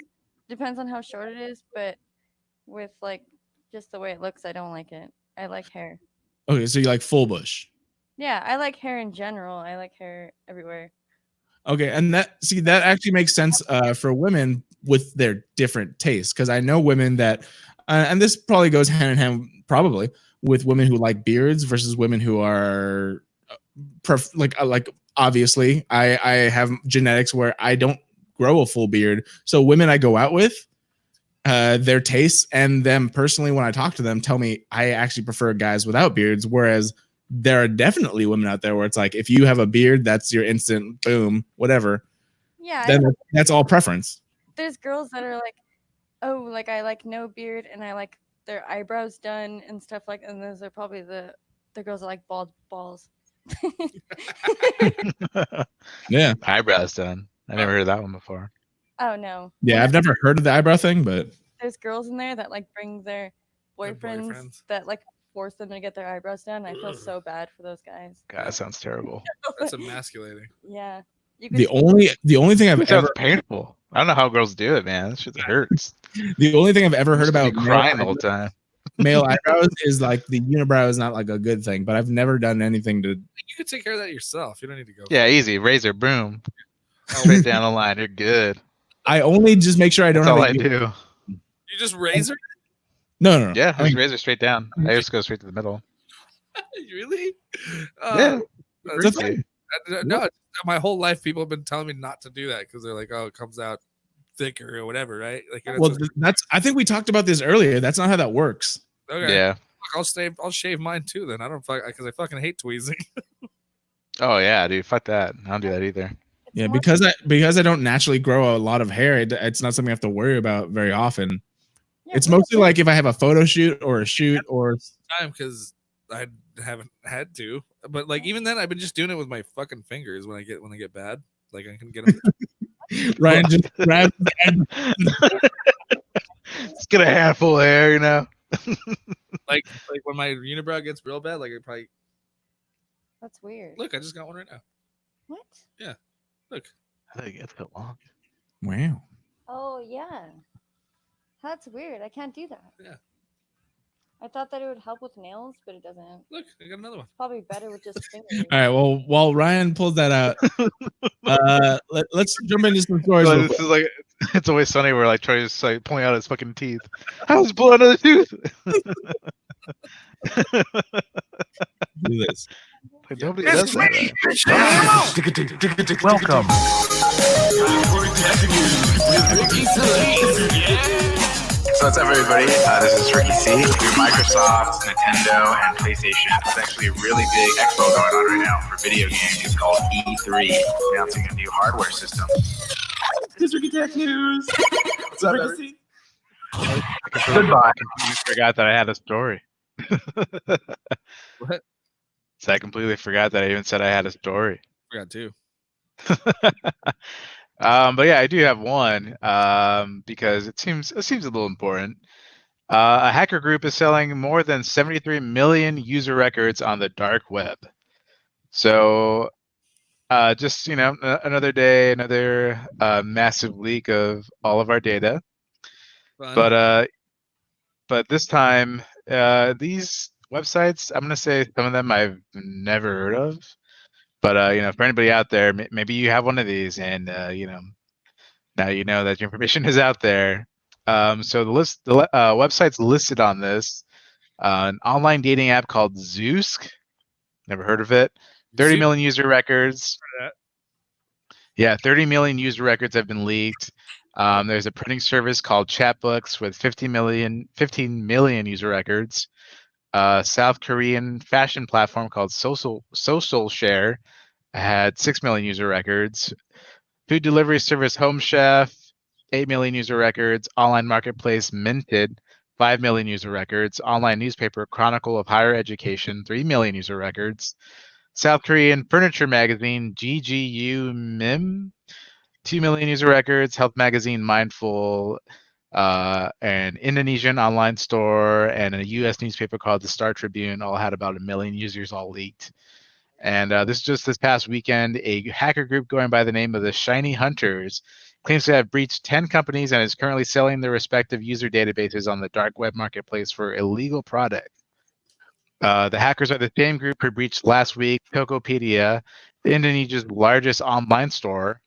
Depends on how short it is, but with like just the way it looks, I don't like it. I like hair. Okay, so you like full bush. Yeah, I like hair in general. I like hair everywhere. Okay, and that actually makes sense for women with their different tastes, because I know women that, and this probably goes hand in hand probably with women who like beards versus women who are like obviously I have genetics where I don't grow a full beard, so women I go out with, their tastes and them personally when I talk to them tell me I actually prefer guys without beards, whereas there are definitely women out there where it's like if you have a beard, that's your instant boom, whatever. Yeah, Then that's all preference. there's girls that are like, oh, like I like no beard and I like their eyebrows done and stuff like, and those are probably the girls that like bald balls. Yeah, eyebrows done. I never heard that one before. Oh no. Yeah, I've never heard of the eyebrow thing, but There's girls in there that like bring their boyfriends that like force them to get their eyebrows done. I feel so bad for those guys. God, that sounds terrible. That's emasculating. Yeah. the only thing I've It sounds ever painful. I don't know how girls do it, man. That shit hurts. the only thing I've ever heard about crying the whole time. male eyebrows is like the unibrow is not like a good thing, but I've never done anything to. You could take care of that yourself. You don't need to go. Yeah, easy. Razor, boom. Straight down the line. You're good. I only just make sure I don't That's all have I do. You just razor? No. Yeah, I mean, razor straight down. I just go straight to the middle. Really? Yeah. That's no, my whole life people have been telling me not to do that because they're like, oh, it comes out thicker or whatever, right? Like, well, that's. I think we talked about this earlier. That's not how that works. Okay. Yeah. I'll shave mine too. Then I don't because I fucking hate tweezing. Oh yeah, dude. Fuck that. I don't do that either. Yeah, because I don't naturally grow a lot of hair. It's not something I have to worry about very often. Yeah, It's mostly like if I have a photo shoot or a shoot or time because I haven't had to. But like even then, I've been just doing it with my fucking fingers when I get bad. Like I can get them. Ryan just grabs Let's get a handful of hair, you know. like when my unibrow gets real bad, like I probably That's weird. look. I just got one right now. What? Yeah, look. I think it's so long. Wow. Oh yeah. That's weird. I can't do that. Yeah. I thought that it would help with nails, but it doesn't. Look, I got another one. It's probably better with just fingers. All right. Well, while Ryan pulls that out, let's jump into some stories. So real this quick. is like it's always funny where like Troy's like pulling out his fucking teeth. How's blow another tooth? Do this. Like, nobody does that. Welcome. So what's up, everybody? This is Ricky C. Microsoft, Nintendo, and PlayStation. It's actually a really big expo going on right now for video games. It's called E3, announcing a new hardware system. This is Ricky Tech News. What's up, Ricky C? Goodbye. I forgot that I had a story. What? So I completely forgot that I even said I had a story. Forgot too. But yeah, I do have one because it seems a little important. A hacker group is selling more than 73 million user records on the dark web. So just another day, another massive leak of all of our data. Fun. But this time, these websites, I'm gonna say some of them I've never heard of. But for anybody out there, maybe you have one of these, and Now you know that your information is out there. So the website's listed on this. An online dating app called Zoosk. Never heard of it. 30 million user records. Yeah, 30 million user records have been leaked. There's a printing service called Chatbooks with 15 million user records. South Korean fashion platform called Social Share had 6 million user records. Food delivery service Home Chef, 8 million user records. Online marketplace Minted, 5 million user records. Online newspaper Chronicle of Higher Education, 3 million user records. South Korean furniture magazine GGU Mim, 2 million user records. Health magazine Mindful, an Indonesian online store, and a U.S. newspaper called the Star Tribune all had about 1 million users all leaked. And this past weekend, a hacker group going by the name of the Shiny Hunters claims to have breached 10 companies and is currently selling their respective user databases on the dark web marketplace for illegal products. The hackers are the same group who breached last week Tokopedia, Indonesia's largest online store.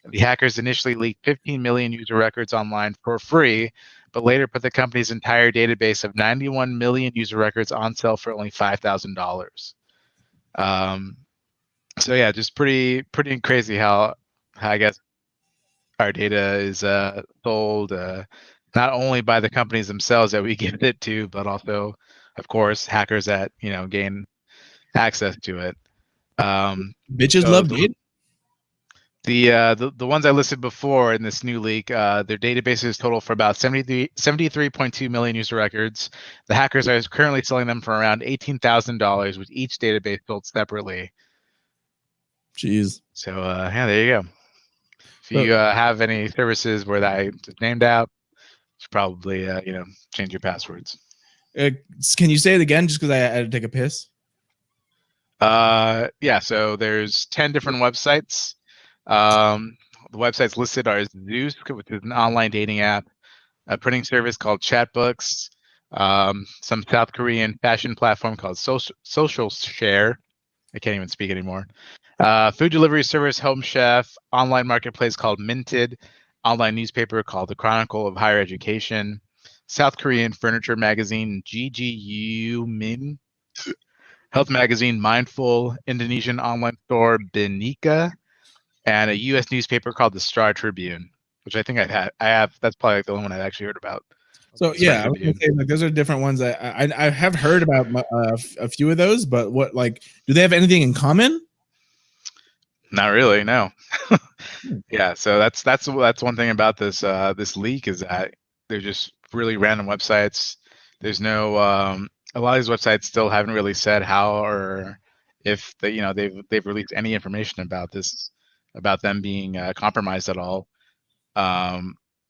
The hackers initially leaked 15 million user records online for free, but later put the company's entire database of 91 million user records on sale for only $5,000. So yeah, just pretty crazy how I guess our data is sold not only by the companies themselves that we give it to, but also, of course, hackers that gain access to it. Bitches so love data. The ones I listed before in this new leak, their databases total for about 73.2 million user records. The hackers are currently selling them for around $18,000, with each database sold separately. Jeez. So yeah, there you go. If you have any services where that is named out, you should probably change your passwords. Can you say it again, just because I had to take a piss? Yeah. So there's 10 different websites. The websites listed are Zeus, which is an online dating app, a printing service called Chatbooks, some South Korean fashion platform called Social Share. I can't even speak anymore. Food delivery service Home Chef, online marketplace called Minted, online newspaper called the Chronicle of Higher Education, South Korean furniture magazine GGU Min, health magazine Mindful, Indonesian online store Benika, and a U.S. newspaper called the Star Tribune, which I think I have. That's probably the only one I've actually heard about. So yeah, I was gonna say, like, those are different ones. I have heard about a few of those, but what, like, do they have anything in common? Not really, no. Yeah, so that's one thing about this this leak, is that they're just really random websites. There's no a lot of these websites still haven't really said how or if they've released any information about this, about them being compromised at all.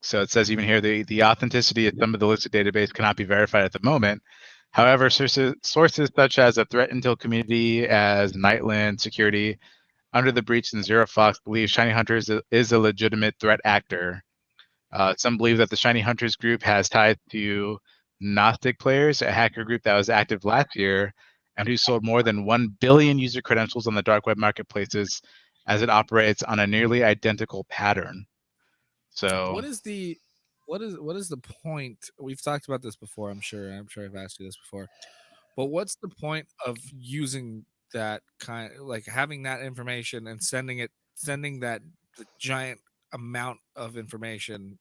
So it says even here the authenticity of some of the listed database cannot be verified at the moment. However, sources such as a Threat Intel community as Nightland Security under the breach in Zero Fox believes Shiny Hunters is a legitimate threat actor. Some believe that the Shiny Hunters group has ties to Gnostic Players, a hacker group that was active last year and who sold more than 1 billion user credentials on the dark web marketplaces, as it operates on a nearly identical pattern. So what is the point? We've talked about this before, I'm sure I've asked you this before, but what's the point of using that kind, like having that information and sending that giant amount of information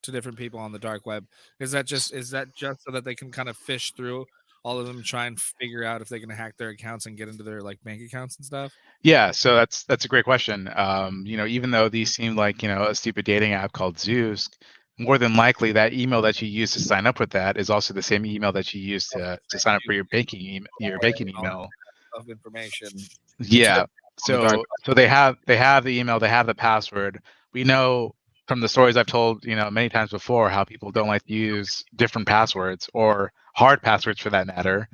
to different people on the dark web? Is that just so that they can kind of fish through all of them, try and figure out if they can hack their accounts and get into their like bank accounts and stuff? Yeah, so that's a great question. Even though these seem like a stupid dating app called Zeus, more than likely that email that you use to sign up with that is also the same email that you use to sign up for your banking email of information. Yeah. So they have the email, they have the password. We know from the stories I've told, many times before, how people don't like to use different passwords or hard passwords for that matter.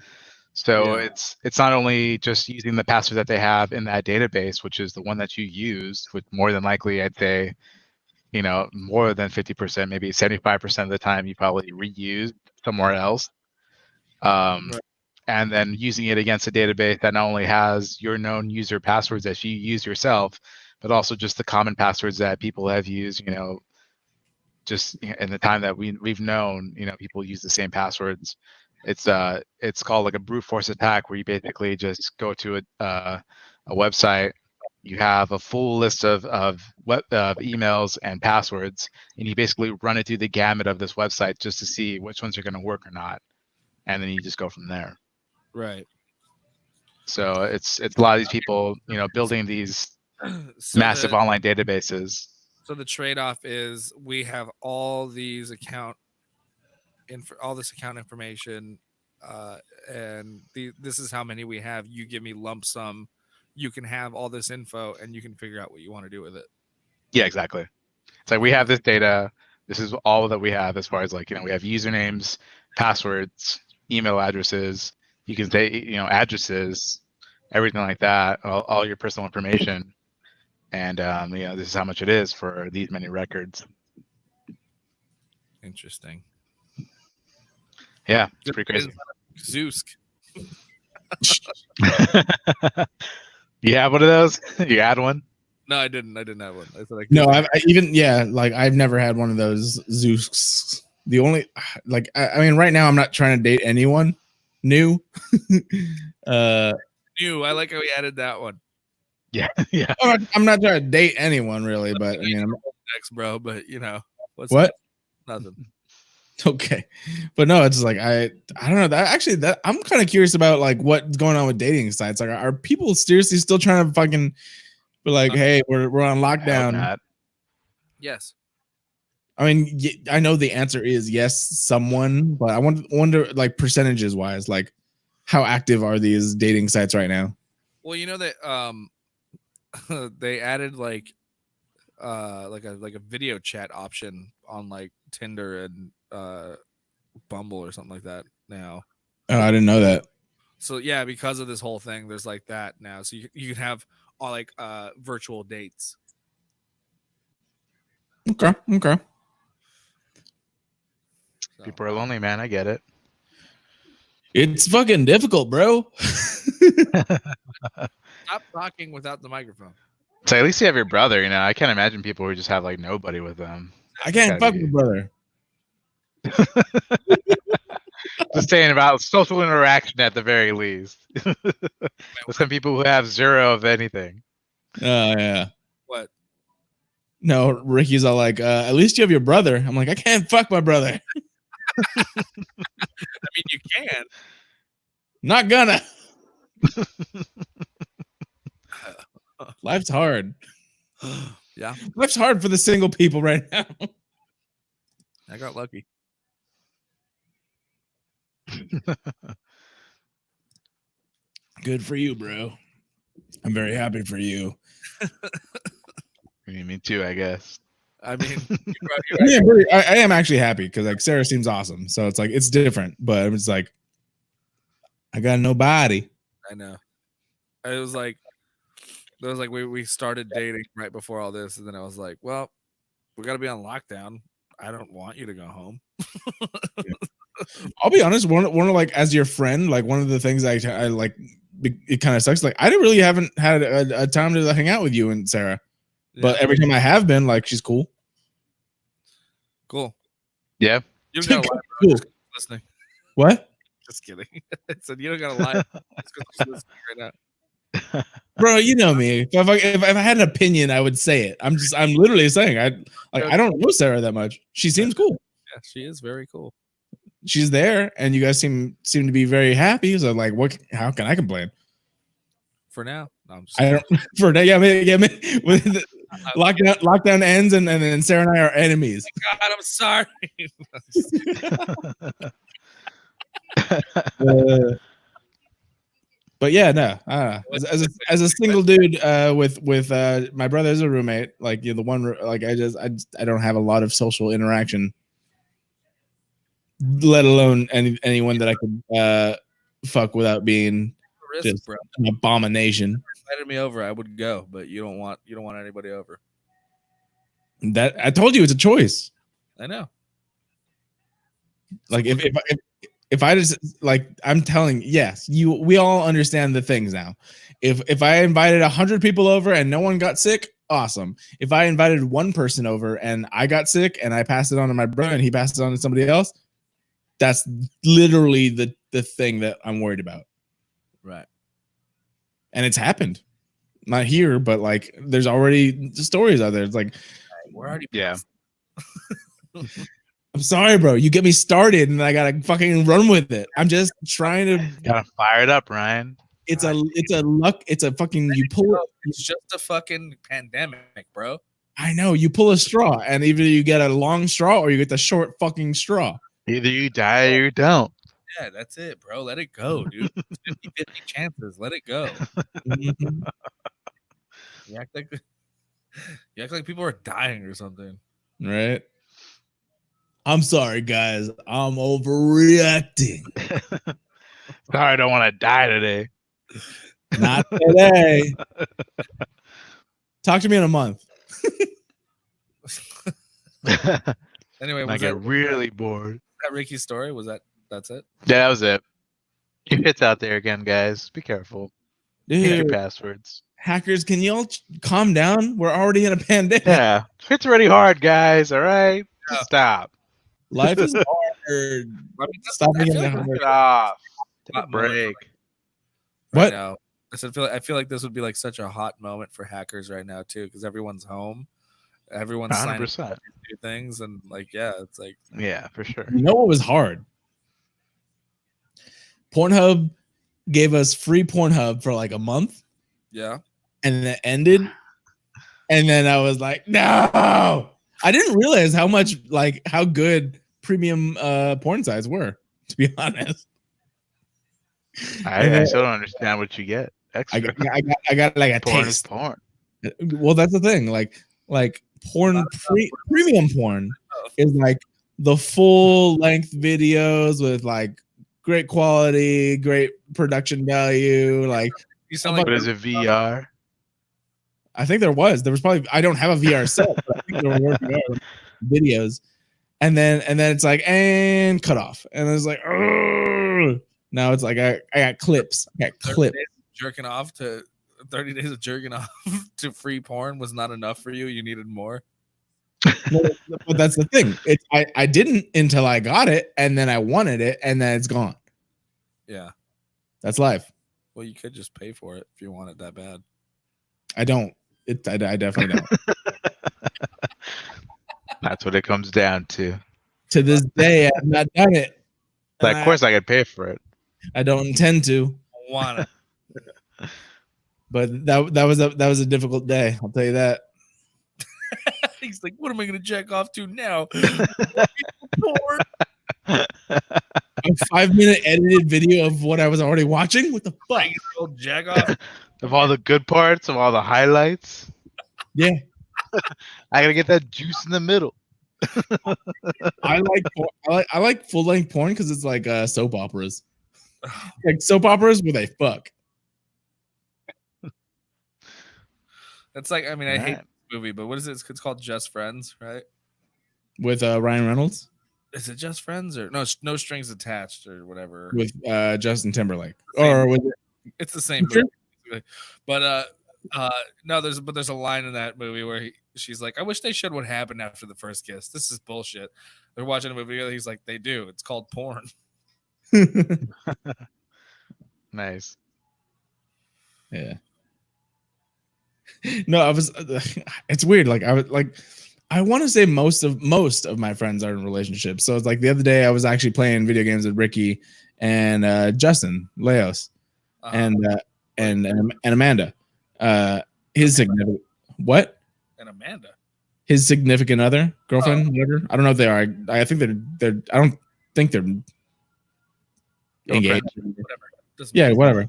So it's not only just using the password that they have in that database, which is the one that you use, which more than likely I'd say, more than 50%, maybe 75% of the time you probably reuse somewhere else. And then using it against a database that not only has your known user passwords that you use yourself, but also just the common passwords that people have used, just in the time that we've known, people use the same passwords. It's called like a brute force attack, where you basically just go to a website. You have a full list of emails and passwords, and you basically run it through the gamut of this website just to see which ones are going to work or not, and then you just go from there. Right. So it's a lot of these people, building these massive online databases. So the trade-off is we have all these all this account information, and this is how many we have. You give me lump sum. You can have all this info, and you can figure out what you want to do with it. Yeah, exactly. It's like we have this data. This is all that we have as far as like, we have usernames, passwords, email addresses. You can say, addresses, everything like that, all your personal information. And, this is how much it is for these many records. Interesting. Yeah, it's pretty crazy. Zeus. You have one of those? You had one? No, I didn't have one. I said no, I've never had one of those Zeus. The only, like, I mean, right now I'm not trying to date anyone new. New. I like how we added that one. Yeah, yeah. I'm not trying to date anyone really, but I mean, I'm next, bro. But what's what? Nothing. Okay, but no, it's like I don't know. That I'm kind of curious about like what's going on with dating sites. Like, are people seriously still trying to fucking be like, hey, we're on lockdown? Yes. I mean, I know the answer is yes, someone, but I wonder like percentages wise, like how active are these dating sites right now? Well, that they added like a video chat option on like Tinder and Bumble or something like that now. Oh, I didn't know that. So yeah, because of this whole thing, there's like that now. So you can have all like virtual dates. Okay. So, people are lonely, man. I get it. It's fucking difficult, bro. Stop talking without the microphone. So at least you have your brother. I can't imagine people who just have like nobody with them. I can't fuck with brother. Just saying about social interaction at the very least. With some people who have zero of anything. Oh yeah. What? No, Ricky's all like, at least you have your brother. I'm like, I can't fuck my brother. I mean, you can. Not gonna. Life's hard. Yeah. Life's hard for the single people right now. I got lucky. Good for you, bro. I'm very happy for you. Me too, I guess. I mean, I am actually happy because like Sarah seems awesome. So it's like it's different, but it's like I got nobody. I know. It was like we started dating right before all this, and then I was like, well, we got to be on lockdown. I don't want you to go home. I'll be honest. One of like as your friend, like one of the things I like, it kind of sucks. Like I haven't had a time to hang out with you and Sarah, but every time I have been, like she's cool. Cool. Yeah. You don't gotta lie. Cool. Listening. What? Just kidding. I said you don't gotta lie. It's 'cause she's listening right now. Bro, you know me. If I had an opinion, I would say it. I'm literally saying I don't know Sarah that much. She seems cool. Yeah, she is very cool. She's there, and you guys seem to be very happy. So like, how can I complain? For now, no, I'm just I don't. For now, yeah. With the lockdown ends, and then Sarah and I are enemies. God, I'm sorry. But yeah, no. As a single dude with my brother as a roommate, like the one like I don't have a lot of social interaction, let alone anyone that I could fuck without being just an abomination. Invited me over, I would go, but you don't want anybody over. That I told you it's a choice. I know. Like if I just like I'm telling yes, we all understand the things now. If I invited 100 people over and no one got sick, awesome. If I invited one person over and I got sick and I passed it on to my brother and he passed it on to somebody else, that's literally the thing that I'm worried about. Right. And it's happened. Not here, but like there's already stories out there. It's like, We're already Yeah. I'm sorry, bro. You get me started and I gotta fucking run with it. I'm just trying to. Gotta fire it up, Ryan. It's a fucking, you pull it. It's just a fucking pandemic, bro. I know, you pull a straw and either you get a long straw or you get the short fucking straw. Either you die or you don't. Yeah, that's it, bro. Let it go, dude. 50-50 chances. Let it go. Mhm. You act like people are dying or something. Right. I'm sorry, guys. I'm overreacting. Sorry, I don't want to die today. Not today. Talk to me in a month. Anyway, I was get that really bored. Ricky's story? That's it? Yeah, that was it. Keep hits out there again, guys. Be careful. Change your Dude, passwords. hackers, can you all calm down? We're already in a pandemic. Yeah, hits already hard, guys. All right, just stop. Life is hard. I mean, Stop I feel making it like hard. Get off. Take a Hot moment for, break. right What? now. I feel like this would be like such a hot moment for hackers right now too, because everyone's home, everyone's signing up 100%. to do things, and like, yeah, it's like, Yeah, for sure. You know what was hard? Pornhub gave us free Pornhub for like a month, yeah, and then it ended. And then I was like, no. I didn't realize how good premium porn sites were, to be honest. I still don't understand what you get. Extra. I got like a Porn is taste. porn. Well, that's the thing. Like porn, premium porn is like the full length videos with like great quality, great production value. Like, you sound like What is it, VR? I think there was probably, I don't have a VR set, but I think there were VR videos. And then it's like, and cut off. And it's like, "Ugh." Now it's like I got clips. I got 30 clips. days of jerking off to 30 days of jerking off to free porn was not enough for you. You needed more. But that's the thing. I didn't until I got it, and then I wanted it, and then it's gone. Yeah. That's life. Well, you could just pay for it if you want it that bad. I don't. I definitely don't. That's what it comes down to. To this day, I've not done it. Like, of course, I could pay for it. I don't intend to. I want it. But that was a difficult day. I'll tell you that. He's like, what am I going to jack off to now? Porn. A 5-minute edited video of what I was already watching. What the fuck? Jack off. Of all the good parts, of all the highlights. Yeah. I gotta get that juice in the middle. I like full length porn because it's like soap operas. Like soap operas where they fuck. That's like, I mean, I hate Right. this movie, but what is it? It's called Just Friends, right? With Ryan Reynolds. Is it Just Friends or no strings attached or whatever? With Justin Timberlake. Same. Or with It's the same Sure. movie. But no, there's a line in that movie where she's like, I wish they showed what happened after the first kiss. This is bullshit. They're watching a movie together. He's like, they do. It's called porn. Nice. Yeah. No, I was. It's weird. Like I want to say most of my friends are in relationships. So it's like the other day I was actually playing video games with Ricky and Justin Leos and Amanda. His significant And Amanda. his significant other, girlfriend, whatever. I don't know if they are. I think they're. I don't think they're engaged. Whatever. Doesn't Yeah, matter. whatever.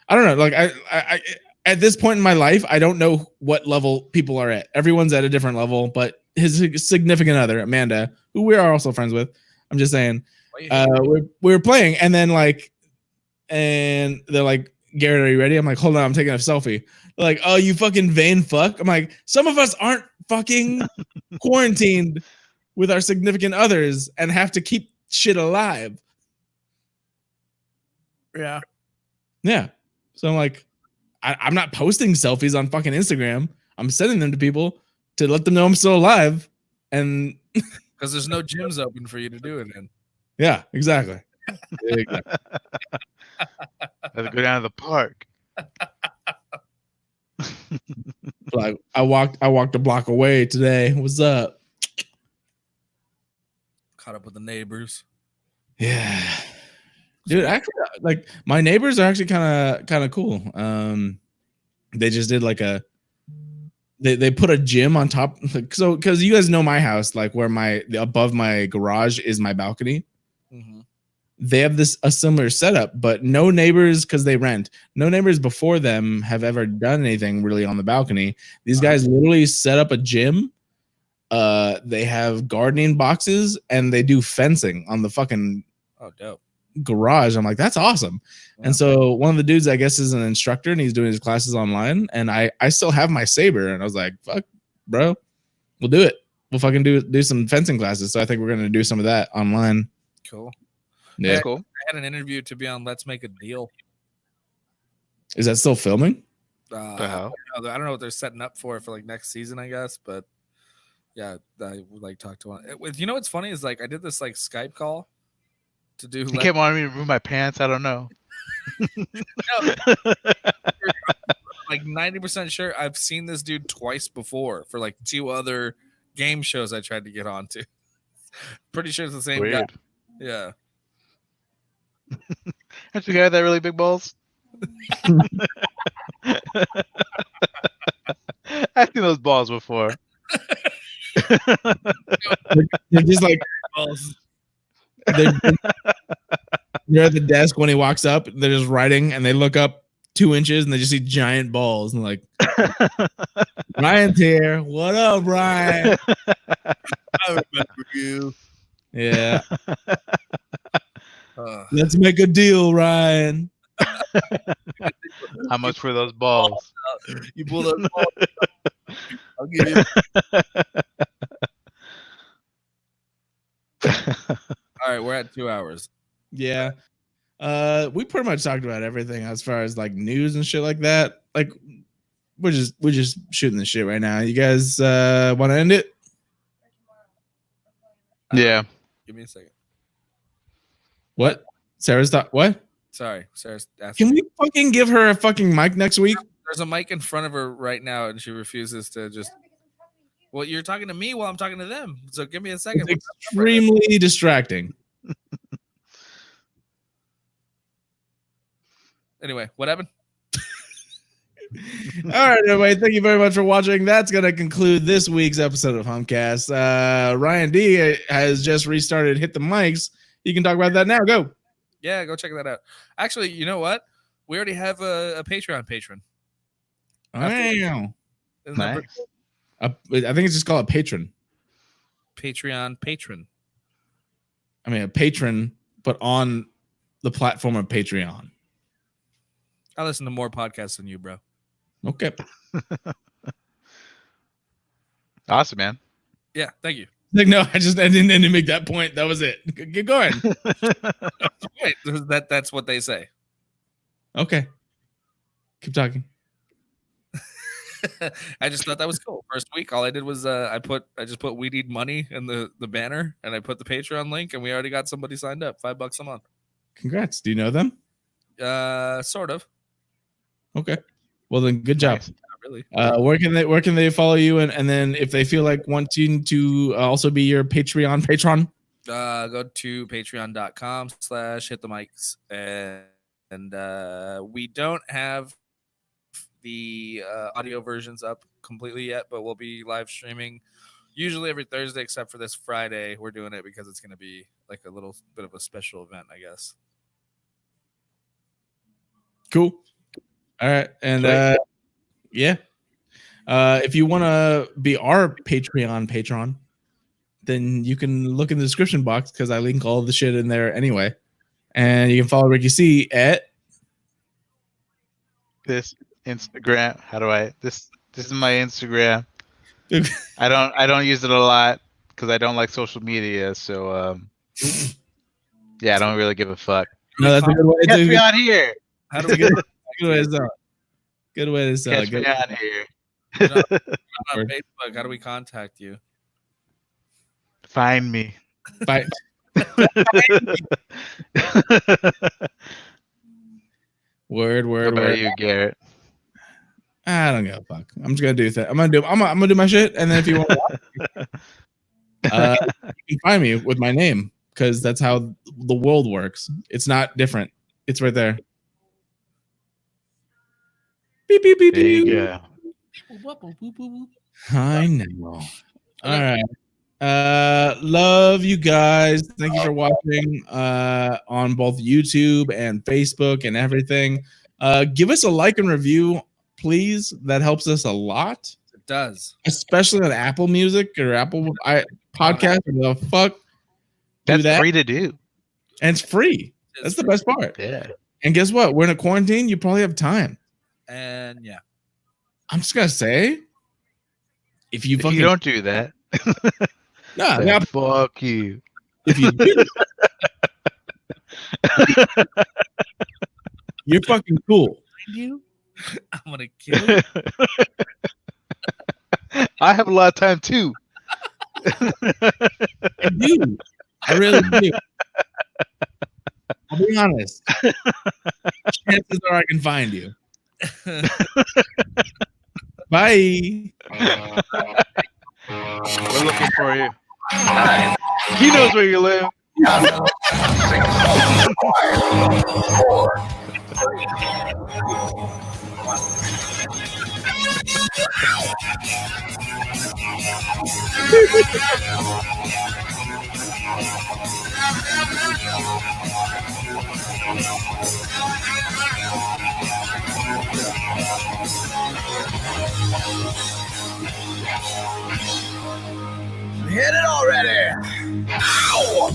I don't know. Like I at this point in my life, I don't know what level people are at. Everyone's at a different level, but his significant other, Amanda, who we are also friends with, I'm just saying, Why you hate me? we were playing, and then and they're like, Garrett, are you ready? I'm like, hold on, I'm taking a selfie. They're like, oh, you fucking vain fuck. I'm like, some of us aren't fucking quarantined with our significant others and have to keep shit alive. Yeah. Yeah. So I'm like, I'm not posting selfies on fucking Instagram. I'm sending them to people to let them know I'm still alive. And Because there's no gyms open for you to do it in. yeah, exactly. Let's go down to the park. Like I walked a block away today. What's up? Caught up with the neighbors. Yeah. Dude, actually, like my neighbors are actually kind of cool. They just did like they put a gym on top. So because you guys know my house, like where above my garage is my balcony. Mm-hmm. They have a similar setup, but no neighbors because they rent. No neighbors before them have ever done anything really on the balcony. These guys literally set up a gym. They have gardening boxes and they do fencing on the fucking dope garage. I'm like, that's awesome. Yeah. And so one of the dudes, I guess, is an instructor and he's doing his classes online. And I still have my saber, and I was like, fuck, bro, we'll do it. We'll fucking do some fencing classes. So I think we're gonna do some of that online. Cool. Yeah, That's cool. I had an interview to be on Let's Make a Deal. Is that still filming? I don't know what they're setting up for like next season, I guess, but yeah, I would like talk to one. You know what's funny is like I did this like Skype call to do. He kept wanting me to remove my pants. I don't know. Like 90% sure I've seen this dude twice before for like 2 other game shows I tried to get onto. Pretty sure it's the same guy. Yeah. That's the guy with that really big balls. I've seen those balls before. They're just like they're at the desk when he walks up. They're just writing, and they look up 2 inches, and they just see giant balls, and like, Ryan's here. What up, Ryan? I remember you. Yeah. Let's make a deal, Ryan. How much for those balls? You pull those balls. I'll give you. All right, we're at 2 hours. Yeah. We pretty much talked about everything as far as like news and shit like that. Like we're just shooting the shit right now. You guys want to end it? Yeah. Give me a second. What? Sarah's thought what? Sorry, Sarah's asking. Can we fucking give her a fucking mic next week? There's a mic in front of her right now, and she refuses to just. Well, you're talking to me while I'm talking to them, so give me a second. It's extremely distracting. Anyway, what happened? All right, everybody. Thank you very much for watching. That's going to conclude this week's episode of Humpcast. Ryan D has just restarted Hit the Mics. You can talk about that now. Go. Yeah, go check that out. Actually, you know what? We already have a Patreon patron. Wow. Nice. I think it's just called a patron. Patreon patron. I mean, a patron, but on the platform of Patreon. I listen to more podcasts than you, bro. Okay. Awesome, man. Yeah, thank you. Like, no, I didn't make that point. That was it. Get going. Wait, that's what they say. Okay. Keep talking. I just thought that was cool. First week, all I did was I just put "We Need Money" in the banner, and I put the Patreon link, and we already got somebody signed up. $5 a month. Congrats. Do you know them? Sort of. Okay. Well then, good job. Nice. Not really. Where can they follow you, and then if they feel like wanting to also be your Patreon patron? Go to patreon.com/hitthemics, and we don't have the audio versions up completely yet, but we'll be live streaming usually every Thursday except for this Friday. We're doing it because it's going to be like a little bit of a special event, I guess. Cool. All right. And yeah. If you want to be our Patreon patron, then you can look in the description box because I link all the shit in there anyway. And you can follow Ricky C at this Instagram. How do I this is my Instagram. I don't use it a lot because I don't like social media, so yeah, I don't really give a fuck. No, that's a good way to me on here. How do we good way to sell it. Good way to sell Catch me on here. You're not on Facebook. How do we contact you? Find me. Bye. Word. What about you, Garrett? I don't give a fuck. I'm just gonna do that. I'm gonna do my shit, and then if you want, you can find me with my name because that's how the world works. It's not different. It's right there. Beep beep beep. There you beep. go. I know. All right. Love you guys. Thank you for watching on both YouTube and Facebook and everything. Give us a like and review, please. That helps us a lot. It does. Especially on Apple Music or Apple Podcast or the fuck. That's free to do. And it's free. That's the best part. Yeah. And guess what? We're in a quarantine. You probably have time. And yeah. I'm just gonna say, if you don't do that, nah, fuck you. If you do, you're fucking cool. You, I'm gonna kill you. I have a lot of time too. I do. I really do. I'll be honest. Chances are I can find you. Bye. We're looking for you. He knows where you live. 6, 5, 4, 3. Hit it already! Ow!